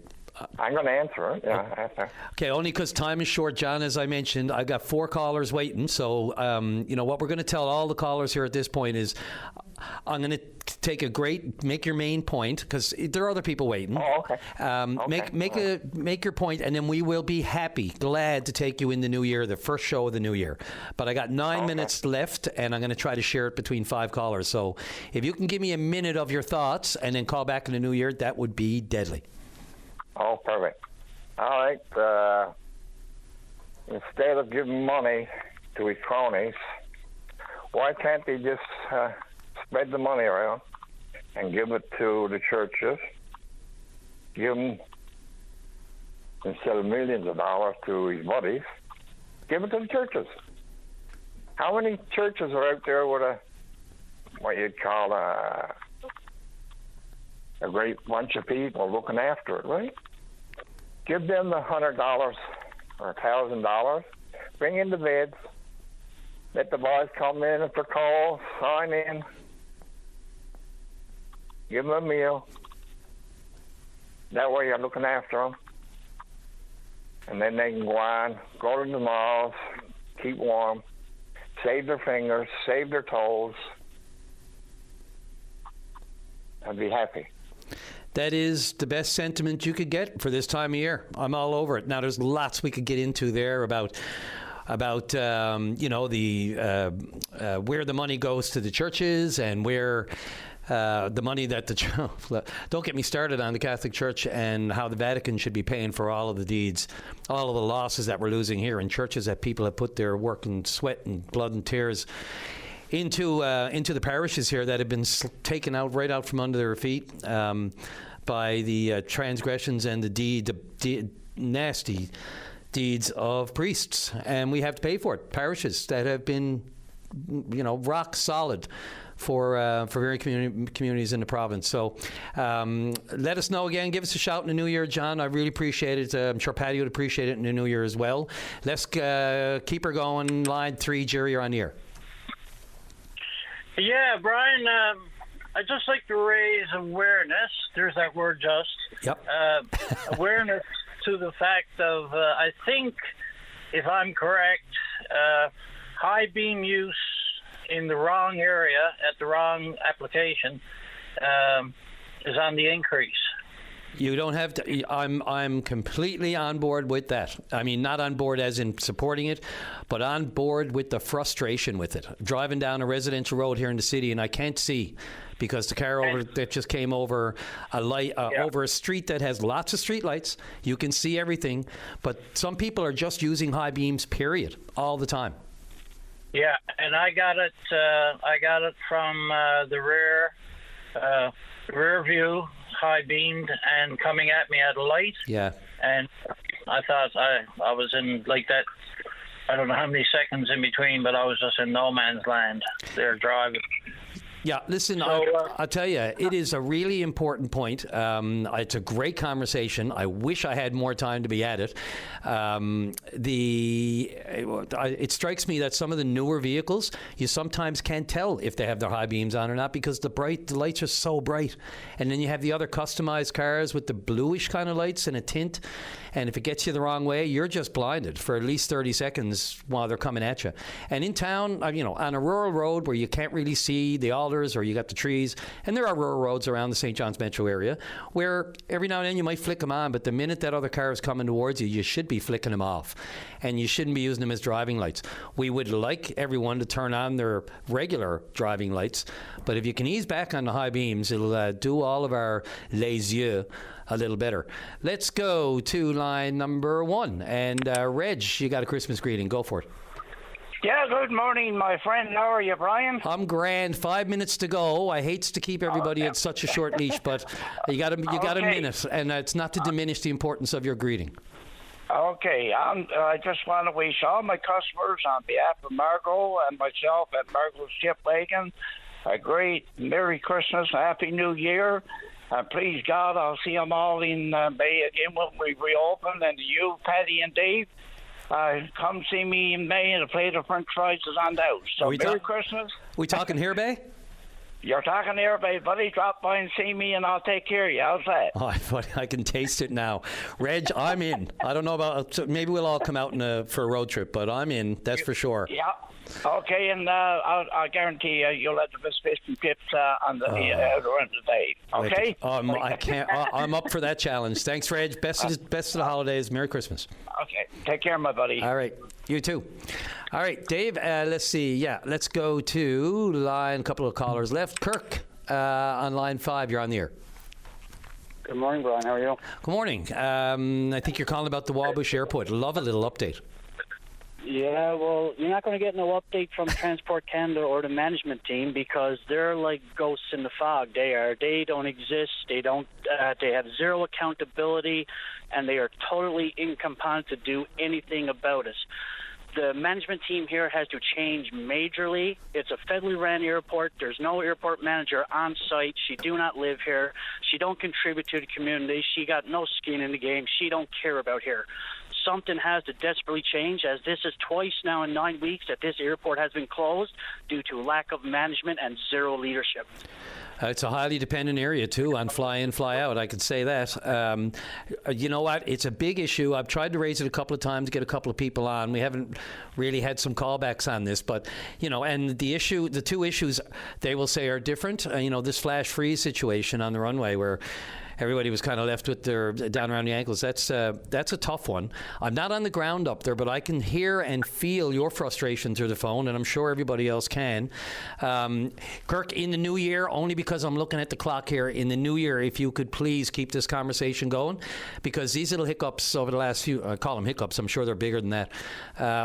I'm going to answer it, yeah. Okay, only because time is short, John. As I mentioned, I've got 4 callers waiting. So, what we're going to tell all the callers here at this point is I'm going to make your main point, because there are other people waiting. Oh, okay. Make your point, and then we will be glad to take you in the new year, the first show of the new year. But I got 9 minutes left, and I'm going to try to share it between 5 callers. So if you can give me a minute of your thoughts and then call back in the new year, that would be deadly. Oh, perfect. All right. Instead of giving money to his cronies, why can't he just spread the money around and give it to the churches? Give them, instead of millions of dollars to his buddies, give it to the churches. How many churches are out there with what you'd call a great bunch of people looking after it, right? Give them the $100 or $1,000. Bring in the beds. Let the boys come in if they're called, sign in. Give them a meal. That way you're looking after them. And then they can go on, go to the malls, keep warm, save their fingers, save their toes. I'd be happy. That is the best sentiment you could get for this time of year. I'm all over it. Now, there's lots we could get into there about about where the money goes to the churches and where the money that don't get me started on the Catholic Church and how the Vatican should be paying for all of the deeds, all of the losses that we're losing here in churches that people have put their work and sweat and blood and tears into the parishes here that have been taken out right out from under their feet by the transgressions and the nasty deeds of priests, and we have to pay for it. Parishes that have been, rock solid for very communities in the province. So let us know again. Give us a shout in the new year, John. I really appreciate it. I'm sure Patty would appreciate it in the new year as well. Let's keep her going. Line 3, Jerry, you're on the air. Yeah, Brian, I'd just like to raise awareness. There's that word, just. Yep. Awareness to the fact of, I think, if I'm correct, high beam use in the wrong area at the wrong application is on the increase. You don't have to. I'm completely on board with that. I mean, not on board as in supporting it, but on board with the frustration with it. Driving down a residential road here in the city, and I can't see because the car that just came over a light over a street that has lots of street lights. You can see everything, but some people are just using high beams. Period, all the time. Yeah, and I got it. From the rear view, high beamed and coming at me at a light. Yeah. And I thought I was in like that. I don't know how many seconds in between, but I was just in no man's land there driving. Yeah, listen, I'll tell you, it is a really important point. It's a great conversation. I wish I had more time to be at it. It strikes me that some of the newer vehicles, you sometimes can't tell if they have their high beams on or not because the lights are so bright. And then you have the other customized cars with the bluish kind of lights and a tint. And if it gets you the wrong way, you're just blinded for at least 30 seconds while they're coming at you. And in town, on a rural road where you can't really see the alders or you got the trees, and there are rural roads around the St. John's metro area where every now and then you might flick them on, but the minute that other car is coming towards you, you should be flicking them off. And you shouldn't be using them as driving lights. We would like everyone to turn on their regular driving lights, but if you can ease back on the high beams, it'll do all of our les yeux a little better. Let's go to line number 1. And Reg, you got a Christmas greeting. Go for it. Yeah, good morning, my friend. How are you, Brian? I'm grand. 5 minutes to go. I hate to keep everybody at such a short leash, but you got a minute, and it's not to diminish the importance of your greeting. Okay, I just want to wish all my customers on behalf of Margot and myself at Margot's Ship Wagon a great Merry Christmas, Happy New Year. Please God, I'll see them all in May again when we reopen. And you, Patty and Dave, come see me in May and a plate of French fries is on the house. So Merry Christmas. We talking here, Bay? You're talking here, Bay, buddy. Drop by and see me, and I'll take care of you. How's that? Oh, I can taste it now. Reg, I'm in. I don't know about... Maybe we'll all come out for a road trip, but I'm in. That's for sure. Yeah. Okay, and I'll guarantee you'll have the best fish and chips on the end of the day. Okay? I can't. I'm up for that challenge. Thanks, Reg. Best of the holidays. Merry Christmas. Okay. Take care, my buddy. All right. You too. All right, Dave. Let's see. Yeah, let's go to a couple of callers left. Kirk on line 5. You're on the air. Good morning, Brian. How are you? Good morning. I think you're calling about the Wabush Airport. Love a little update. Yeah, well, you're not going to get no update from Transport Canada or the management team because they're like ghosts in the fog. They don't exist. They have zero accountability, and they are totally incompetent to do anything about it. The management team here has to change majorly. It's a federally ran airport. There's no airport manager on site. She do not live here. She don't contribute to the community. She got no skin in the game. She don't care about here. Something has to desperately change, as this is twice now in 9 weeks that this airport has been closed due to lack of management and zero leadership. It's a highly dependent area, too, on fly in, fly out. I could say that. You know what? It's a big issue. I've tried to raise it a couple of times, get a couple of people on. We haven't really had some callbacks on this. But, and the two issues they will say are different. This flash freeze situation on the runway where everybody was kind of left with their down around the ankles. That's a tough one. I'm not on the ground up there, but I can hear and feel your frustration through the phone, and I'm sure everybody else can. Kirk, in the new year, only because I'm looking at the clock here, in the new year, if you could please keep this conversation going, because these little hiccups over the last few, I call them hiccups, I'm sure they're bigger than that,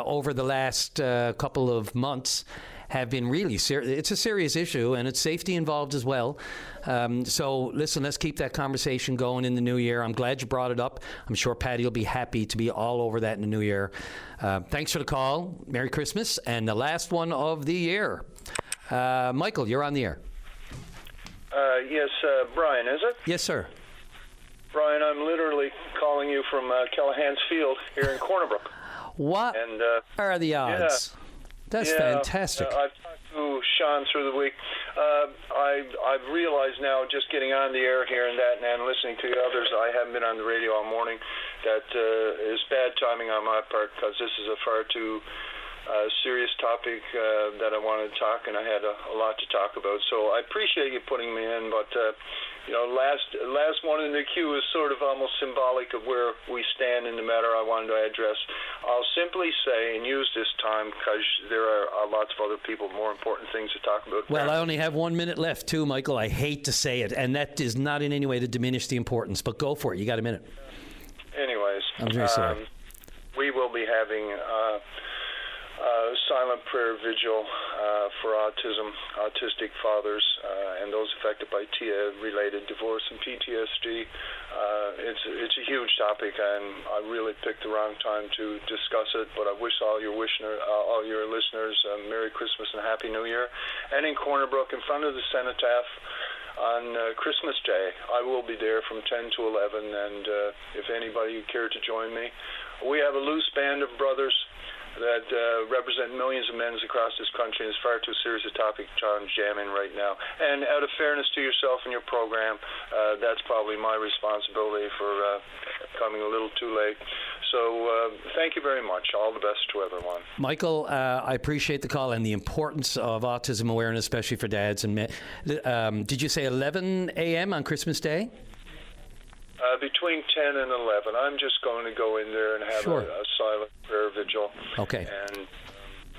over the last couple of months have been really serious. It's a serious issue, and it's safety involved as well. So listen, let's keep that conversation going in the new year. I'm glad you brought it up. I'm sure Patty will be happy to be all over that in the new year. Thanks for the call. Merry Christmas. And the last one of the year. Michael, you're on the air. Yes, Brian, is it? Yes, sir. Brian, I'm literally calling you from Callahan's Field here in Corner Brook. What are the odds? Yeah, that's fantastic. I've talked to Sean through the week. I've realized now, just getting on the air here and listening to the others, I haven't been on the radio all morning. That is bad timing on my part, because this is a far too serious topic that I wanted to talk, and I had a lot to talk about. So I appreciate you putting me in, but last one in the queue is sort of almost symbolic of where we stand in the matter I wanted to address. I'll simply say, and use this time because there are lots of other people, more important things to talk about. Well, I only have 1 minute left too, Michael. I hate to say it, and that is not in any way to diminish the importance, but go for it. You got a minute. Anyways, I'm very sorry. We will be having silent prayer vigil for autistic fathers, and those affected by TIA-related divorce and PTSD. It's a huge topic, and I really picked the wrong time to discuss it. But I wish all your listeners Merry Christmas and Happy New Year. And in Corner Brook, in front of the cenotaph, on Christmas Day, I will be there from 10 to 11, and if anybody would care to join me, we have a loose band of brothers that represent millions of men across this country, and it's far too serious a topic to try and jam in right now. And out of fairness to yourself and your program, that's probably my responsibility for coming a little too late. So thank you very much. All the best to everyone. Michael, I appreciate the call and the importance of autism awareness, especially for dads. And did you say 11 a.m. on Christmas Day? Between 10 and 11. I'm just going to go in there and have a silent prayer vigil. Okay. And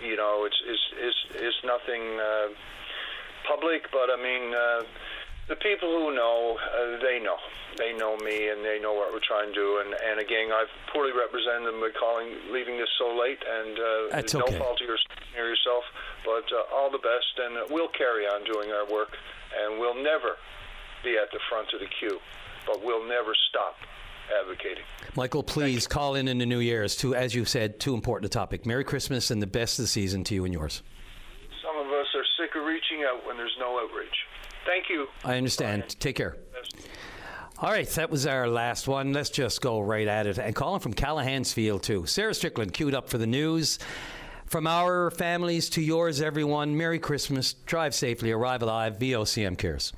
it's nothing public, but I mean, the people who know, they know me, and they know what we're trying to do. And again, I've poorly represented them by leaving this so late, and that's no okay. fault of yourself, but all the best, and we'll carry on doing our work, and we'll never be at the front of the queue, but we'll never stop advocating. Michael, please call in the new year. It's as you said, too important a topic. Merry Christmas and the best of the season to you and yours. Some of us are sick of reaching out when there's no outreach. Thank you. I understand. Brian. Take care. All right, that was our last one. Let's just go right at it. And calling from Callahan's Field, too. Sarah Strickland queued up for the news. From our families to yours, everyone, Merry Christmas. Drive safely. Arrive alive. VOCM cares.